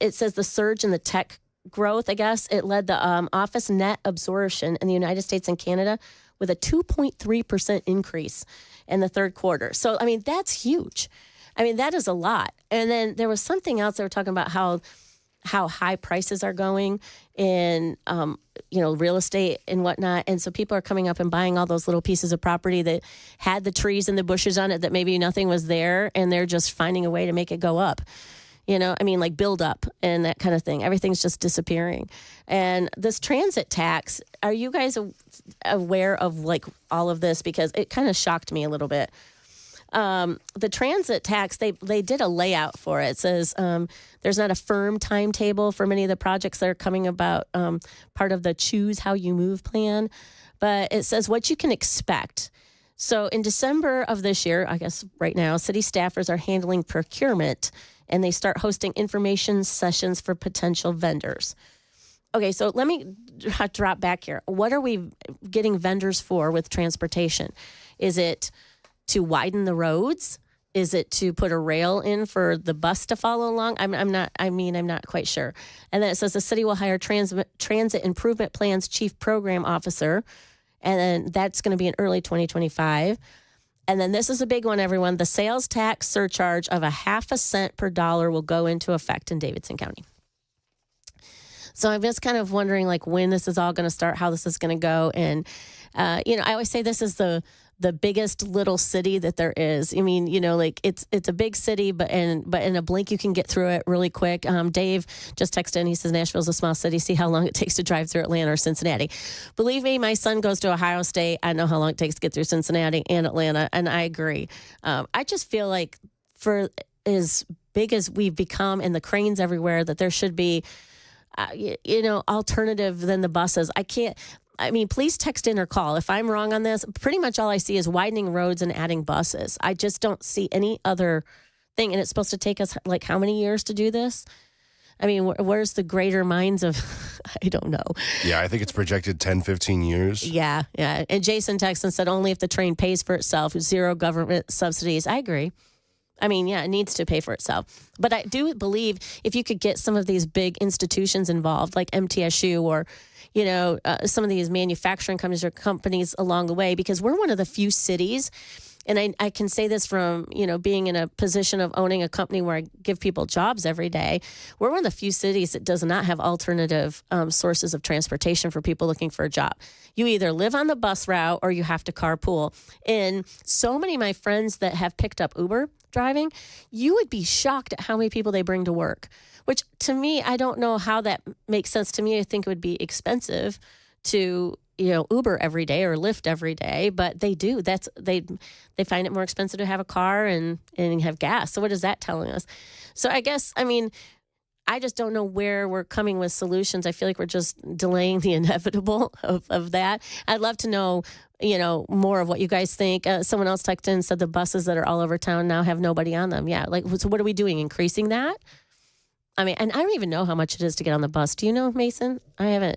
it says the surge in the tech growth, I guess, it led the office net absorption in the United States and Canada with a 2.3% increase in the third quarter. So, I mean, that's huge. I mean, that is a lot. And then there was something else they were talking about how high prices are going in, real estate and whatnot. And so people are coming up and buying all those little pieces of property that had the trees and the bushes on it that maybe nothing was there, and they're just finding a way to make it go up. You know, I mean, like build up and that kind of thing. Everything's just disappearing. And this transit tax, are you guys aware of like all of this? Because it kind of shocked me a little bit. The transit tax, they did a layout for it. It says there's not a firm timetable for many of the projects that are coming about, part of the Choose How You Move plan. But it says what you can expect. So in December of this year, I guess right now, city staffers are handling procurement, and they start hosting information sessions for potential vendors. Okay, so let me drop back here. What are we getting vendors for with transportation? Is it to widen the roads? Is it to put a rail in for the bus to follow along? I'm not quite sure. And then it says the city will hire Transit Improvement Plan's chief program officer, and then that's going to be in early 2025. And then this is a big one, everyone. The sales tax surcharge of 0.5 cent per dollar will go into effect in Davidson County. So I'm just kind of wondering, like, when this is all going to start, how this is going to go. And, I always say this is the biggest little city that there is. I mean, like it's a big city, but in a blink you can get through it really quick. Dave just texted in. He says Nashville's a small city. See how long it takes to drive through Atlanta or Cincinnati. Believe me, my son goes to Ohio State. I know how long it takes to get through Cincinnati and Atlanta, and I agree. I just feel like for as big as we've become and the cranes everywhere, that there should be, alternative than the buses. Please text in or call. If I'm wrong on this, pretty much all I see is widening roads and adding buses. I just don't see any other thing. And it's supposed to take us, like, how many years to do this? I mean, where's the greater minds of, I don't know. Yeah, I think it's projected 10, 15 years. Yeah. And Jason texted and said only if the train pays for itself, 0 government subsidies. I agree. I mean, yeah, it needs to pay for itself. But I do believe if you could get some of these big institutions involved, like MTSU or, some of these manufacturing companies or companies along the way, because we're one of the few cities, and I can say this from, being in a position of owning a company where I give people jobs every day. We're one of the few cities that does not have alternative sources of transportation for people looking for a job. You either live on the bus route or you have to carpool. And so many of my friends that have picked up Uber driving, you would be shocked at how many people they bring to work, which to me, I don't know how that makes sense to me. I think it would be expensive to, Uber every day or Lyft every day, but they do. They find it more expensive to have a car and have gas. So what is that telling us? So I guess, I just don't know where we're coming with solutions. I feel like we're just delaying the inevitable of that. I'd love to know, more of what you guys think. Someone else texted in and said the buses that are all over town now have nobody on them. Yeah. So what are we doing? Increasing that? And I don't even know how much it is to get on the bus. Do you know, Mason? I'm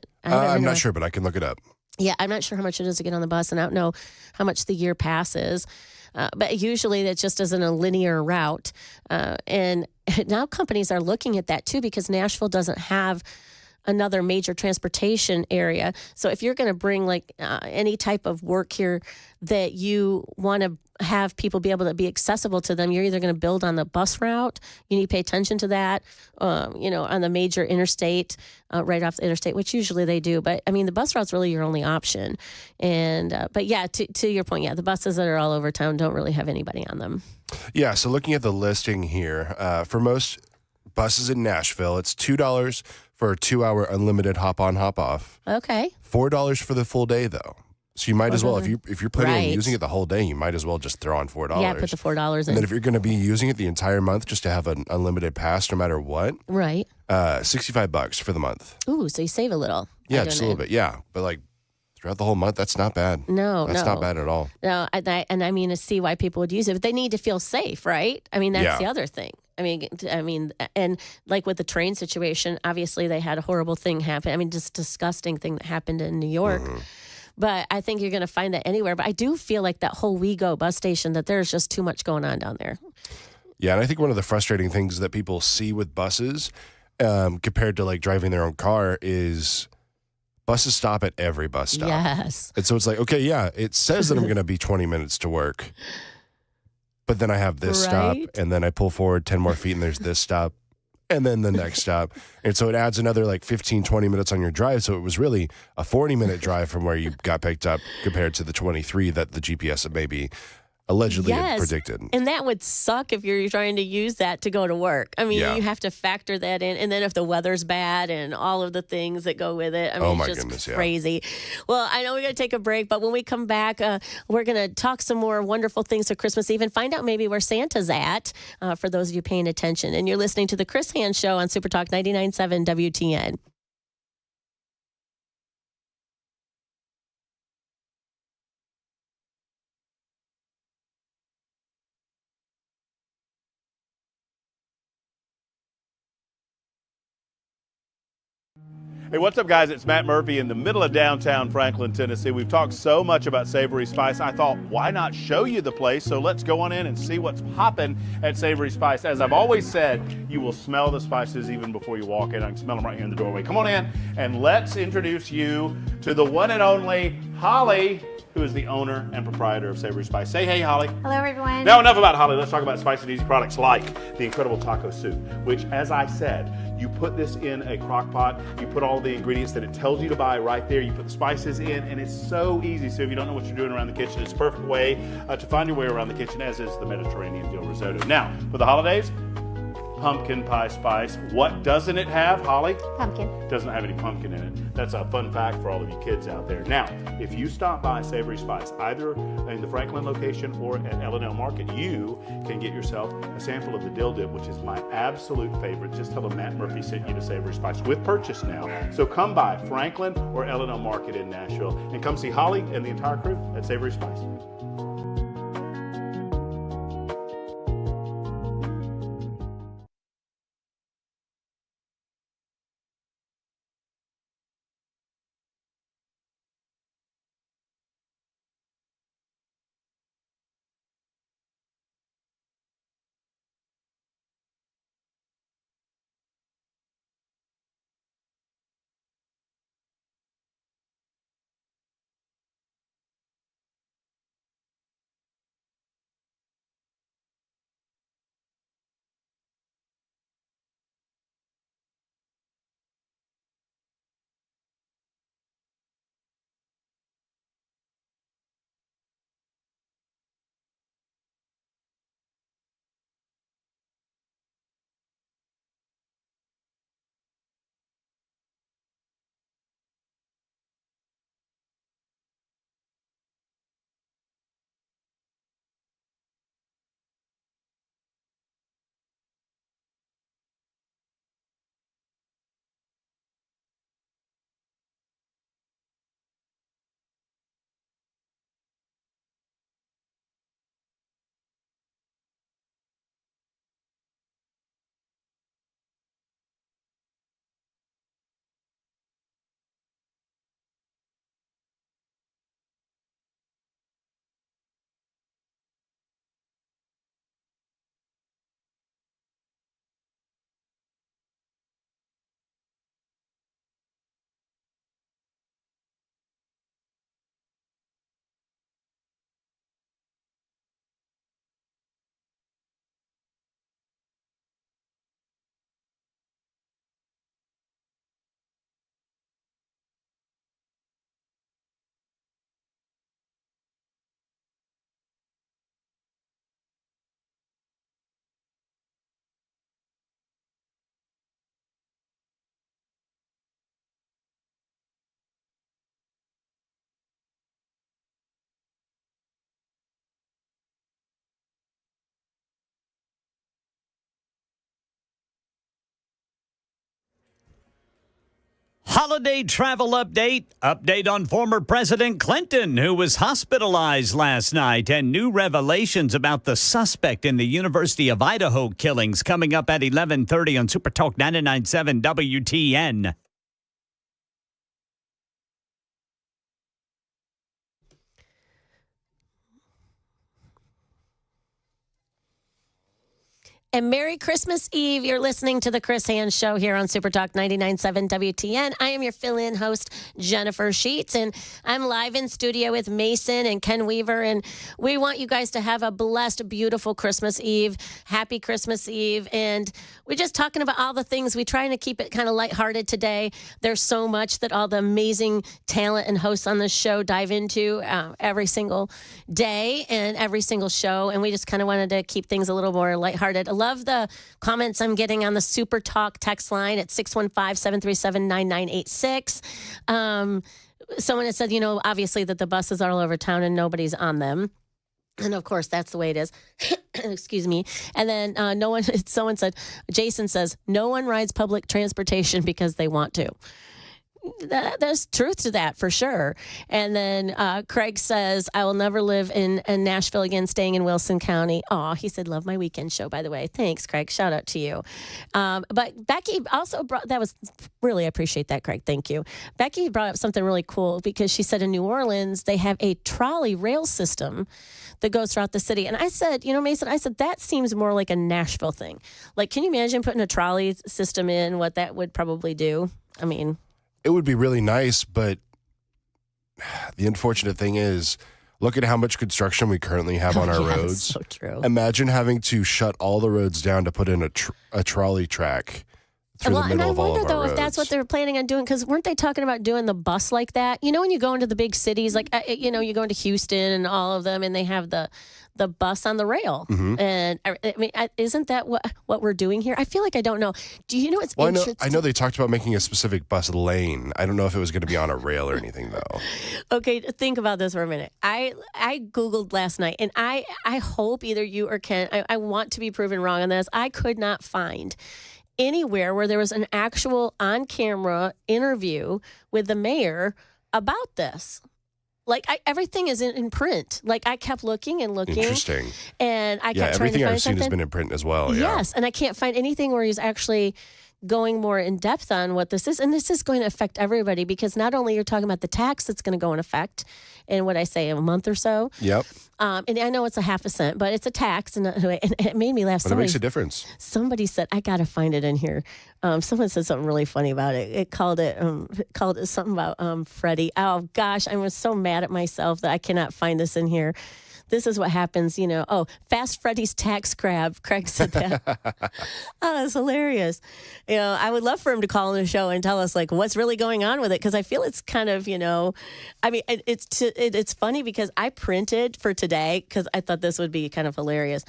not sure, but I can look it up. Yeah, I'm not sure how much it is to get on the bus, and I don't know how much the year pass is. But usually that just isn't a linear route. And now companies are looking at that too, because Nashville doesn't have another major transportation area. So if you're going to bring any type of work here that you want to have people be able to be accessible to them, you're either going to build on the bus route. You need to pay attention to that, on the major interstate, right off the interstate, which usually they do. But the bus route's really your only option. And, but yeah, to your point, yeah, the buses that are all over town don't really have anybody on them. Yeah. So looking at the listing here, for most buses in Nashville, it's $2 for a 2-hour unlimited hop on, hop off. Okay. $4 for the full day, though. So you might as well, if you're planning on using it the whole day, you might as well just throw on $4. Yeah, put the $4 in. And then if you're going to be using it the entire month just to have an unlimited pass no matter what, right? $65 for the month. Ooh, so you save a little. Yeah, just a little bit. Yeah, but throughout the whole month, that's not bad. No, that's not bad at all. No, to see why people would use it, but they need to feel safe, right? That's the other thing. And like with the train situation, obviously they had a horrible thing happen. Just disgusting thing that happened in New York. Mm-hmm. But I think you're going to find that anywhere. But I do feel like that whole WeGo bus station, that there's just too much going on down there. Yeah, and I think one of the frustrating things that people see with buses compared to driving their own car is buses stop at every bus stop. Yes. And so it's okay, yeah, it says that I'm going to be 20 minutes to work. But then I have this stop, and then I pull forward 10 more feet, and there's this stop, and then the next stop. And so it adds another 15, 20 minutes on your drive. So it was really a 40-minute drive from where you got picked up compared to the 23 that the GPS maybe allegedly had predicted. And that would suck if you're trying to use that to go to work. You have to factor that in. And then if the weather's bad and all of the things that go with it, it's just crazy. Yeah. Well, I know we're going to take a break, but when we come back, we're going to talk some more wonderful things for Christmas Eve and find out maybe where Santa's at for those of you paying attention. And you're listening to The Chris Hand Show on Super Talk 99.7 WTN. Hey, what's up, guys? It's Matt Murphy in the middle of downtown Franklin, Tennessee. We've talked so much about Savory Spice. I thought, why not show you the place? So let's go on in and see what's popping at Savory Spice. As I've always said, you will smell the spices even before you walk in. I can smell them right here in the doorway. Come on in and let's introduce you to the one and only Holly, who is the owner and proprietor of Savory Spice. Say hey, Holly. Hello, everyone. Now, enough about Holly. Let's talk about spicy and easy products like the incredible taco soup, which, as I said, you put this in a crock pot, you put all the ingredients that it tells you to buy right there, you put the spices in, and it's so easy. So if you don't know what you're doing around the kitchen, it's a perfect way to find your way around the kitchen, as is the Mediterranean dill risotto. Now, for the holidays, pumpkin pie spice. What doesn't it have, Holly? Pumpkin. Doesn't have any pumpkin in it. That's a fun fact for all of you kids out there. Now, if you stop by Savory Spice, either in the Franklin location or at L&L Market, you can get yourself a sample of the dill dip, which is my absolute favorite. Just tell them Matt Murphy sent you to Savory Spice with purchase now. So come by Franklin or L&L Market in Nashville and come see Holly and the entire crew at Savory Spice. Holiday travel update. Update on former President Clinton, who was hospitalized last night, and new revelations about the suspect in the University of Idaho killings coming up at 11:30 on Super Talk 99.7 WTN. And Merry Christmas Eve. You're listening to the Chris Hands Show here on Super Talk 99.7 WTN. I am your fill-in host, Jennifer Sheets, and I'm live in studio with Mason and Ken Weaver, and we want you guys to have a blessed, beautiful Christmas Eve. Happy Christmas Eve. And we're just talking about all the things. We're trying to keep it kind of lighthearted today. There's so much that all the amazing talent and hosts on this show dive into every single day and every single show, and we just kind of wanted to keep things a little more lighthearted. I love the comments I'm getting on the Super Talk text line at 615-737-9986. Someone has said, obviously that the buses are all over town and nobody's on them. And of course, that's the way it is. Excuse me. And then someone said, Jason says, no one rides public transportation because they want to. There's truth to that for sure. And then Craig says, I will never live in Nashville again, staying in Wilson County. Aw, he said, love my weekend show, by the way. Thanks, Craig. Shout out to you. But Becky also really appreciate that, Craig. Thank you. Becky brought up something really cool because she said in New Orleans, they have a trolley rail system that goes throughout the city. And I said, Mason, that seems more like a Nashville thing. Like, can you imagine putting a trolley system in, what that would probably do? I mean, it would be really nice, but the unfortunate thing is, look at how much construction we currently have on our roads. So true. Imagine having to shut all the roads down to put in a trolley track through the middle of all of our roads. And I wonder, though, if that's what they're planning on doing, because weren't they talking about doing the bus like that? You know, when you go into the big cities, like, you go into Houston and all of them, and they have the bus on the rail. Mm-hmm. And I mean, isn't that what we're doing here? I feel like I don't know. Do you know it's interesting? I know they talked about making a specific bus lane. I don't know if it was going to be on a rail or anything, though. Okay, think about this for a minute. I Googled last night, and I hope either you or Ken, I want to be proven wrong on this. I could not find anywhere where there was an actual on-camera interview with the mayor about this. Like, everything is in print. Like, I kept looking and looking. Interesting. And I kept trying to find something. Everything I've seen has been in print as well. Yes, and I can't find anything where he's actually going more in depth on what this is. And this is going to affect everybody, because not only you're talking about the tax that's going to go in effect in a month or so. Yep. And I know it's a half a cent, but it's a tax, and it made me laugh. But it makes a difference. Somebody said, I got to find it in here. Someone said something really funny about it. It called it something about Freddie. Oh gosh, I was so mad at myself that I cannot find this in here. This is what happens, Fast Freddy's tax grab. Craig said that. Oh, that's hilarious. I would love for him to call in the show and tell us, like, what's really going on with it, because I feel it's kind of, I mean, it's funny because I printed for today because I thought this would be kind of hilarious.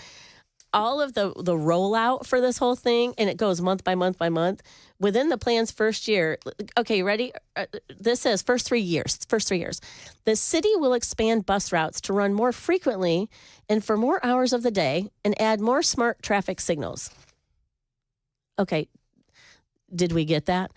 All of the rollout for this whole thing, and it goes month by month by month. Within the plan's first year, okay, you ready? This says first 3 years. The city will expand bus routes to run more frequently and for more hours of the day, and add more smart traffic signals. Okay, did we get that?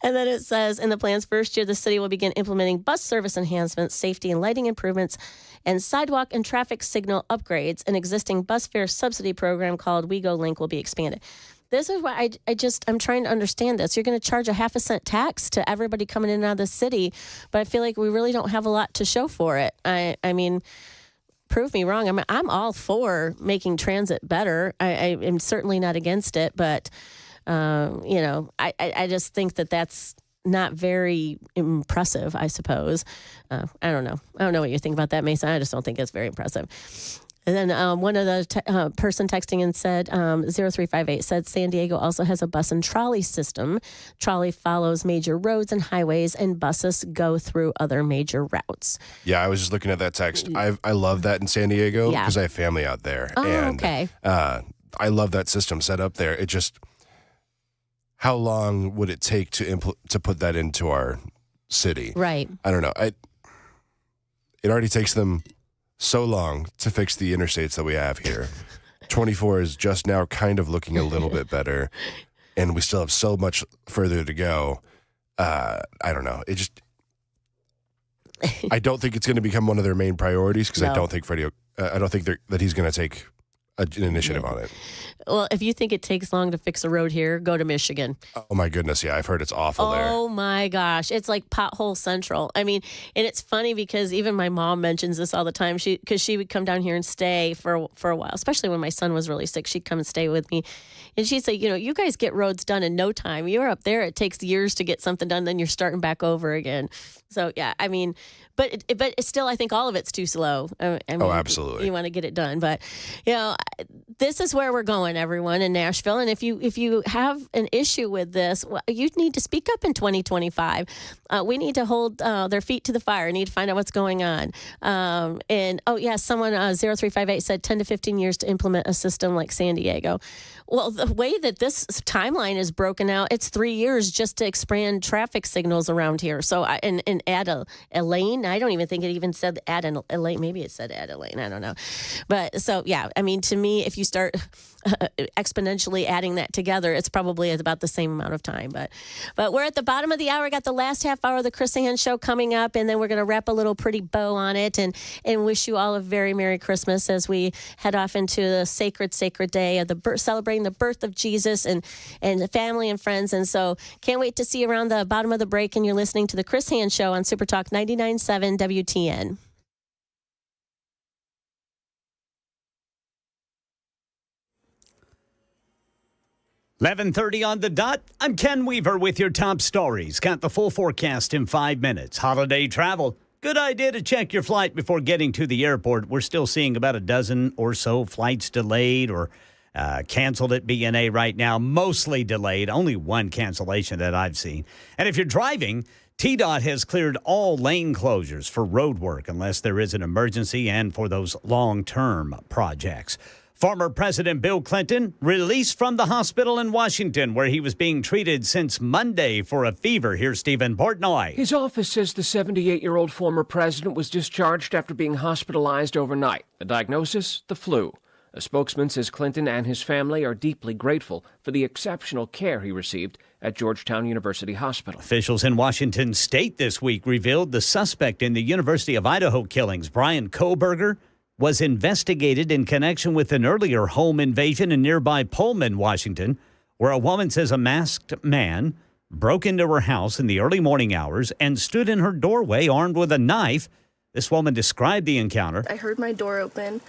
And then it says, in the plan's first year, the city will begin implementing bus service enhancements, safety and lighting improvements, and sidewalk and traffic signal upgrades. An existing bus fare subsidy program called WeGo Link will be expanded. This is why I'm trying to understand this. You're going to charge a half a cent tax to everybody coming in and out of the city, but I feel like we really don't have a lot to show for it. I mean, prove me wrong. I'm all for making transit better. I am certainly not against it, but I just think that that's not very impressive, I suppose. I don't know. I don't know what you think about that, Mason. I just don't think it's very impressive. And then one of the person texting and said, 0358 said, San Diego also has a bus and trolley system. Trolley follows major roads and highways, and buses go through other major routes. Yeah, I was just looking at that text. I love that in San Diego because I have family out there. Oh, and, okay. I love that system set up there. It just... How long would it take to put that into our city? Right. I don't know. It already takes them so long to fix the interstates that we have here. 24 is just now kind of looking a little bit better, and we still have so much further to go. I don't know. I don't think it's going to become one of their main priorities, because I don't think that he's going to take an initiative on it. Well, if you think it takes long to fix a road here, go to Michigan. Oh my goodness, yeah, I've heard it's awful there. Oh my gosh, it's like pothole central. I mean, and it's funny because even my mom mentions this all the time. Because she would come down here and stay for a while, especially when my son was really sick. She'd come and stay with me, and she'd say, you guys get roads done in no time. You're up there; it takes years to get something done. Then you're starting back over again. So yeah, I mean. But it's still, I think all of it's too slow. I mean, absolutely. You want to get it done, but this is where we're going, everyone, in Nashville. And if you have an issue with this, you need to speak up in 2025. We need to hold their feet to the fire. We need to find out what's going on. Someone 0358 said 10 to 15 years to implement a system like San Diego. Well, the way that this timeline is broken out, it's 3 years just to expand traffic signals around here. So and add a lane. I don't even think it even said add a lane. Maybe it said add a lane. I don't know. But so, yeah, I mean, to me, if you start exponentially adding that together, it's probably about the same amount of time. But we're at the bottom of the hour. Got the last half hour of the Chris Ann Show coming up, and then we're going to wrap a little pretty bow on it and wish you all a very Merry Christmas as we head off into the sacred day of celebrating the birth of Jesus and family and friends. And so can't wait to see you around the bottom of the break, and you're listening to the Chris Ann Show on Super Talk 99.7 WTN. 11:30 on the dot. I'm Ken Weaver with your top stories. Got the full forecast in 5 minutes. Holiday travel. Good idea to check your flight before getting to the airport. We're still seeing about a dozen or so flights delayed or canceled at BNA right now. Mostly delayed. Only one cancellation that I've seen. And if you're driving, TDOT has cleared all lane closures for road work unless there is an emergency and for those long-term projects. Former President Bill Clinton released from the hospital in Washington where he was being treated since Monday for a fever. Here's Stephen Portnoy. His office says the 78-year-old former president was discharged after being hospitalized overnight. The diagnosis, the flu. A spokesman says Clinton and his family are deeply grateful for the exceptional care he received at Georgetown University Hospital. Officials in Washington state this week revealed the suspect in the University of Idaho killings, Brian Kohberger, was investigated in connection with an earlier home invasion in nearby Pullman, Washington, where a woman says a masked man broke into her house in the early morning hours and stood in her doorway armed with a knife. This woman described the encounter. I heard my door open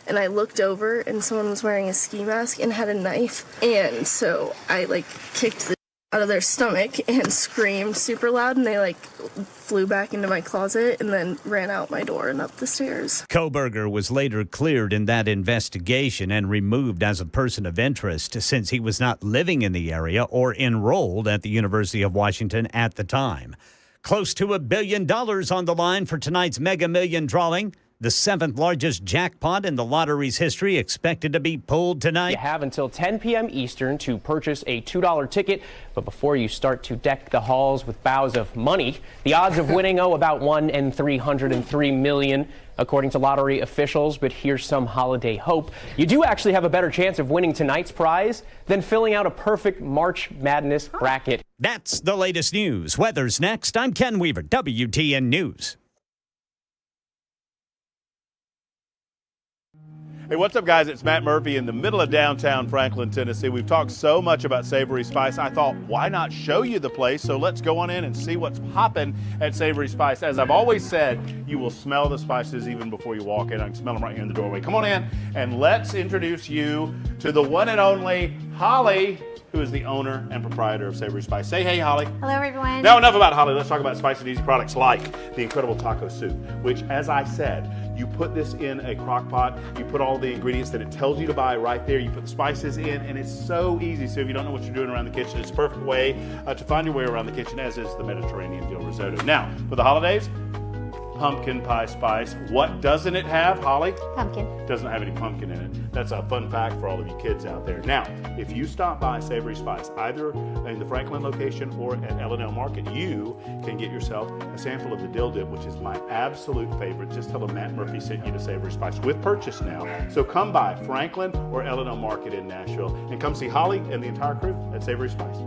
and I looked over and someone was wearing a ski mask and had a knife. And so I kicked the out of their stomach and screamed super loud, and they flew back into my closet and then ran out my door and up the stairs. Kohberger was later cleared in that investigation and removed as a person of interest since he was not living in the area or enrolled at the University of Washington at the time. Close to $1 billion on the line for tonight's Mega Million drawing. The seventh largest jackpot in the lottery's history expected to be pulled tonight. You have until 10 p.m. Eastern to purchase a $2 ticket. But before you start to deck the halls with boughs of money, the odds of winning about 1 in 303 million, according to lottery officials. But here's some holiday hope. You do actually have a better chance of winning tonight's prize than filling out a perfect March Madness bracket. That's the latest news. Weather's next. I'm Ken Weaver, WTN News. Hey, what's up, guys? It's Matt Murphy in the middle of downtown Franklin, Tennessee. We've talked so much about Savory Spice. I thought, why not show you the place? So let's go on in and see what's popping at Savory Spice. As I've always said, you will smell the spices even before you walk in. I can smell them right here in the doorway. Come on in and let's introduce you to the one and only Holly, who is the owner and proprietor of Savory Spice. Say hey, Holly. Hello, everyone. Now, enough about Holly. Let's talk about spicy and easy products like the incredible taco soup, which, as I said, you put this in a crock pot, you put all the ingredients that it tells you to buy right there, you put the spices in, and it's so easy. So if you don't know what you're doing around the kitchen, it's a perfect way to find your way around the kitchen, as is the Mediterranean dill risotto. Now, for the holidays, pumpkin pie spice. What doesn't it have, Holly? Pumpkin. Doesn't have any pumpkin in it. That's a fun fact for all of you kids out there. Now, if you stop by Savory Spice, either in the Franklin location or at L&L Market, you can get yourself a sample of the dill dip, which is my absolute favorite. Just tell them Matt Murphy sent you to Savory Spice with purchase now. So come by Franklin or L&L Market in Nashville and come see Holly and the entire crew at Savory Spice.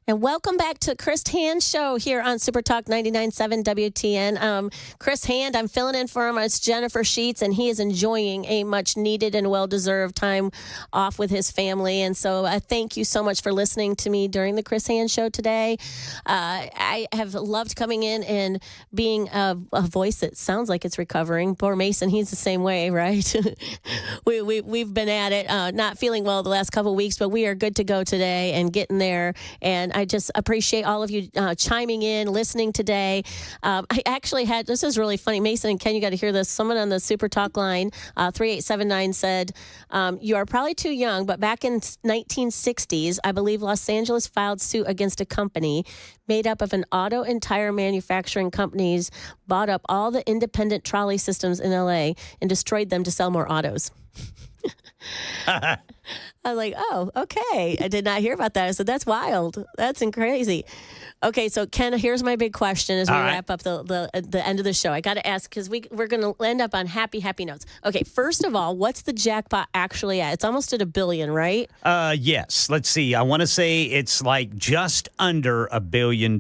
And welcome back to Chris Hand Show here on Super Talk 99.7 WTN. Chris Hand, I'm filling in for him. It's Jennifer Sheets, and he is enjoying a much-needed and well-deserved time off with his family. And so thank you so much for listening to me during the Chris Hand Show today. I have loved coming in and being a voice that sounds like it's recovering. Poor Mason, he's the same way, right? We've been at it, not feeling well the last couple of weeks, but we are good to go today and getting there. And I just appreciate all of you chiming in, listening today. I actually had, this is really funny. Mason and Ken, you got to hear this. Someone on the Super Talk line, 3879 said, you are probably too young, but back in 1960s, I believe Los Angeles filed suit against a company made up of an auto and tire manufacturing companies, bought up all the independent trolley systems in LA and destroyed them to sell more autos. I was like, oh, okay. I did not hear about that. I said, that's wild. That's crazy. Okay, so Ken, here's my big question as we wrap up the end of the show. I got to ask, because we're going to end up on happy notes. Okay, first of all, what's the jackpot actually at? It's almost at $1 billion, right? Yes. Let's see. I want to say it's like just under $1 billion.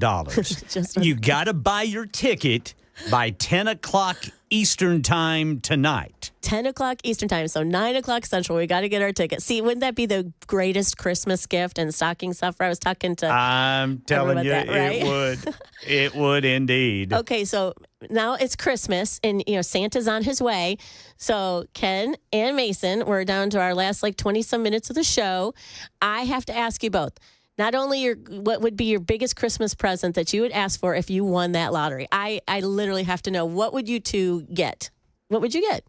You got to buy your ticket by 10 o'clock Eastern time tonight. 10 o'clock Eastern time, so 9 o'clock Central. We got to get our ticket. See, wouldn't that be the greatest Christmas gift and stocking stuffer? I was talking to I'm telling you, that, right? It would. It would indeed. Okay, so now it's Christmas, and Santa's on his way. So Ken and Mason, we're down to our last 20-some minutes of the show. I have to ask you both. Not only what would be your biggest Christmas present that you would ask for if you won that lottery. I literally have to know, what would you two get? What would you get?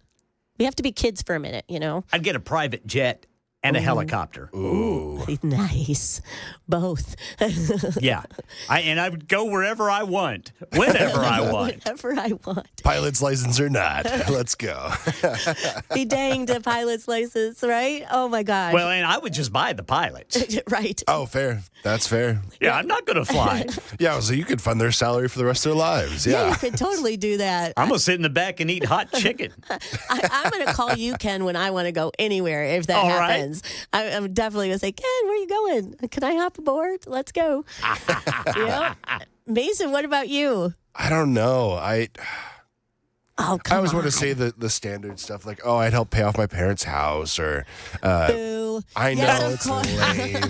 We have to be kids for a minute, I'd get a private jet and a helicopter. Ooh, nice. Both. Yeah. I would go wherever I want, whenever I want. Whenever I want. Pilot's license or not, let's go. Be danged a pilot's license, right? Oh, my gosh. Well, and I would just buy the pilots. Right. Oh, fair. That's fair. Yeah, I'm not going to fly. Yeah, so you could fund their salary for the rest of their lives. Yeah, you could totally do that. I'm going to sit in the back and eat hot chicken. I'm going to call you, Ken, when I want to go anywhere, if that happens. Right. I'm definitely going to say, Ken, where are you going? Can I hop aboard? Let's go. Mason, what about you? I don't know. I always want to say the standard stuff like, oh, I'd help pay off my parents' house, or boo. I know, yes, it's lame.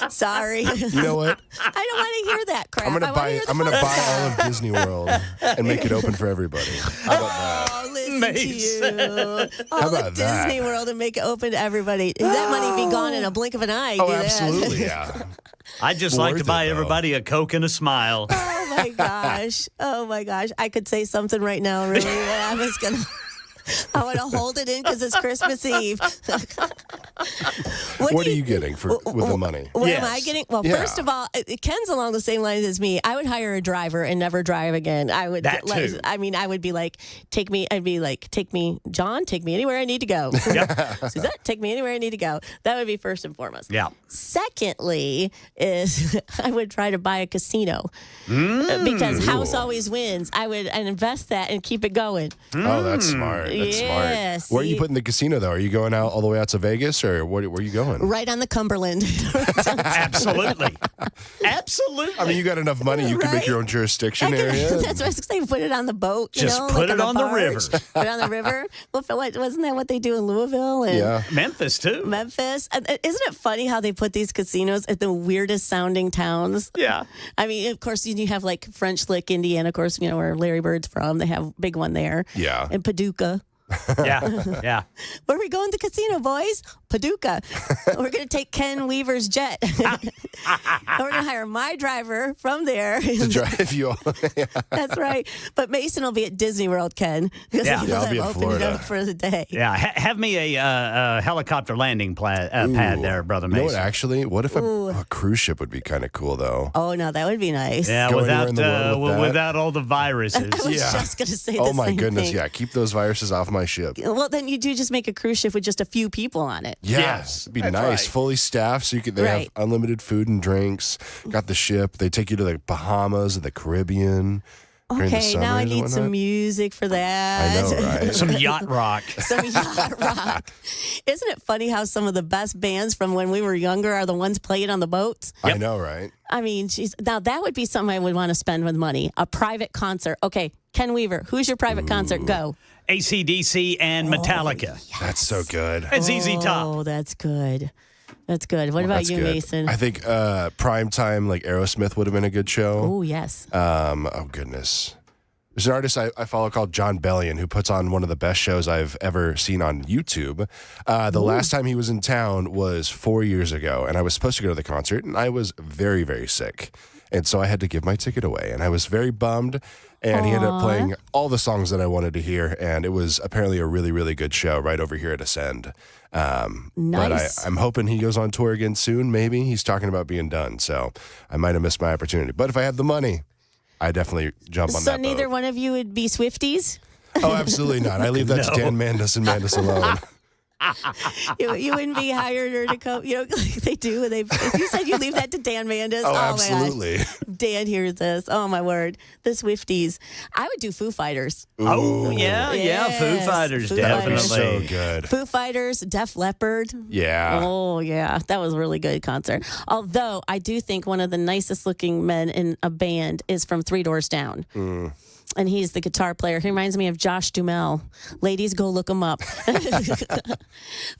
Sorry. You know what? I don't want to hear that crap. I'm gonna buy all of Disney World and make it open for everybody. How about that? Listen to you. How about of Disney World and make it open to everybody. That money be gone in a blink of an eye. Oh, do that. absolutely, yeah. I'd just like to buy everybody a Coke and a smile. Oh my gosh. Oh my gosh. I could say something right now, really. I was going to. I want to hold it in because it's Christmas Eve. What are you getting with the money? What am I getting? Well, first of all, Ken's along the same lines as me. I would hire a driver and never drive again. I would. That too. I would be like, take me. I'd be like, take me, John. Take me anywhere I need to go. Suzette, take me anywhere I need to go. That would be first and foremost. Yeah. Secondly, is I would try to buy a casino because house always wins. I would invest that and keep it going. Oh, that's smart. That's smart. Where are you putting the casino, though? Are you going all the way out to Vegas, or where are you going? Right on the Cumberland. Absolutely. Absolutely. I mean, you got enough money. You can make your own jurisdiction area. That's what I was saying. Put it on the boat. Just put it on the river. Put it on the river. Well, wasn't that what they do in Louisville? And Memphis, too. Memphis. Isn't it funny how they put these casinos at the weirdest sounding towns? Yeah. I mean, of course, you have like French Lick, Indiana, of course, where Larry Bird's from. They have a big one there. Yeah. And Paducah. Yeah. Where are we going to the casino, boys? Paducah. We're going to take Ken Weaver's jet. We're going to hire my driver from there to drive you all. That's right. But Mason will be at Disney World, Ken. I'll be in Florida for the day. Yeah, have me a helicopter landing pad there, Brother Mason. You know what, actually? What if a cruise ship would be kind of cool, though? Oh, no, that would be nice. Yeah, without all the viruses. I was just going to say oh, my same goodness, thing. yeah. Keep those viruses off my ship. Well, then you do just make a cruise ship with just a few people on it. Yes. It'd be nice. Right. Fully staffed, so they have unlimited food and drinks. Got the ship. They take you to the Bahamas and the Caribbean. during the Okay, now I summers and need some whatnot. music for that. I know, right? Some yacht rock. Some yacht rock. Isn't it funny how some of the best bands from when we were younger are the ones playing on the boats? I know, right? I mean, geez, now that would be something I would want to spend with money. A private concert. Okay, Ken Weaver, who's your private concert? Go. AC/DC and Metallica. That's so good. And ZZ Top. Oh, that's good. That's good. What about That's you, good. Mason? I think prime time, like Aerosmith would have been a good show. Oh, yes. Oh, goodness. There's an artist I follow called John Bellion who puts on one of the best shows I've ever seen on YouTube. The last time he was in town was 4 years ago, and I was supposed to go to the concert, and I was very, very sick. And so I had to give my ticket away, and I was very bummed. And he ended up playing all the songs that I wanted to hear, and it was apparently a really, really good show right over here at Ascend. Nice. But I'm hoping he goes on tour again soon, maybe. He's talking about being done, so I might have missed my opportunity. But if I had the money, I definitely jump on So that neither boat. one of you would be Swifties? Oh, absolutely not. I leave that to Dan Mandis and Mandis alone. You wouldn't be hired or to come, like they do. If you said you leave that to Dan Mandis, Oh, my absolutely. gosh. Dan hears this. Oh, my word. The Swifties. I would do Foo Fighters. Oh, yeah. Yes, Foo Fighters, Foo definitely. Fighters. So good. Foo Fighters, Def Leppard. Yeah. Oh, yeah. That was a really good concert. Although I do think one of the nicest looking men in a band is from Three Doors Down. And he's the guitar player. He reminds me of Josh Duhamel. Ladies, go look him up.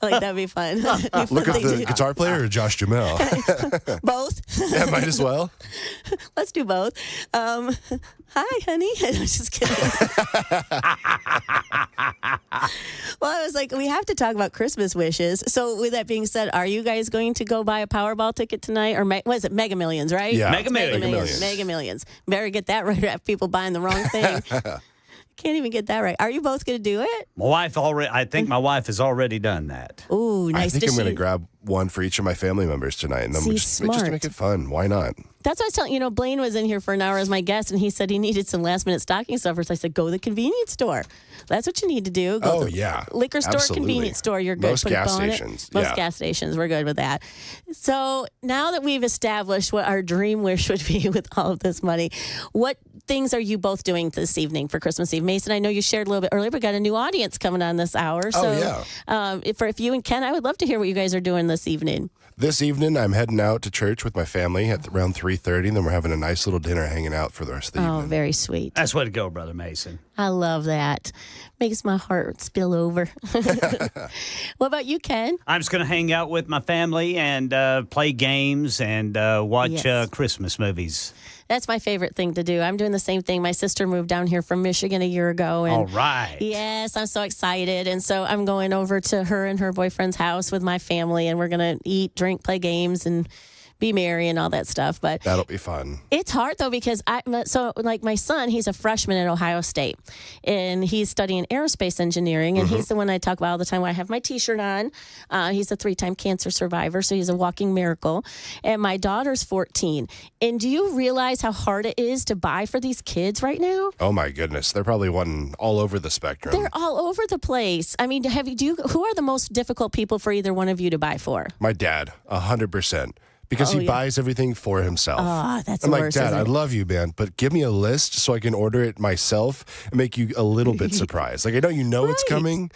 Like, that'd be fun. Look up the guitar player or Josh Jamel? Both. Yeah, might as well. Let's do both. Hi, honey. I'm just kidding. Well, I was like, we have to talk about Christmas wishes. So with that being said, are you guys going to go buy a Powerball ticket tonight? Or what is it, Mega Millions, right? Yeah. Mega Millions. Mega Millions. Better get that right. Have people buying the wrong thing. Can't even get that right. Are you both going to do it? I think my wife has already done that. Ooh, nice. I think I'm going to grab one for each of my family members tonight, and then See, just to smart. make it fun. Why not? That's what I was telling Blaine was in here for an hour as my guest, and he said he needed some last minute stocking stuffers. I said, go to the convenience store. That's what you need to do. Go to the liquor store, Absolutely. convenience store. You're good. Most Put a gas bow on it. stations. Most Yeah. gas stations. We're good with that. So now that we've established what our dream wish would be with all of this money, what things are you both doing this evening for Christmas Eve? Mason, I know you shared a little bit earlier, but got a new audience coming on this hour. So if you and Ken, I would love to hear what you guys are doing this evening. This evening, I'm heading out to church with my family at around 3:30, and then we're having a nice little dinner hanging out for the rest of the evening. Oh, very sweet. That's way to go, Brother Mason. I love that. Makes my heart spill over. What about you, Ken? I'm just going to hang out with my family and play games and watch Christmas movies. That's my favorite thing to do. I'm doing the same thing. My sister moved down here from Michigan a year ago. And All right. yes, I'm so excited. And so I'm going over to her and her boyfriend's house with my family, and we're going to eat, drink, play games, and be merry and all that stuff. But That'll be fun. it's hard though, because my son, he's a freshman at Ohio State, and he's studying aerospace engineering, and he's the one I talk about all the time when I have my t-shirt on. He's a 3-time cancer survivor, so he's a walking miracle. And my daughter's 14. And do you realize how hard it is to buy for these kids right now? Oh my goodness, they're probably one all over the spectrum. They're all over the place. I mean, who are the most difficult people for either one of you to buy for? My dad, 100%. Because Oh, he yeah. buys everything for himself. Oh, that's I'm the like, worst, Dad, isn't I it? love you, man, but give me a list so I can order it myself and make you a little bit surprised. Like, I know you know it's coming,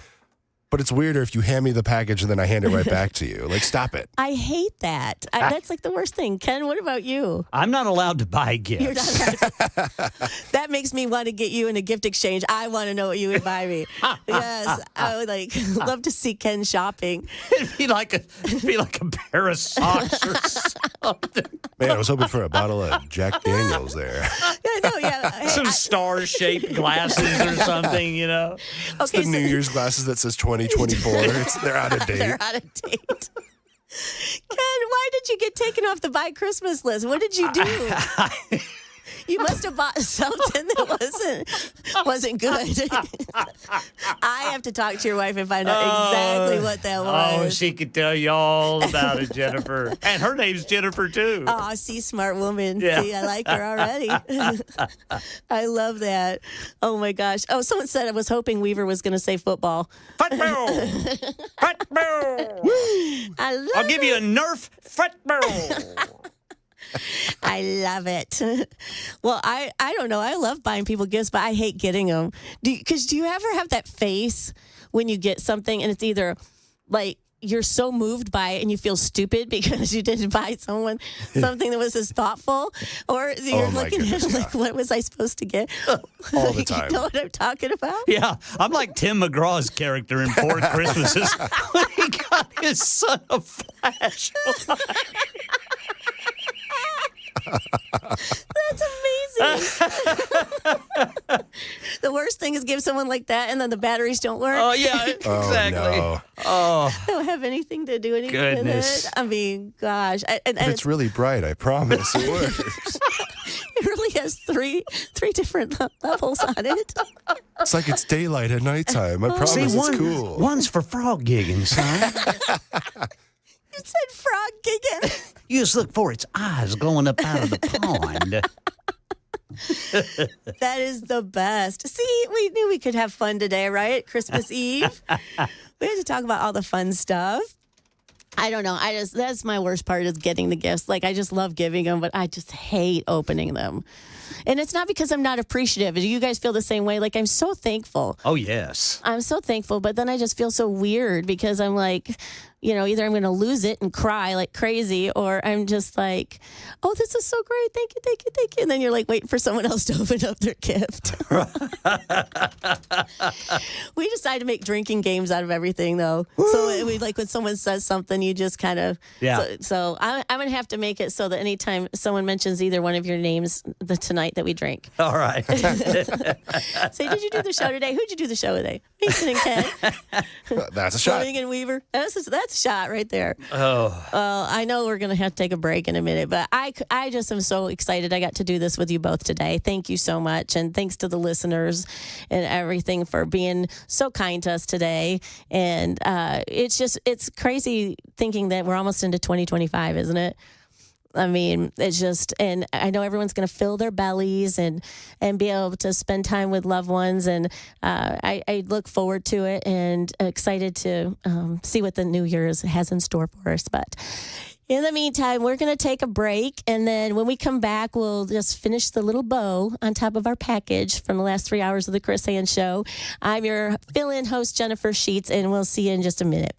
but it's weirder if you hand me the package and then I hand it right back to you. Like, stop it. I hate that. That's like the worst thing. Ken, what about you? I'm not allowed to buy gifts. You're not that makes me want to get you in a gift exchange. I want to know what you would buy me. Yes, I would love to see Ken shopping. It'd be like a pair of socks or something. Man, I was hoping for a bottle of Jack Daniels there. Some star-shaped glasses or something, you know. It's the New Year's glasses that says 2024. They're out of date. They're out of date. Ken, why did you get taken off the buy Christmas list? What did you do? You must have bought something that wasn't good. I have to talk to your wife and find out exactly what that was. Oh, she could tell you all about it, Jennifer. And her name's Jennifer, too. Oh, see, smart woman. Yeah. See, I like her already. I love that. Oh, my gosh. Oh, someone said I was hoping Weaver was going to say football. Football! Football! I love I'll give you a Nerf football. I love it. Well, I don't know. I love buying people gifts, but I hate getting them. Do you ever have that face when you get something and it's either like you're so moved by it and you feel stupid because you didn't buy someone something that was as thoughtful, or you're looking at it like, what was I supposed to get? All the time. You know what I'm talking about? Yeah, I'm like Tim McGraw's character in Four Christmases when he got his son a flashlight. That's amazing. The worst thing is give someone like that and then the batteries don't work. Oh, yeah, exactly. No. Oh, Don't have anything to do anything goodness. with it. I mean, gosh. And It's really bright. I promise it works. it really has three different levels on it. It's like it's daylight at nighttime. I promise See, it's cool. one's for frog gigging, son. You said frog gigging. You just look for its eyes glowing up out of the pond. That is the best. See, we knew we could have fun today, right? Christmas Eve. We had to talk about all the fun stuff. I don't know. That's my worst part is getting the gifts. Like, I just love giving them, but I just hate opening them. And it's not because I'm not appreciative. Do you guys feel the same way? Like, I'm so thankful. Oh, yes. I'm so thankful, but then I just feel so weird because I'm like, either I'm going to lose it and cry like crazy, or I'm just like, oh, this is so great. Thank you, thank you, thank you. And then you're like waiting for someone else to open up their gift. We decided to make drinking games out of everything, though. So we like when someone says something, you just kind of. Yeah. So I'm going to have to make it so that anytime someone mentions either one of your names tonight that we drink. All right. Say, did you do the show today? Who'd you do the show today? Mason and Ken. That's a shot. Fleming and Weaver. That's a shot right there. Oh. I know we're going to have to take a break in a minute, but I just am so excited I got to do this with you both today. Thank you so much. And thanks to the listeners and everything for being so kind to us today. And it's crazy thinking that we're almost into 2025, isn't it? I mean, it's just, and I know everyone's going to fill their bellies and be able to spend time with loved ones. And I look forward to it and excited to see what the new year has in store for us. But in the meantime, we're going to take a break. And then when we come back, we'll just finish the little bow on top of our package from the last 3 hours of the Chris Ann Show. I'm your fill-in host, Jennifer Sheets, and we'll see you in just a minute.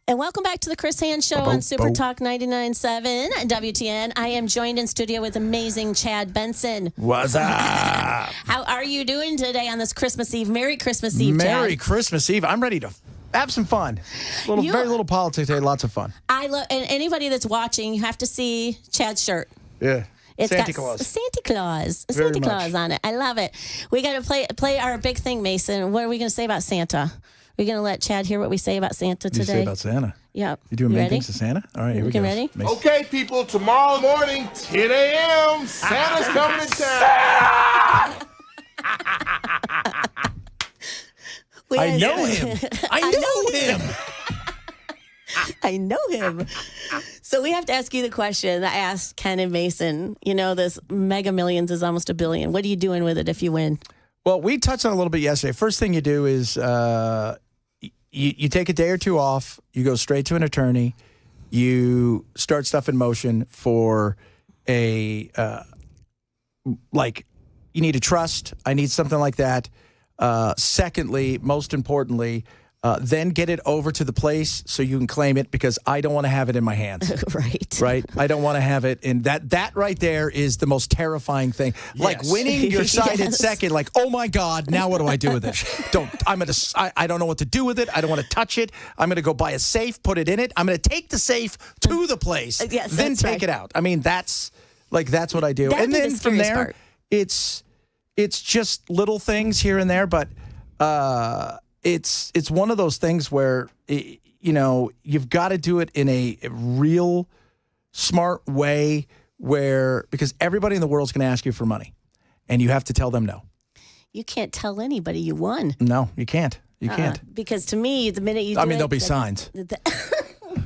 And welcome back to the Chris Hand Show on Super Talk 99.7 WTN. I am joined in studio with amazing Chad Benson. What's up? How are you doing today on this Christmas Eve? Merry Christmas Eve, Merry Chad. Christmas Eve. I'm ready to have some fun. Very little politics today, lots of fun. I love, and anybody that's watching, you have to see Chad's shirt. Yeah. It's Santa got Claus. Santa Claus. Very Santa Claus much. on it. I love it. We got to play our big thing, Mason. What are we going to say about Santa? We're going to let Chad hear what we say about Santa today. You say about Santa? Yep. You doing You mean ready? things to Santa? All right, here we go. Ready? Okay, people, tomorrow morning, 10 a.m., Santa's coming to town. I know him. I know him. I know him. So we have to ask you the question I asked Ken and Mason. You know, this Mega Millions is almost $1 billion. What are you doing with it if you win? Well, we touched on it a little bit yesterday. First thing you do is you take a day or two off. You go straight to an attorney. You start stuff in motion for a, you need a trust. I need something like that. Secondly, most importantly, then get it over to the place so you can claim it because I don't want to have it in my hands. Right. I don't want to have it in that right there is the most terrifying thing. Like winning your side in second, like, oh my God, now what do I do with it? I don't know what to do with it. I don't want to touch it. I'm going to go buy a safe, put it in it. I'm going to take the safe to the place, then take it out. I mean, that's what I do. That'd And be then the from scariest there, part. it's just little things here and there, but it's one of those things where you've got to do it in a real smart way because everybody in the world is going to ask you for money and you have to tell them no. You can't tell anybody you won. No, you can't. You can't. Because to me, the minute you do there'll be signs.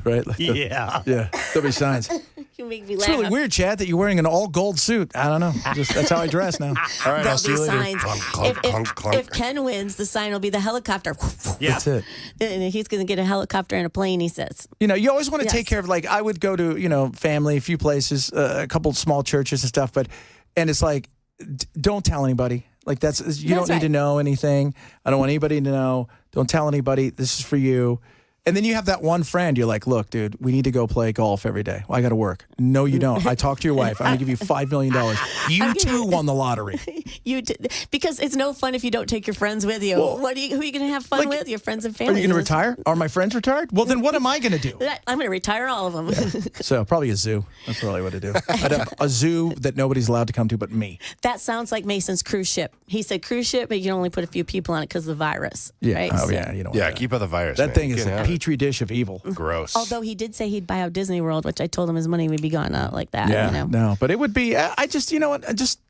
Right? Yeah. There'll be signs. You make me It's laugh. really weird, Chad, that you're wearing an all gold suit. I don't know. That's how I dress now. All right, I'll see you There'll later. be signs. Clunk, clunk, clunk. If Ken wins, the sign will be the helicopter. Yeah. That's it. And he's going to get a helicopter and a plane, he says. You always want to Yes. take care of, like, I would go to, family, a few places, a couple small churches and stuff, and it's like, don't tell anybody. Like, you don't need right. to know anything. I don't want anybody to know. Don't tell anybody. This is for you. And then you have that one friend. You're like, look, dude, we need to go play golf every day. Well, I got to work. No, you don't. I talked to your wife. I'm going to give you $5 million. You too won the lottery. Because it's no fun if you don't take your friends with you. Well, who are you going to have fun with? Your friends and family. Are you going to retire? Are my friends retired? Well, then what am I going to do? I'm going to retire all of them. So probably a zoo. That's probably what I do. I'd have a zoo that nobody's allowed to come to but me. That sounds like Mason's cruise ship. He said cruise ship, but you can only put a few people on it because of the virus. Yeah. Right? Oh, So- yeah. You know. Yeah, keep out the virus. That man. thing You is can't a have it. petri dish of evil. Gross. Although he did say he'd buy out Disney World, which I told him his money would be gone out like that. Yeah, You know? no, but it would be. I just, you know what? Just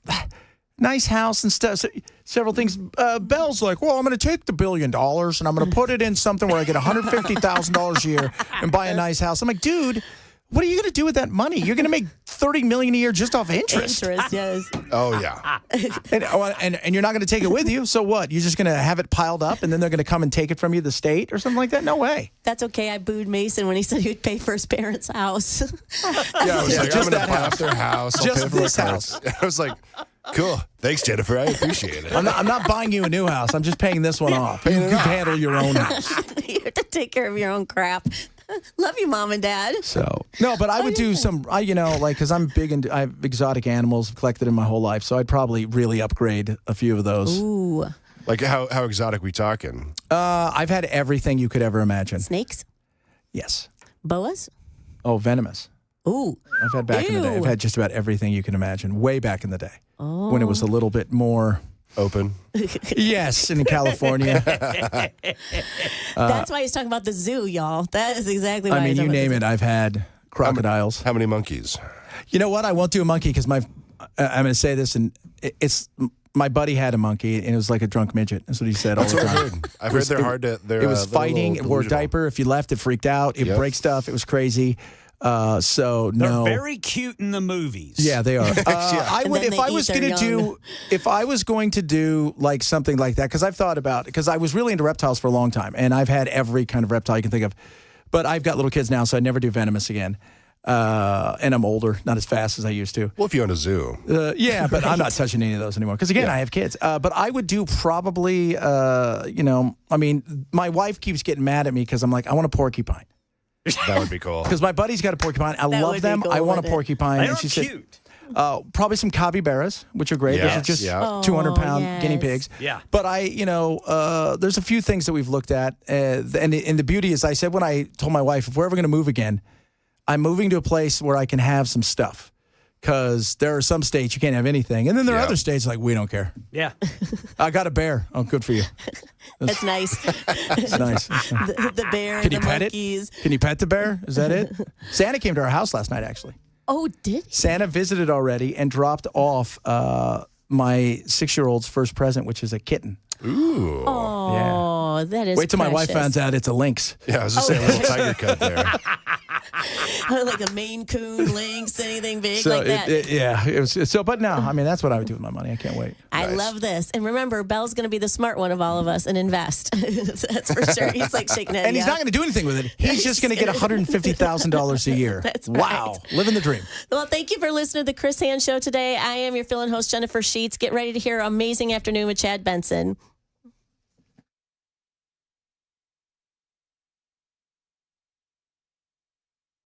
nice house and stuff. So, several things. Bell's like, well, I'm going to take the $1 billion and I'm going to put it in something where I get $150,000 a year and buy a nice house. I'm like, dude, what are you going to do with that money? You're going to make $30 million a year just off interest. Interest, yes. Oh yeah. And you're not going to take it with you. So what? You're just going to have it piled up, and then they're going to come and take it from you, the state or something like that? No way. That's okay. I booed Mason when he said he would pay for his parents' house. Yeah, I was like, just I'm going that to buy house. off their house. I'll Just pay for my this parents. house. I was like, cool. Thanks, Jennifer. I appreciate it. I'm not buying you a new house. I'm just paying this one off. You can handle your own house. You have to take care of your own crap. Love you, Mom and Dad. So no, but I would do some. Because I'm big into. I have exotic animals. I've collected them my whole life, so I'd probably really upgrade a few of those. Ooh. Like how exotic we talking? I've had everything you could ever imagine. Snakes? Yes. Boas? Oh, venomous. Ooh. I've had back in the day. I've had just about everything you can imagine. Way back in the day, when it was a little bit more open. Yes, in California. That's why he's talking about the zoo, y'all. That is exactly why I mean, he's you talking about name the it. I've had crocodiles. How many monkeys? You know what? I won't do a monkey because I'm going to say this, and it's my buddy had a monkey, and it was like a drunk midget. That's what he said all That's the what time. I've heard. I've heard they're hard to. They're, It was they're a fighting. It little wore a delusional. diaper. If you left, it freaked out. It break stuff. It was crazy. So They're no. very cute in the movies. Yeah, they are. I And would then if they I eat was their going to young. if I was going to do like something like that, because I've thought about because I was really into reptiles for a long time, and I've had every kind of reptile you can think of, but I've got little kids now, so I never do venomous again. And I'm older, not as fast as I used to. Well, if you own a zoo, yeah, but I'm not touching any of those anymore because again, I have kids. But I would do probably, I mean, my wife keeps getting mad at me because I'm like, I want a porcupine. That would be cool. Because my buddy's got a porcupine. I That love would be them. cool, I want a wouldn't it? porcupine. They and are she cute. said, probably some capybaras, which are great. Yes, Those are just yeah. 200-pound guinea pigs. Yeah. But there's a few things that we've looked at. And the beauty is, I said when I told my wife, if we're ever going to move again, I'm moving to a place where I can have some stuff. Because there are some states you can't have anything. And then there are other states like, we don't care. Yeah. I got a bear. Oh, good for you. That's nice. It's nice. The bear, Can the you pet monkeys. it? Can you pet the bear? Is that it? Santa came to our house last night, actually. Oh, did he? Santa visited already and dropped off my 6-year-old's first present, which is a kitten. Ooh. Oh, that is Wait till my wife precious. finds out it's a lynx. Yeah, I was just saying a little tiger cut there. Like a Maine Coon, lynx, anything big like that. It was so. But no, I mean that's what I would do with my money. I can't wait. I love this. And remember, Belle's going to be the smart one of all of us and invest. That's for sure. He's like shaking his head. And he's not going to do anything with it. He's just going to get $150,000 a year. That's wow, right. living the dream. Well, thank you for listening to the Chris Hand Show today. I am your fill-in host, Jennifer Sheets. Get ready to hear Amazing Afternoon with Chad Benson.